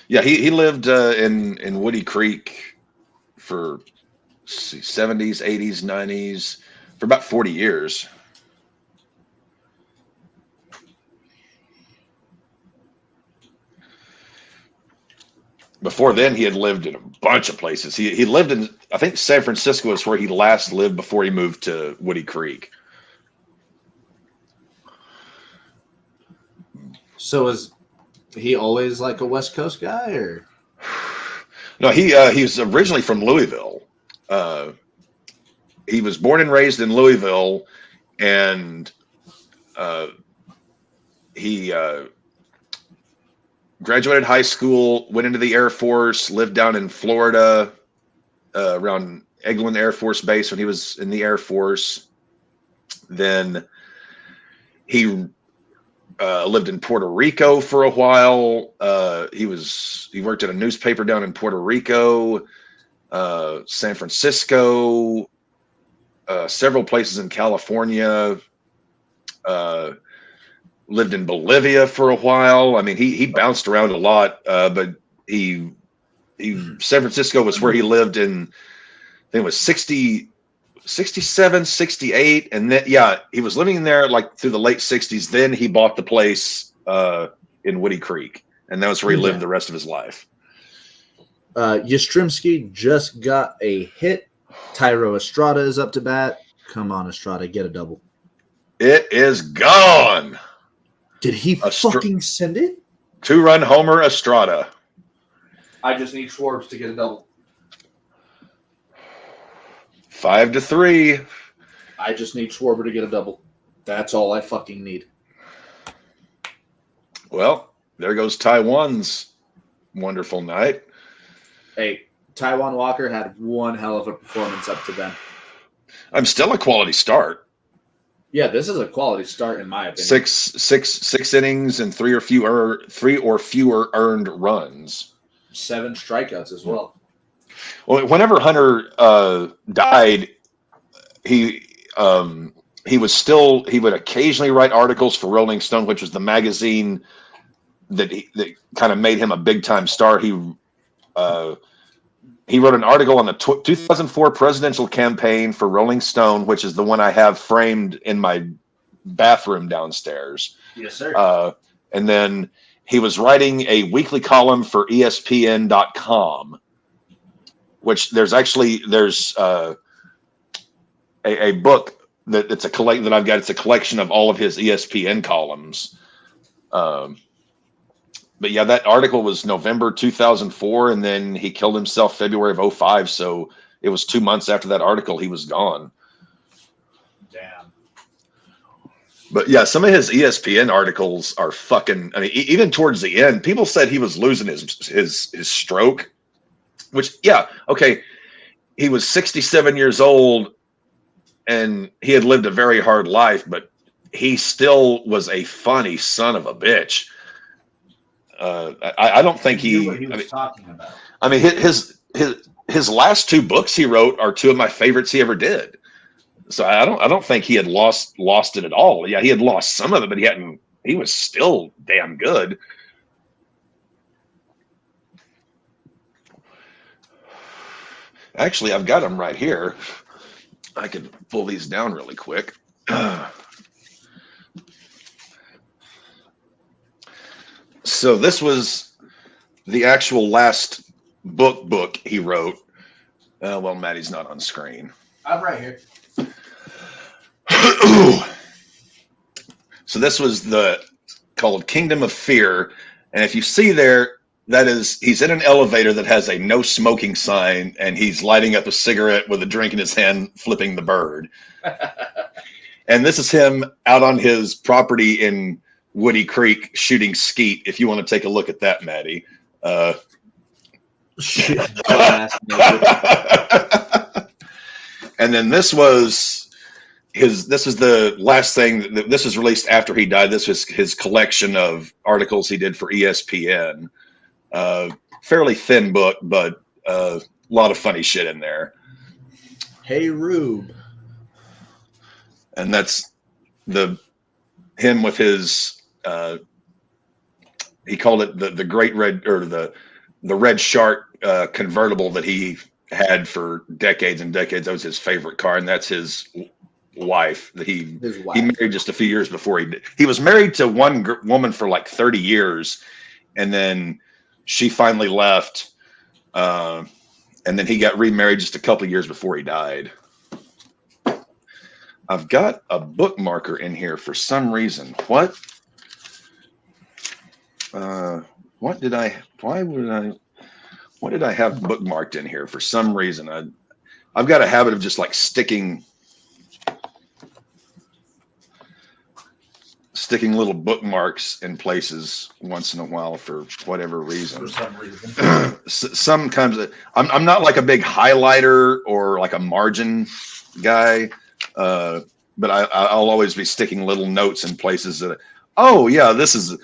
Yeah, he lived in Woody Creek for 70s, 80s, 90s, for about 40 years. Before then, he had lived in a bunch of places. He lived in, I think, San Francisco is where he last lived before he moved to Woody Creek. So was he always like a West Coast guy, or? No, he was originally from Louisville. He was born and raised in Louisville, and he graduated high school, went into the Air Force, lived down in Florida, around Eglin Air Force Base when he was in the Air Force. Then he lived in Puerto Rico for a while. He worked at a newspaper down in Puerto Rico, San Francisco, several places in California. Lived in Bolivia for a while. I mean, he bounced around a lot, but San Francisco was where he lived in, I think it was 67, 68. And then, yeah, he was living there like through the late 60s. Then he bought the place in Woody Creek, and that was where he lived the rest of his life. Yastrzemski just got a hit. Tyro Estrada is up to bat. Come on, Estrada, get a double. It is gone. Did he fucking send it? 2-run homer, Estrada. I just need Schwartz to get a double. 5-3. I just need Schwarber to get a double. That's all I fucking need. Well, there goes Taiwan's wonderful night. Hey, Taiwan Walker had one hell of a performance up to then. I'm still a quality start. Yeah, this is a quality start in my opinion. Six innings and three or fewer earned runs. 7 strikeouts as well. Well, whenever Hunter died, he would occasionally write articles for Rolling Stone, which was the magazine that kind of made him a big time star. He wrote an article on the 2004 presidential campaign for Rolling Stone, which is the one I have framed in my bathroom downstairs. Yes, sir. And then he was writing a weekly column for ESPN.com, which there's a book that I've got. It's a collection of all of his ESPN columns. But yeah, that article was November 2004, and then he killed himself February of 2005. So it was 2 months after that article he was gone. Damn. But yeah, some of his ESPN articles are fucking. I mean, even towards the end, people said he was losing his stroke. Which, yeah, okay, he was 67 years old, and he had lived a very hard life, but he still was a funny son of a bitch. I don't think He knew what he was talking about. I mean, his last two books he wrote are two of my favorites he ever did. So I don't think he had lost it at all. Yeah, he had lost some of it, but he was still damn good. Actually, I've got them right here. I can pull these down really quick. So this was the actual last book he wrote. Well, Maddie's not on screen. I'm right here. So this was called Kingdom of Fear. And if you see there, that is, he's in an elevator that has a no smoking sign, and he's lighting up a cigarette with a drink in his hand, flipping the bird. And this is him out on his property in Woody Creek shooting skeet. If you want to take a look at that, Maddie. Shit. And then this was this is the last thing. This was released after he died. This was his collection of articles he did for ESPN. Fairly thin book, but a lot of funny shit in there. Hey, Rube. And that's him with his, he called it the Great Red, or the Red Shark convertible that he had for decades and decades. That was his favorite car, and that's his wife that he married just a few years before he was married to one woman for like 30 years, and then she finally left, and then he got remarried just a couple of years before he died. I've got a bookmarker in here for some reason. What did I have bookmarked in here for some reason? I've got a habit of just like sticking little bookmarks in places once in a while for whatever reason. For some reason. Sometimes I'm not like a big highlighter or like a margin guy, but I'll always be sticking little notes in places that, oh yeah, it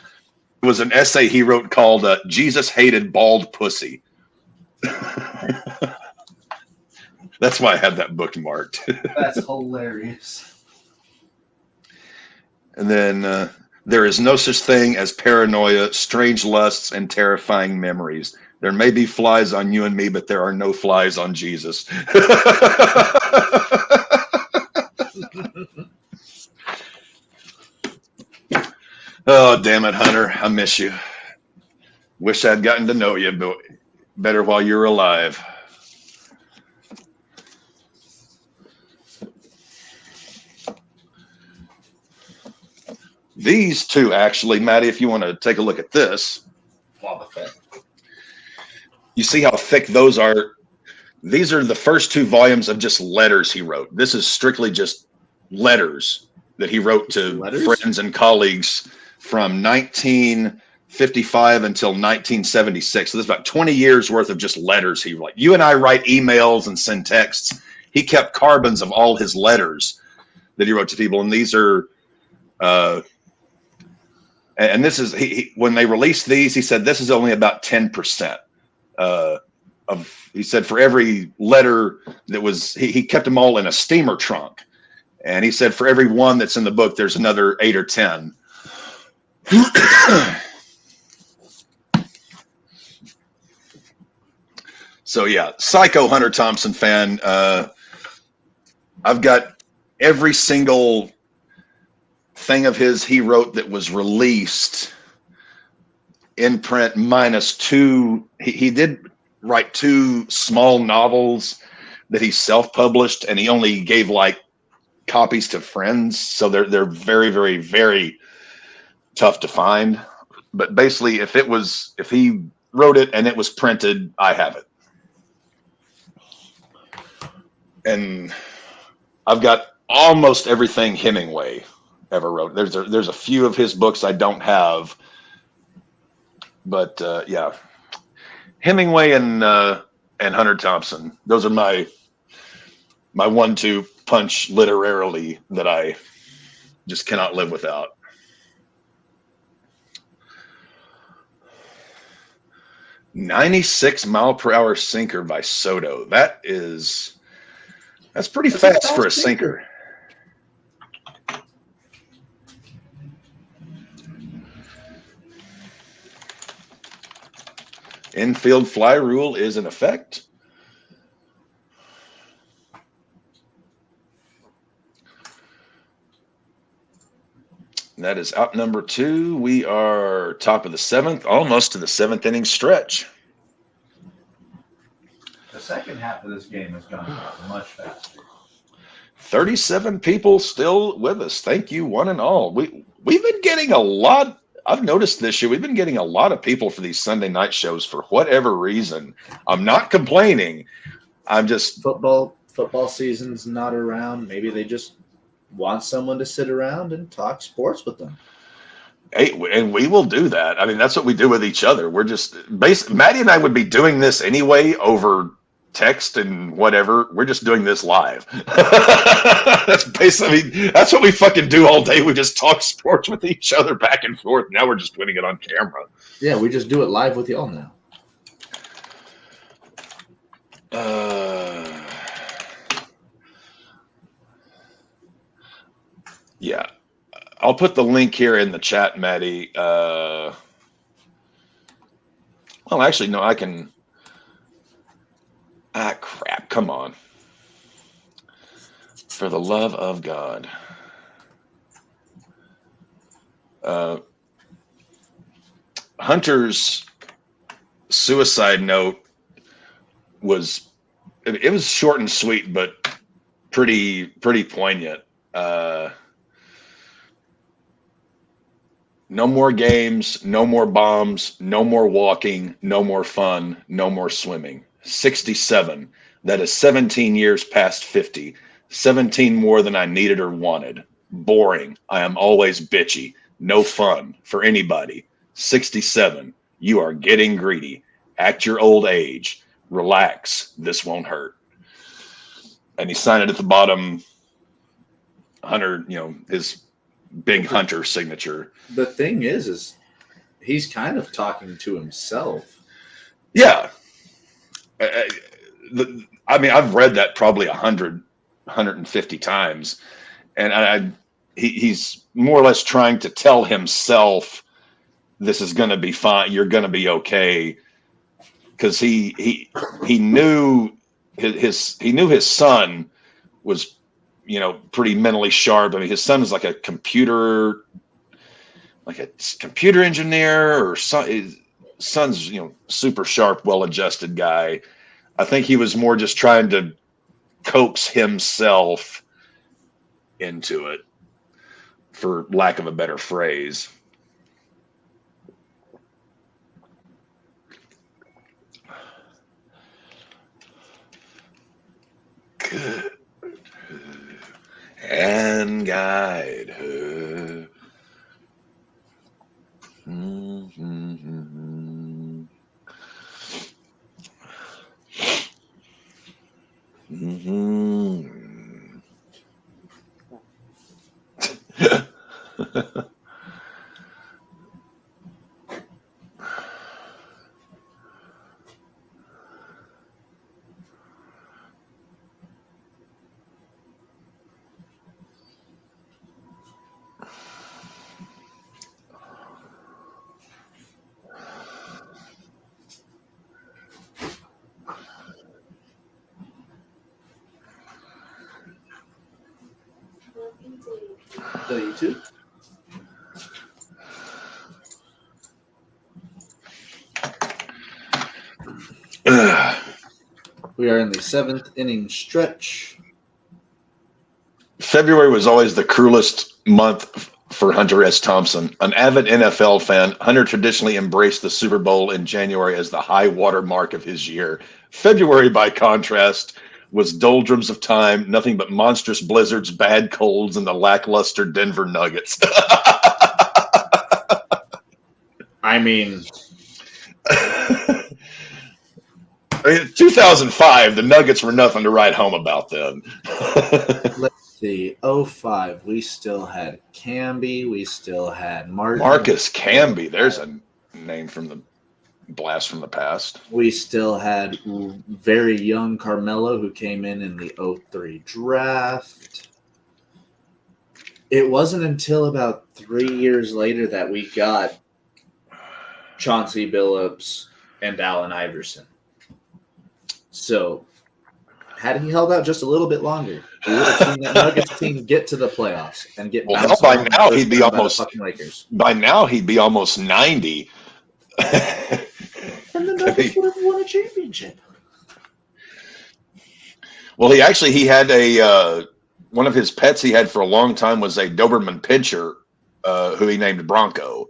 was an essay he wrote called Jesus Hated Bald Pussy. That's why I have that bookmarked. That's hilarious. And then there is no such thing as paranoia, strange lusts, and terrifying memories. There may be flies on you and me, but there are no flies on Jesus. Oh, damn it, Hunter. I miss you. Wish I'd gotten to know you but better while you were alive. These two, actually, Maddie, if you want to take a look at this. You see how thick those are? These are the first two volumes of just letters he wrote. This is strictly just letters that he wrote to friends and colleagues from 1955 until 1976. So there's about 20 years worth of just letters he wrote. You and I write emails and send texts. He kept carbons of all his letters that he wrote to people. And these are, and this is, when they released these, he said, this is only about 10%. he said for every letter that was, he kept them all in a steamer trunk. And he said for every one that's in the book, there's another 8 or 10. So yeah, psycho Hunter Thompson fan. I've got every single thing of his he wrote that was released in print, minus two. He did write 2 small novels that he self-published, and he only gave like copies to friends, so they're very, very, very tough to find. But basically, if he wrote it and it was printed, I have it. And I've got almost everything Hemingway ever wrote. There's a few of his books I don't have, but yeah, Hemingway and Hunter Thompson. Those are my 1-2 punch literarily that I just cannot live without. "96-mile-per-hour sinker" by Soto. That's pretty fast for a sinker. Infield fly rule is in effect. That is out number 2. We are top of the 7th, almost to the 7th inning stretch. The second half of this game has gone much faster. 37 people still with us. Thank you, one and all. We've been getting a lot. I've noticed this year we've been getting a lot of people for these Sunday night shows for whatever reason. I'm not complaining. I'm just Football season's not around. Maybe they just want someone to sit around and talk sports with them. Hey, and we will do that. I mean, that's what we do with each other. We're just Maddie and I would be doing this anyway over text and whatever. We're just doing this live. That's basically, that's what we fucking do all day. We just talk sports with each other back and forth. Now we're just putting it on camera. Yeah, we just do it live with y'all now. Yeah. I'll put the link here in the chat, Maddie. Well, actually, no, I can. Crap. Come on. For the love of God. Hunter's suicide note was, it was short and sweet, but pretty poignant. No more games, no more bombs, no more walking, no more fun, no more swimming. 67. That is 17 years past 50. 17 more than I needed or wanted. Boring. I am always bitchy. No fun for anybody. 67. You are getting greedy. Act your old age. Relax. This won't hurt. And he signed it at the bottom. Hunter, his big Hunter signature. The thing is he's kind of talking to himself. Yeah. I mean, I've read that probably 100, 150 times. And he's more or less trying to tell himself this is going to be fine. You're going to be okay. Because he knew his son was, pretty mentally sharp. I mean, his son is like a computer engineer, or his son's, super sharp, well-adjusted guy. I think he was more just trying to coax himself into it, for lack of a better phrase. Good. And guide her. Mm-hmm. Mm-hmm. you too. We are in the 7th inning stretch. February was always the cruelest month for Hunter S. Thompson. An avid NFL fan, Hunter traditionally embraced the Super Bowl in January as the high water mark of his year. February, by contrast, was doldrums of time, nothing but monstrous blizzards, bad colds, and the lackluster Denver Nuggets. I mean, 2005, the Nuggets were nothing to write home about then. let's see. 05, we still had Camby. We still had Martin. Marcus Camby, there's a name from the blast from the past. We still had very young Carmelo, who came in the 03 draft. It wasn't until about 3 years later that we got Chauncey Billups and Allen Iverson. So, had he held out just a little bit longer, we would have seen that Nuggets team get to the playoffs and get. Well, by now he'd be almost fucking Lakers. By now he'd be almost 90. And the Nuggets would have won a championship. Well, he had a one of his pets he had for a long time was a Doberman Pinscher, who he named Bronco.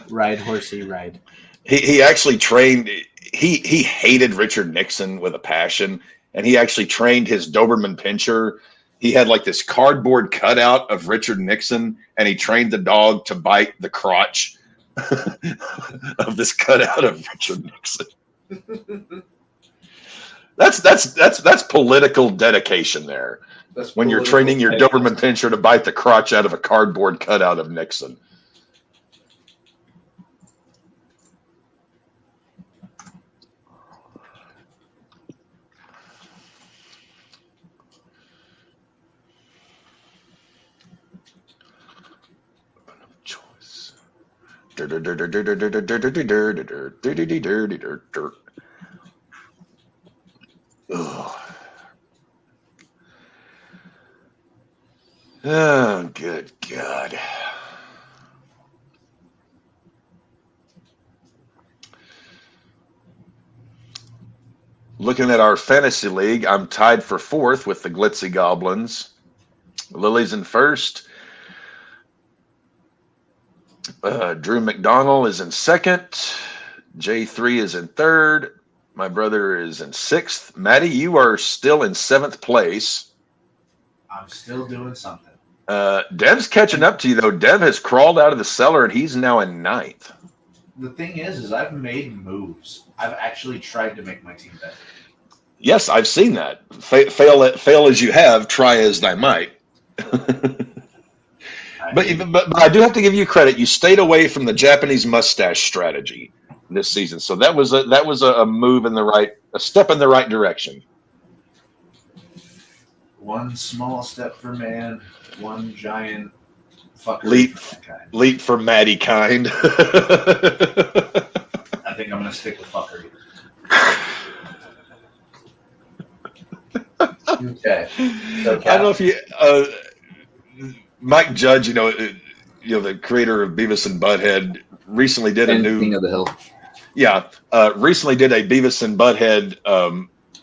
Ride, horsey, ride. He actually trained. He hated Richard Nixon with a passion, and he actually trained his Doberman Pinscher. He had like this cardboard cutout of Richard Nixon, and he trained the dog to bite the crotch of this cutout of Richard Nixon. That's political dedication there. That's when you're training your Doberman Pinscher to bite the crotch out of a cardboard cutout of Nixon. Choice. Oh, good God. Looking at our fantasy league, I'm tied for 4th with the Glitzy Goblins. Lily's in 1st. Drew McDonald is in 2nd. J3 is in 3rd. My brother is in 6th. Maddie, you are still in 7th place. I'm still doing something. Dev's catching up to you, though. Dev has crawled out of the cellar, and he's now in 9th. The thing is I've made moves. I've actually tried to make my team better. Yes, I've seen that. Fail as you have, try as thy might. But I do have to give you credit. You stayed away from the Japanese mustache strategy this season, so that was a move in a step in the right direction. One small step for man, one giant fucker. Leap for Maddie kind. I think I'm gonna stick with fuckery. Okay. So, I don't know if you, Mike Judge, the creator of Beavis and Butthead, recently did King of the Hill. Yeah, recently did a Beavis and Butthead,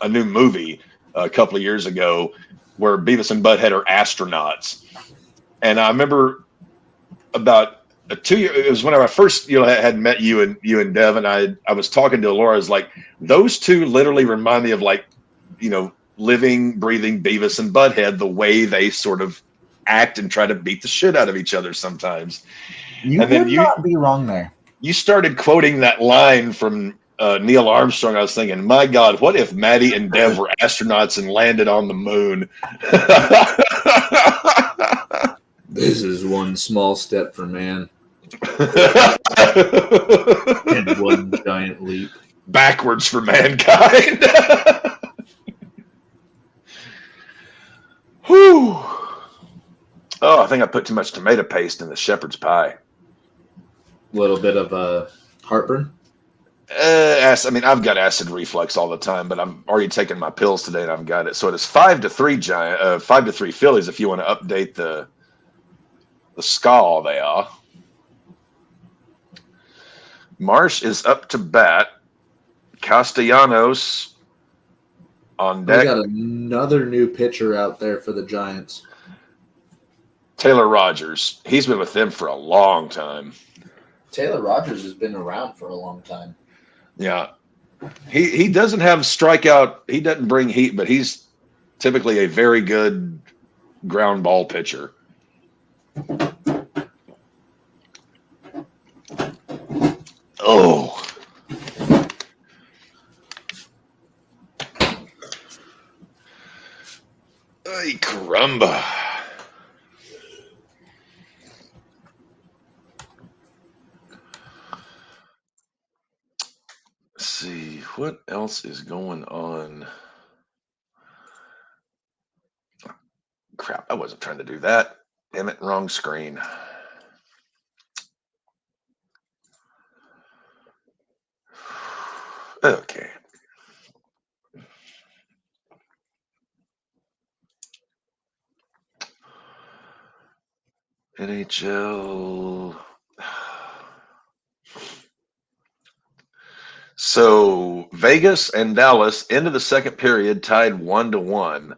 a new movie a couple of years ago, where Beavis and Butthead are astronauts. And I remember about 2 years, it was when I first had met you and Dev, and I was talking to Laura. I was like, those two literally remind me of living, breathing Beavis and Butthead, the way they sort of act and try to beat the shit out of each other sometimes. You would not be wrong there. You started quoting that line from Neil Armstrong. I was thinking, my God, what if Maddie and Dev were astronauts and landed on the moon? This is one small step for man and one giant leap backwards for mankind. Whew. Oh, I think I put too much tomato paste in the shepherd's pie. Little bit of heartburn. I mean, I've got acid reflux all the time, but I'm already taking my pills today, and I've got it. So it is 5-3 5-3 Phillies. If you want to update the score, they are. Marsh is up to bat. Castellanos on We deck. got another new pitcher out there for the Giants. Taylor Rogers. He's been with them for a long time. Taylor Rogers has been around for a long time. Yeah. He doesn't have strikeout. He doesn't bring heat, but he's typically a very good ground ball pitcher. Oh. Ay, caramba. Let's see, what else is going on? Crap, I wasn't trying to do that. Damn it, wrong screen. Okay. NHL. So Vegas and Dallas into the second period tied 1-1.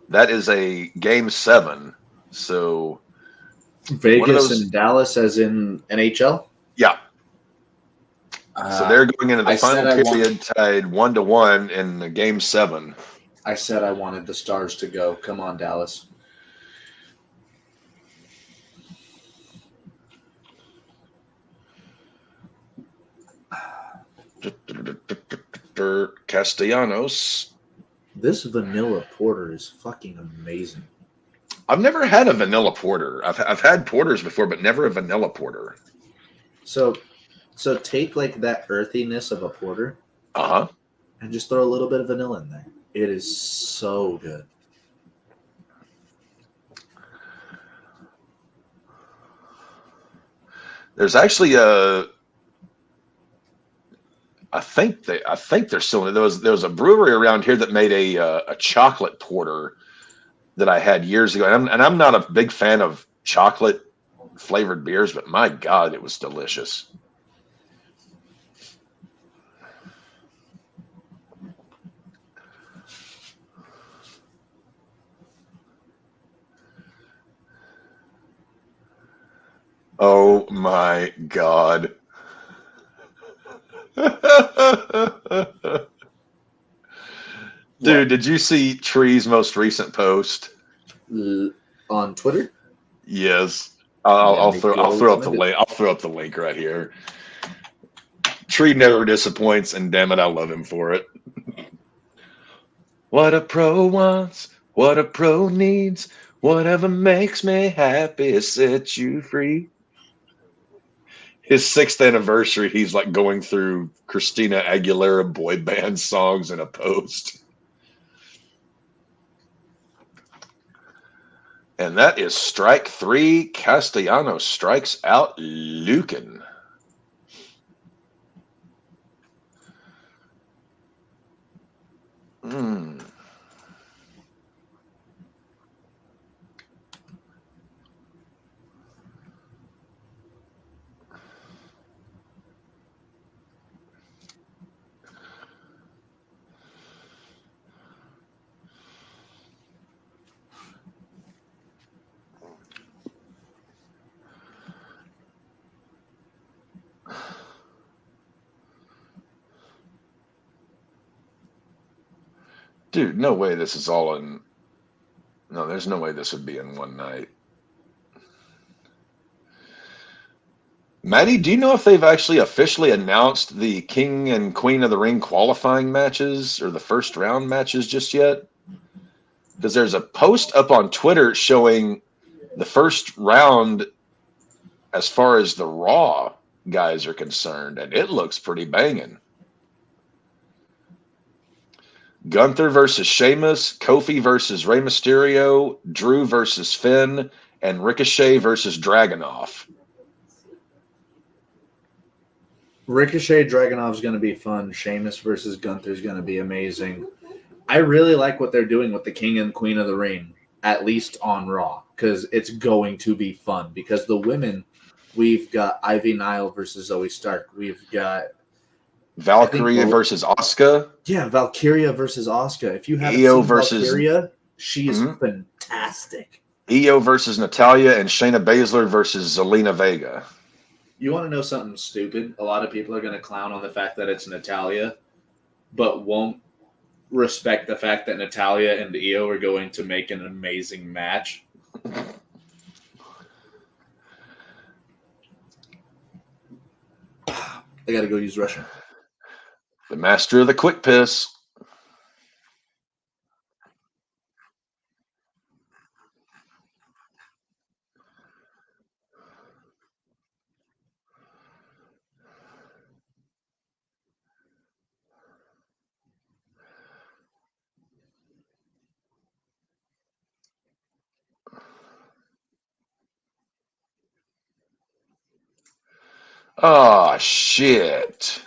That is a game 7. So Vegas those- and Dallas, as in NHL. yeah. So they're going into the I final said I period tied 1-1 in the game 7. I said I wanted the Stars to go. Come on, Dallas. Castellanos. This vanilla porter is fucking amazing. I've never had a vanilla porter. I've had porters before, but never a vanilla porter. So take like that earthiness of a porter Uh-huh. and just throw a little bit of vanilla in there. It is so good. There's actually I think they're still there was a brewery around here that made a chocolate porter that I had years ago, and I'm not a big fan of chocolate flavored beers, but my God, it was delicious. Oh my God. Dude, did you see Tree's most recent post? On Twitter? Yes. I'll me throw go up the find it. link. I'll throw up the link right here. Tree never disappoints, and damn it, I love him for it. What a pro wants, what a pro needs, whatever makes me happy sets you free. His 6th anniversary, he's like going through Christina Aguilera boy band songs in a post. And that is strike 3. Castellanos strikes out Lucan. Dude, no way this is all in. No, there's no way this would be in one night. Maddie, do you know if they've actually officially announced the King and Queen of the Ring qualifying matches or the first round matches just yet? Because there's a post up on Twitter showing the first round as far as the Raw guys are concerned, and it looks pretty banging. Gunther versus Sheamus, Kofi versus Rey Mysterio, Drew versus Finn, and Ricochet versus Dragunov. Ricochet Dragunov is going to be fun. Sheamus versus Gunther is going to be amazing. I really like what they're doing with the King and Queen of the Ring, at least on Raw, because it's going to be fun. Because the women, we've got Ivy Nile versus Zoe Stark. We've got Valkyria versus Asuka. Yeah, Valkyria versus Asuka. If you haven't Io seen versus- Valkyria, she is Mhm. fantastic. Io versus Natalia, and Shayna Baszler versus Zelina Vega. You want to know something stupid? A lot of people are going to clown on the fact that it's Natalia, but won't respect the fact that Natalia and Io are going to make an amazing match. I got to go use Russian. The master of the quick piss. Oh, shit.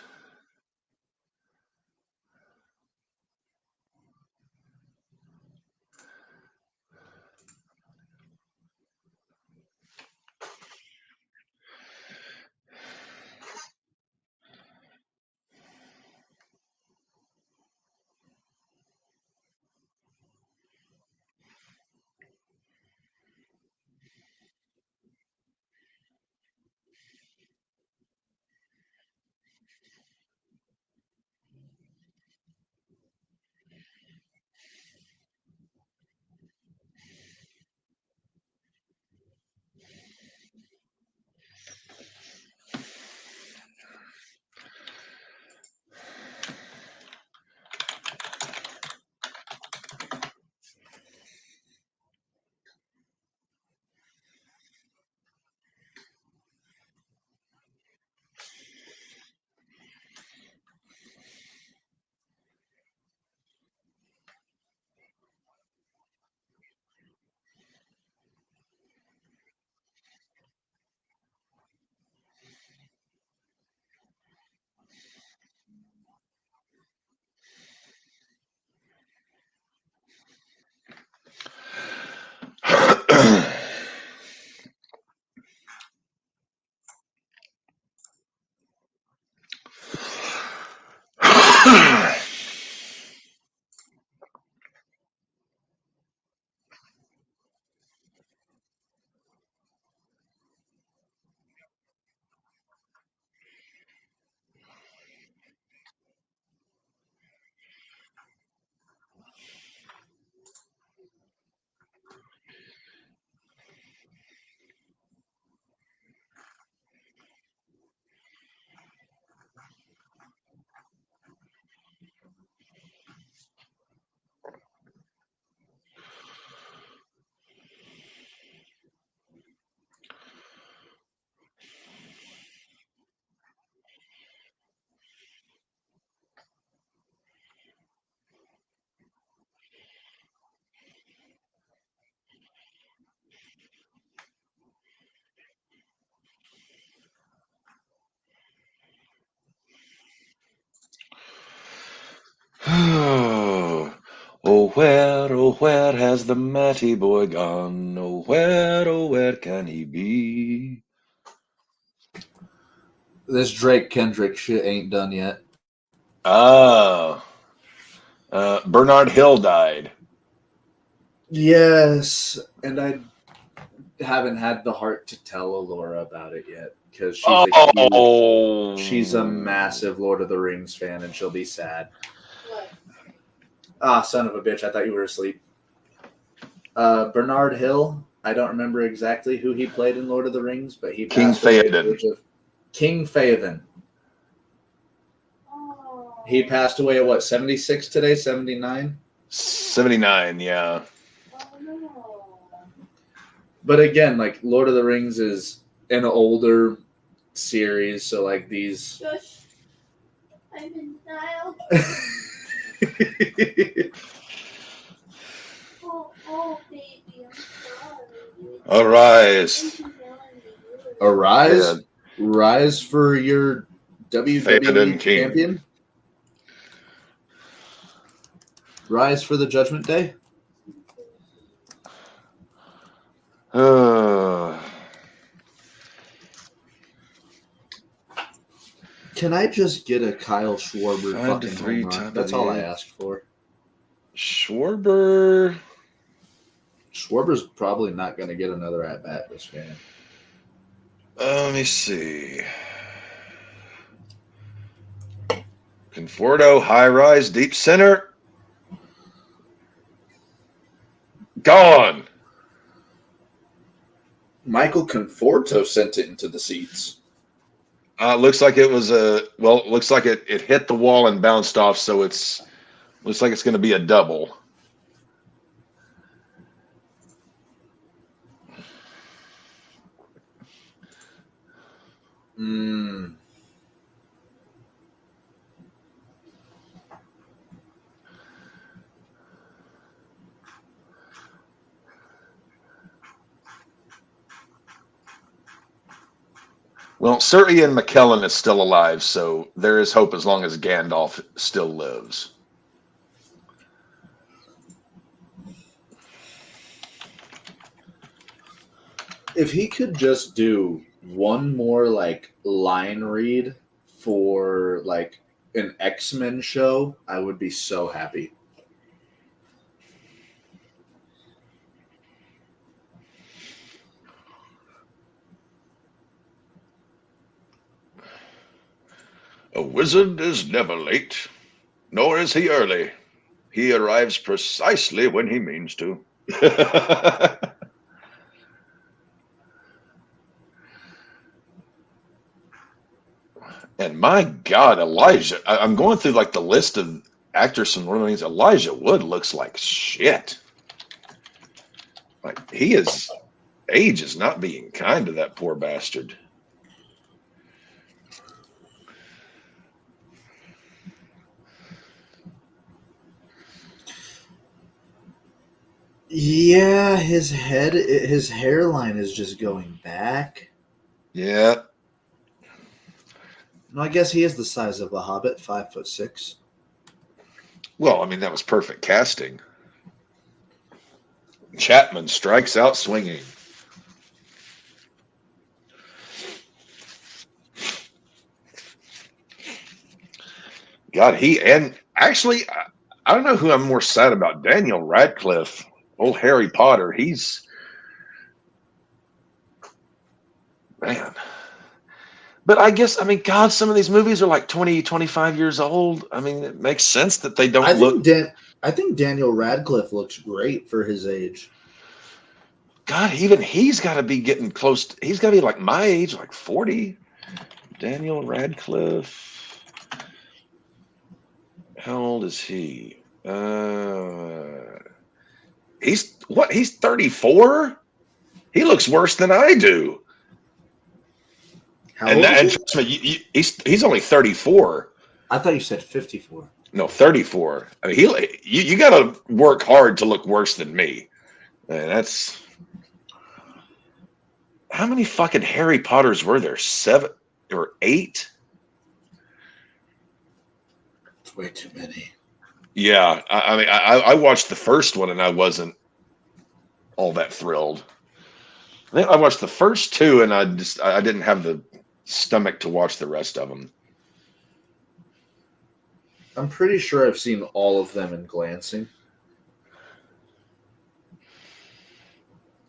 oh, where has the Matty boy gone? Oh, where can he be? This Drake Kendrick shit ain't done yet. Ah, Bernard Hill died. Yes, and I haven't had the heart to tell Alora about it yet because she's a massive Lord of the Rings fan and she'll be sad. What? Ah, son of a bitch! I thought you were asleep. Bernard Hill. I don't remember exactly who he played in Lord of the Rings, but he King passed away at the Theoden. age of King Theoden. Oh. He passed away at what, 76 today? 79? 79, yeah. Oh no. But again, like Lord of the Rings is an older series, so like these. Shush. I'm in denial. Oh, baby, I'm sorry. Arise. Arise, Yeah. rise for your WWE King. champion. Rise for the Judgment Day. Can I just get a Kyle Schwarber 5 to fucking 3 home run? top That's of the all I eighth. asked for. Schwarber. Schwarber's probably not going to get another at bat this game. Let me see. Conforto, high rise, deep center. Gone. Michael Conforto sent it into the seats. Looks like it was looks like it hit the wall and bounced off, so looks like it's going to be a double. Well, Sir Ian McKellen is still alive, so there is hope as long as Gandalf still lives. If he could just do one more like line read for like an X-Men show, I would be so happy. A wizard is never late, nor is he early. He arrives precisely when he means to. And my God, Elijah, I'm going through like the list of actors from Lord of the Rings. Elijah Wood looks like shit. Like age is not being kind to that poor bastard. Yeah, his hairline is just going back. Yeah. No, I guess he is the size of a hobbit, 5'6". Well, I mean, that was perfect casting. Chapman strikes out swinging. God, actually, I don't know who I'm more sad about. Daniel Radcliffe, old Harry Potter. Man. But I guess, I mean, God, some of these movies are like 20, 25 years old. I mean, it makes sense that they don't I think Daniel Radcliffe looks great for his age. God, even he's got to be getting close. He's got to be like my age, like 40. Daniel Radcliffe. How old is he? He's 34? He looks worse than I do. How old is he? Trust me, he's only 34. I thought you said 54. No, 34. I mean, you got to work hard to look worse than me. And that's how many fucking Harry Potters were there? 7 or 8? It's way too many. Yeah, I mean, I watched the first one and I wasn't all that thrilled. I think I watched the first 2 and I didn't have the stomach to watch the rest of them. I'm pretty sure I've seen all of them in glancing.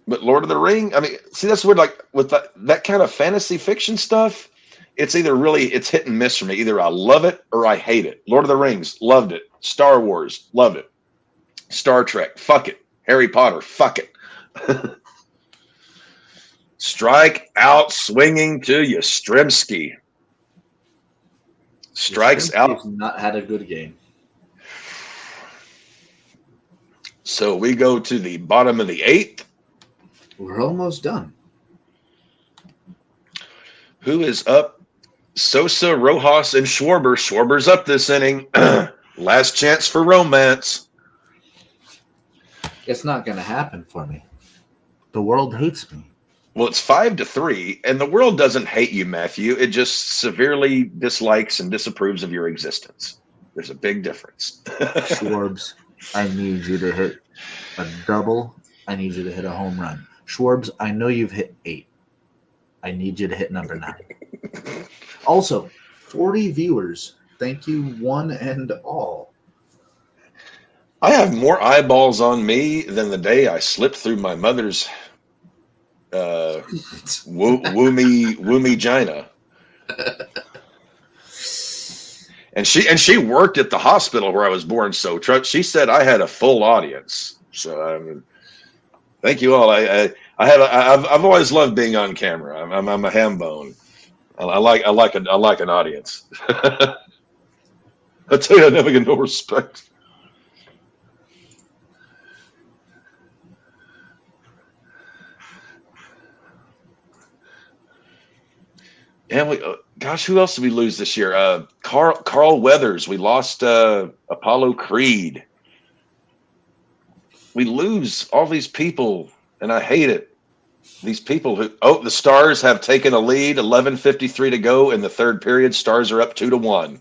But Lord of the Ring, I mean, see, that's weird. Like with that kind of fantasy fiction stuff, it's hit and miss for me. Either I love it or I hate it. Lord of the Rings, loved it. Star Wars, loved it. Star Trek, fuck it. Harry Potter, fuck it. Strike out swinging to Yastrzemski. Strikes out. He's not had a good game. So we go to the bottom of the 8th. We're almost done. Who is up? Sosa, Rojas, and Schwarber. Schwarber's up this inning. Last chance for romance. It's not going to happen for me. The world hates me. Well, it's 5-3, and the world doesn't hate you, Matthew. It just severely dislikes and disapproves of your existence. There's a big difference. Schwarbs, I need you to hit a double. I need you to hit a home run. Schwarbs, I know you've hit 8. I need you to hit number 9. Also, 40 viewers. Thank you, one and all. I have more eyeballs on me than the day I slipped through my mother's wommy gina. And she worked at the hospital where I was born, so she said I had a full audience. So I mean, thank you all. I've always loved being on camera. I'm a ham bone. I like an audience. I tell you, I never get no respect. And gosh, who else did we lose this year? Carl Weathers. We lost Apollo Creed. We lose all these people, and I hate it. These people who the Stars have taken a lead, 11:53 to go in the third period. Stars are up 2-1.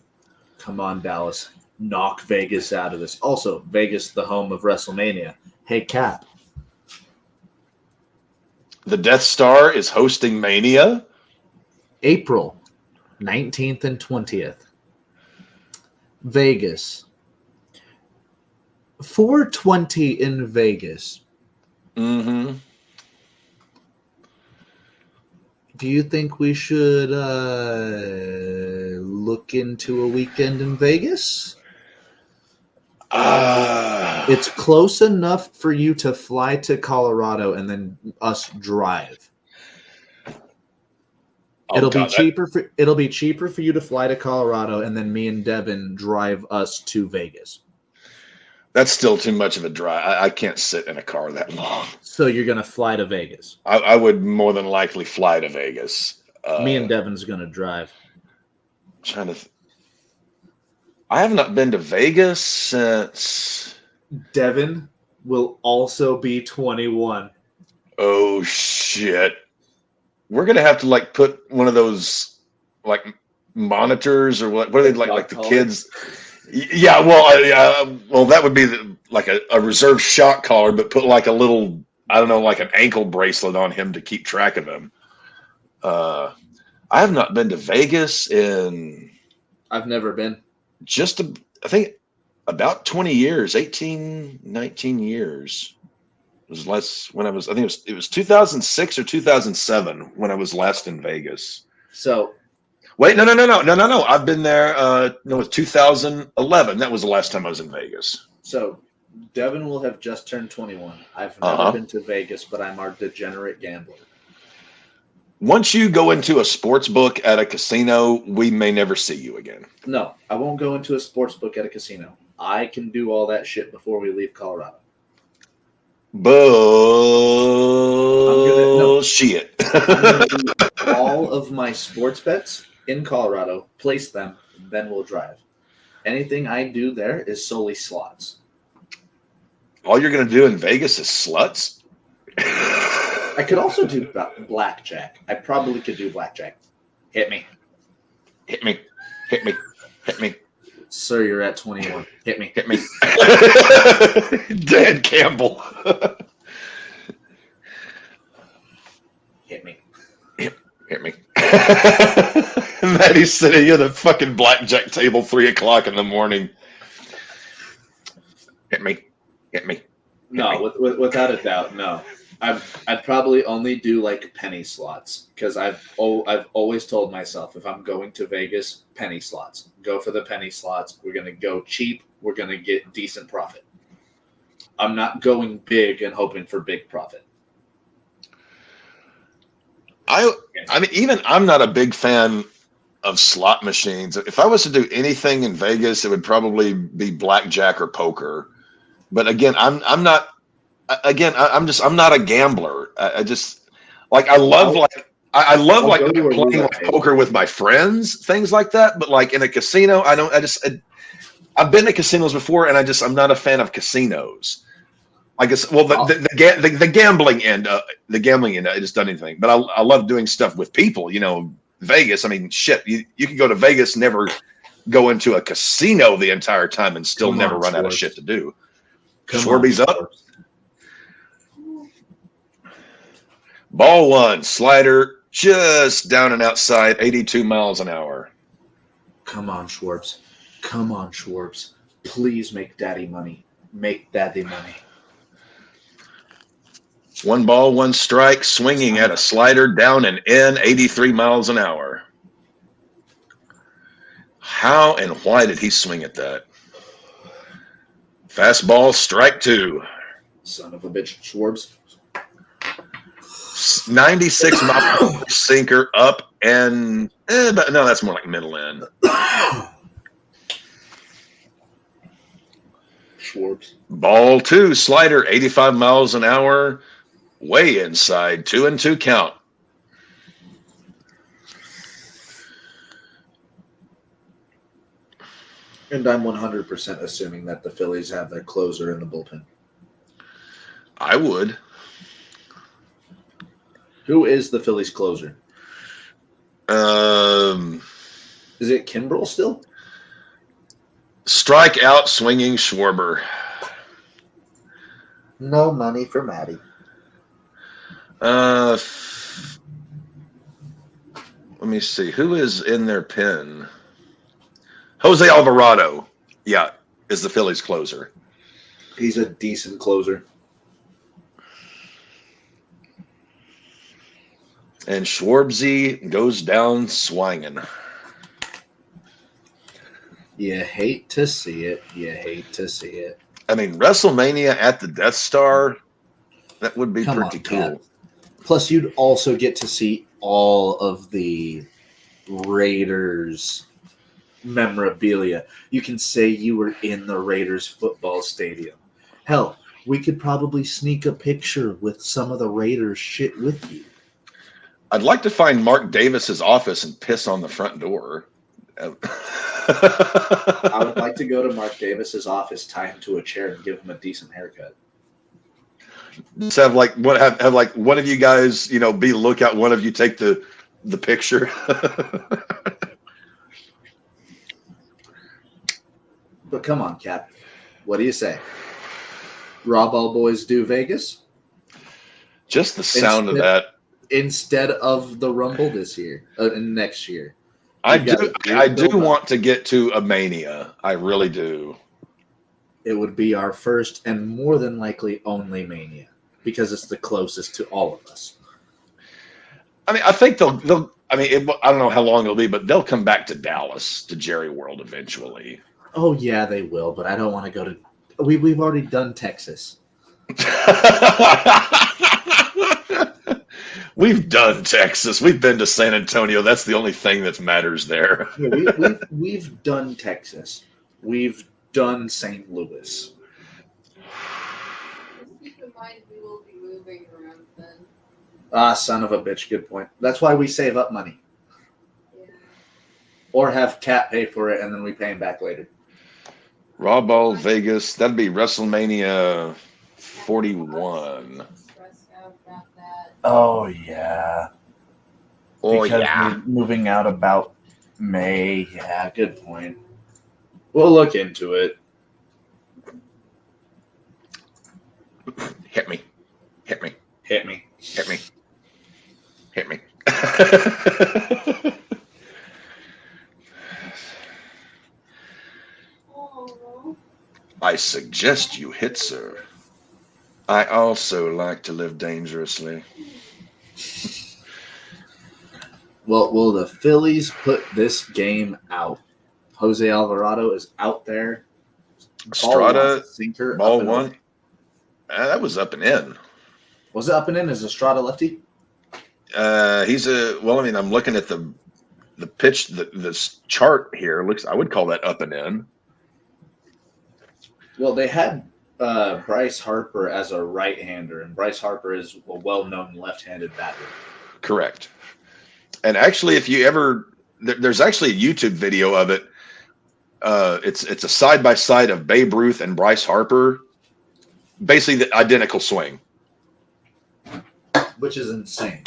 Come on, Dallas. Knock Vegas out of this. Also, Vegas, the home of WrestleMania. Hey, Cap. The Death Star is hosting Mania. April 19th and 20th. Vegas. 420 in Vegas. Mm-hmm. Do you think we should look into a weekend in Vegas? It's close enough for you to fly to Colorado and then us drive. It'll be cheaper for you to fly to Colorado and then me and Devin drive us to Vegas. That's still too much of a drive. I can't sit in a car that long. So you're gonna fly to Vegas. I would more than likely fly to Vegas. Me and Devin's gonna drive. I have not been to Vegas since. Devin will also be 21. Oh shit! We're gonna have to like put one of those like monitors or what are they like the kids? Yeah, well, that would be like a reserve shot collar, but put like a little, I don't know, like an ankle bracelet on him to keep track of him. I have not been to Vegas in. I've never been. I think about 20 years, 18, 19 years. It was less when I think it was 2006 or 2007 when I was last in Vegas. So wait, no. I've been there. No, it's 2011. That was the last time I was in Vegas. So Devin will have just turned 21. I've never been to Vegas, but I'm our degenerate gambler. Once you go into a sports book at a casino, we may never see you again. No, I won't go into a sports book at a casino. I can do all that shit before we leave Colorado. Bullshit. I'm gonna do all of my sports bets in Colorado, place them, then we'll drive. Anything I do there is solely slots. All you're going to do in Vegas is sluts? I could also do blackjack. I probably could do blackjack. Hit me. Hit me. Hit me. Hit me. Sir, you're at 21. Hit me. Hit me. Dan Campbell. Hit me. Hit me. Maddie's sitting at the fucking blackjack table 3:00 in the morning. Hit me. Hit me. No, without a doubt, no. I'd probably only do like penny slots because I've always told myself if I'm going to Vegas, penny slots. Go for the penny slots. We're gonna go cheap. We're gonna get decent profit. I'm not going big and hoping for big profit. I mean, even I'm not a big fan of slot machines. If I was to do anything in Vegas, it would probably be blackjack or poker. But again, I'm not a gambler. I just like I love playing like poker with my friends, things like that. But like in a casino, I've been to casinos before, and I'm not a fan of casinos. I guess. Well, the gambling end, I just done anything. But I love doing stuff with people. You know, Vegas. I mean, shit. You can go to Vegas, never go into a casino the entire time, and still Come never on, run out of Schwartz. shit to do. Come Schwarby's on, up. Schwartz. Ball one, slider just down and outside, 82 miles an hour. Come on, Schwartz. Come on, Schwartz. Please make daddy money. Make daddy money. 1 ball, 1 strike, swinging at a slider down and in, 83 miles an hour. How and why did he swing at that? Fastball, strike 2. Son of a bitch, Schwartz. 96 mile sinker up and but no, that's more like middle end. Schwartz. Ball 2, slider, 85 miles an hour, way inside, 2-2 count. And I'm 100% assuming that the Phillies have their closer in the bullpen. I would. Who is the Phillies closer? Is it Kimbrel still? Strike out, swinging Schwarber. No money for Maddie. Let me see. Who is in their pen? Jose Alvarado, yeah, is the Phillies closer. He's a decent closer. And Schwarbsy goes down swinging. You hate to see it. You hate to see it. I mean, WrestleMania at the Death Star, that would be Come pretty on, cool. Cat. Plus, you'd also get to see all of the Raiders memorabilia. You can say you were in the Raiders football stadium. Hell, we could probably sneak a picture with some of the Raiders shit with you. I'd like to find Mark Davis's office and piss on the front door. I would like to go to Mark Davis's office, tie him to a chair, and give him a decent haircut. Just have like one of you guys, you know, be the lookout. One of you take the picture. But come on, Cap. What do you say? RAWBall boys do Vegas Just the sound of that. instead of the Rumble this year, next year. I do want to get to a Mania. I really do. It would be our first and more than likely only Mania because it's the closest to all of us. I mean, I think they'll. I mean, I don't know how long it'll be, but they'll come back to Dallas, to Jerry World eventually. Oh yeah, they will, but I don't want to go to. We've already done Texas. We've done Texas. We've been to San Antonio. That's the only thing that matters there. Yeah, we've done Texas. We've done St. Louis. Just keep in mind we will be moving around then. Ah, son of a bitch. Good point. That's why we save up money. Yeah. Or have Cat pay for it and then we pay him back later. RAWBall Vegas. That'd be WrestleMania 41. Stressed out about that. Oh, yeah. Oh, Because yeah. we're moving out about May. Yeah, good point. We'll look into it. Hit me. Hit me. Hit me. Hit me. Hit me. Oh, I suggest you hit, sir. I also like to live dangerously. Well, will the Phillies put this game out? Jose Alvarado is out there. Estrada, sinker. ball up and one. in. That was up and in. Was it up and in? Is Estrada lefty? He's well, I mean, I'm looking at the pitch, this chart here. Looks, I would call that up and in. Well, they had Bryce Harper as a right-hander, and Bryce Harper is a well-known left-handed batter. Correct. And actually, if you ever, there's actually a YouTube video of it. It's a side by side of Babe Ruth and Bryce Harper, basically the identical swing. Which is insane.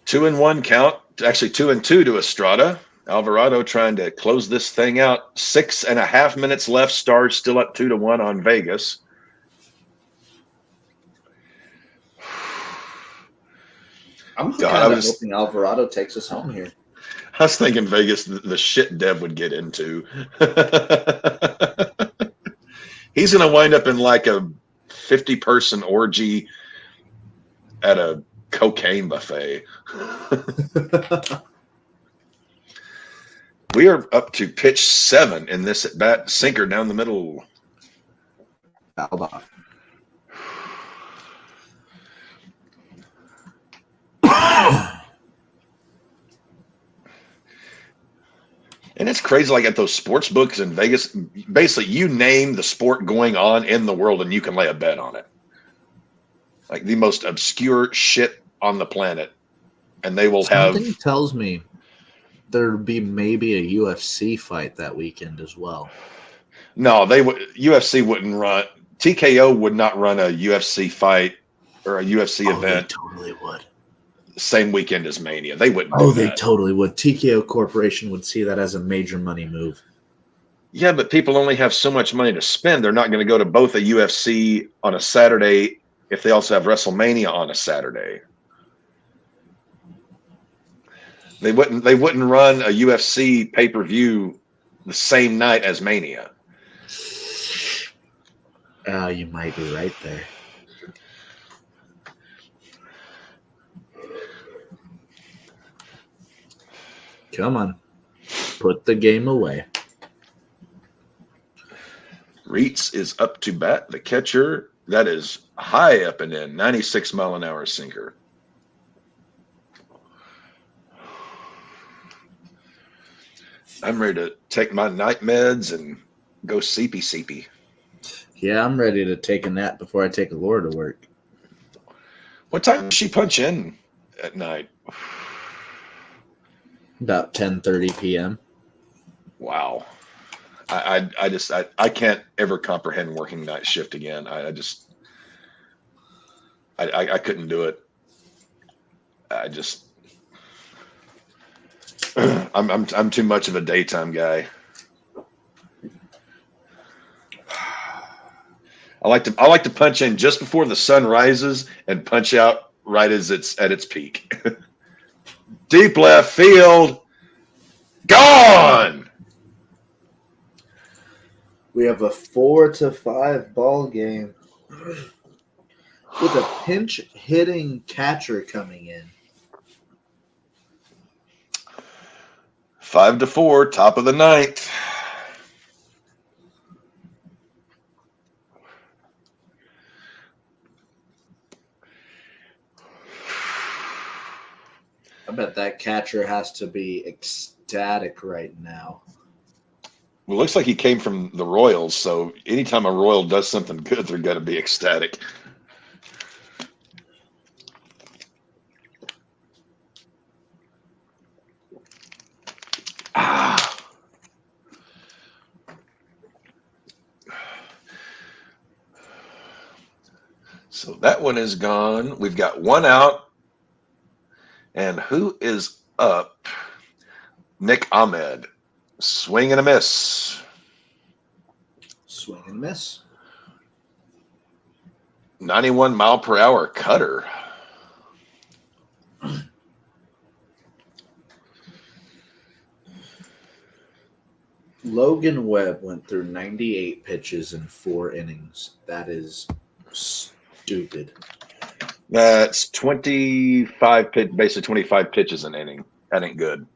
2-1 count. Actually, 2-2 to Estrada. Alvarado trying to close this thing out. 6.5 minutes left. Stars still up 2-1 on Vegas. I'm God, kind I of was hoping Alvarado takes us home here. I was thinking Vegas, the shit Dev would get into. He's going to wind up in like a 50-person orgy at a cocaine buffet. We are up to pitch 7 in this at bat. Sinker down the middle. Fouled off. And it's crazy, like at those sports books in Vegas, basically you name the sport going on in the world and you can lay a bet on it. Like the most obscure shit on the planet. And they will Something have... tells me there'd be maybe a UFC fight that weekend as well. No, UFC wouldn't run. TKO would not run a UFC fight or a UFC event They totally would. same weekend as Mania. They wouldn't Oh, do they that. totally would. TKO Corporation would see that as a major money move. Yeah, but people only have so much money to spend. They're not going to go to both a UFC on a Saturday if they also have WrestleMania on a Saturday. They wouldn't run a UFC pay-per-view the same night as Mania. Oh, you might be right there. Come on. Put the game away. Reitz is up to bat. The catcher, that is high up and in, 96-mile-an-hour sinker. I'm ready to take my night meds and go seepy. Yeah, I'm ready to take a nap before I take Laura to work. What time does she punch in at night? About 10:30 p.m. Wow. I can't ever comprehend working night shift again. I couldn't do it. I'm too much of a daytime guy. I like to punch in just before the sun rises and punch out right as it's at its peak. Deep left field. Gone. We have a 4-5 ball game with a pinch hitting catcher coming in. 5-4, top of the ninth. I bet that catcher has to be ecstatic right now. Well, it looks like he came from the Royals, so anytime a Royal does something good, they're going to be ecstatic. So that one is gone. We've got one out. And who is up? Nick Ahmed. Swing and a miss. Swing and miss. 91-mile-per-hour cutter. Logan Webb went through 98 pitches in 4 innings. That is stupid. That's 25 basically 25 pitches an inning. That ain't good.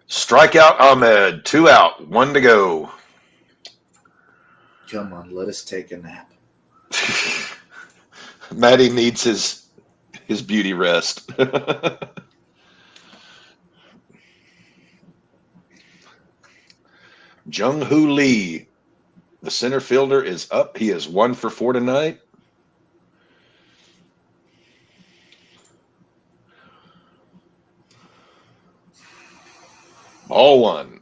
Strikeout Ahmed, 2 out, 1 to go. Come on, let us take a nap. Matty needs his beauty rest. Jung-Hoo Lee, the center fielder, is up. He is 1 for 4 tonight. Ball 1.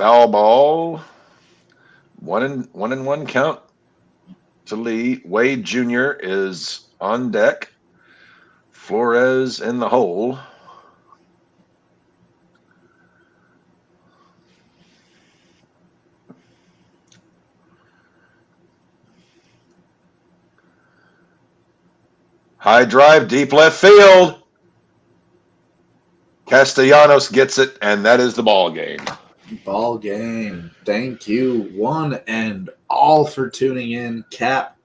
Foul ball. One and one count to Lee. Wade Jr. is on deck. Flores in the hole. High drive, deep left field. Castellanos gets it, and that is the ball game. Ball game. Thank you, one and all, for tuning in. Cap,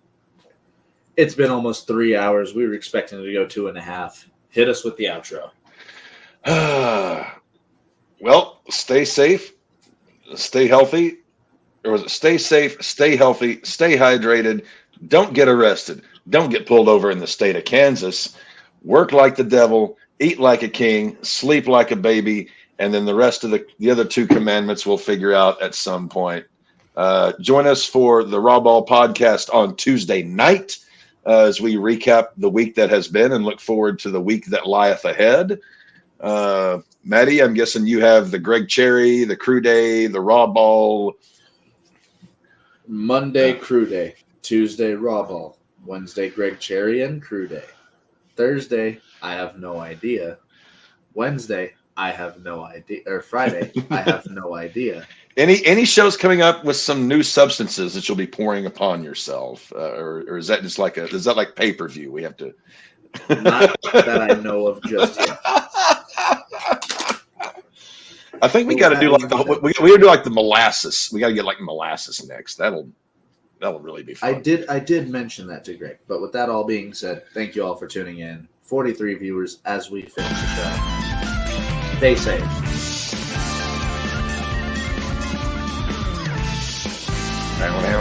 it's been almost 3 hours. We were expecting to go 2.5. Hit us with the outro. Well, stay safe, stay healthy. Or was it stay safe, stay healthy, stay hydrated, don't get arrested, don't get pulled over in the state of Kansas, work like the devil, eat like a king, sleep like a baby, and then the rest of the other 2 commandments we'll figure out at some point. Join us for the RAWBall podcast on Tuesday night as we recap the week that has been and look forward to the week that lieth ahead. Maddie, I'm guessing you have the Greg Cherry, the Crew Day, the RAWBall. Monday, Crew Day. Tuesday, RAWBall. Wednesday, Greg Cherry and Crew Day. Thursday, I have no idea. Wednesday, I have no idea. Or Friday, I have no idea. Any shows coming up with some new substances that you'll be pouring upon yourself, or is that just like like pay-per-view? We have to. Not that I know of just yet. I think we got to do like we got to do like the molasses. We got to get like molasses next. That'll really be fun. I did mention that to Greg, but with that all being said, thank you all for tuning in. 43 viewers as we finish the show. Stay safe.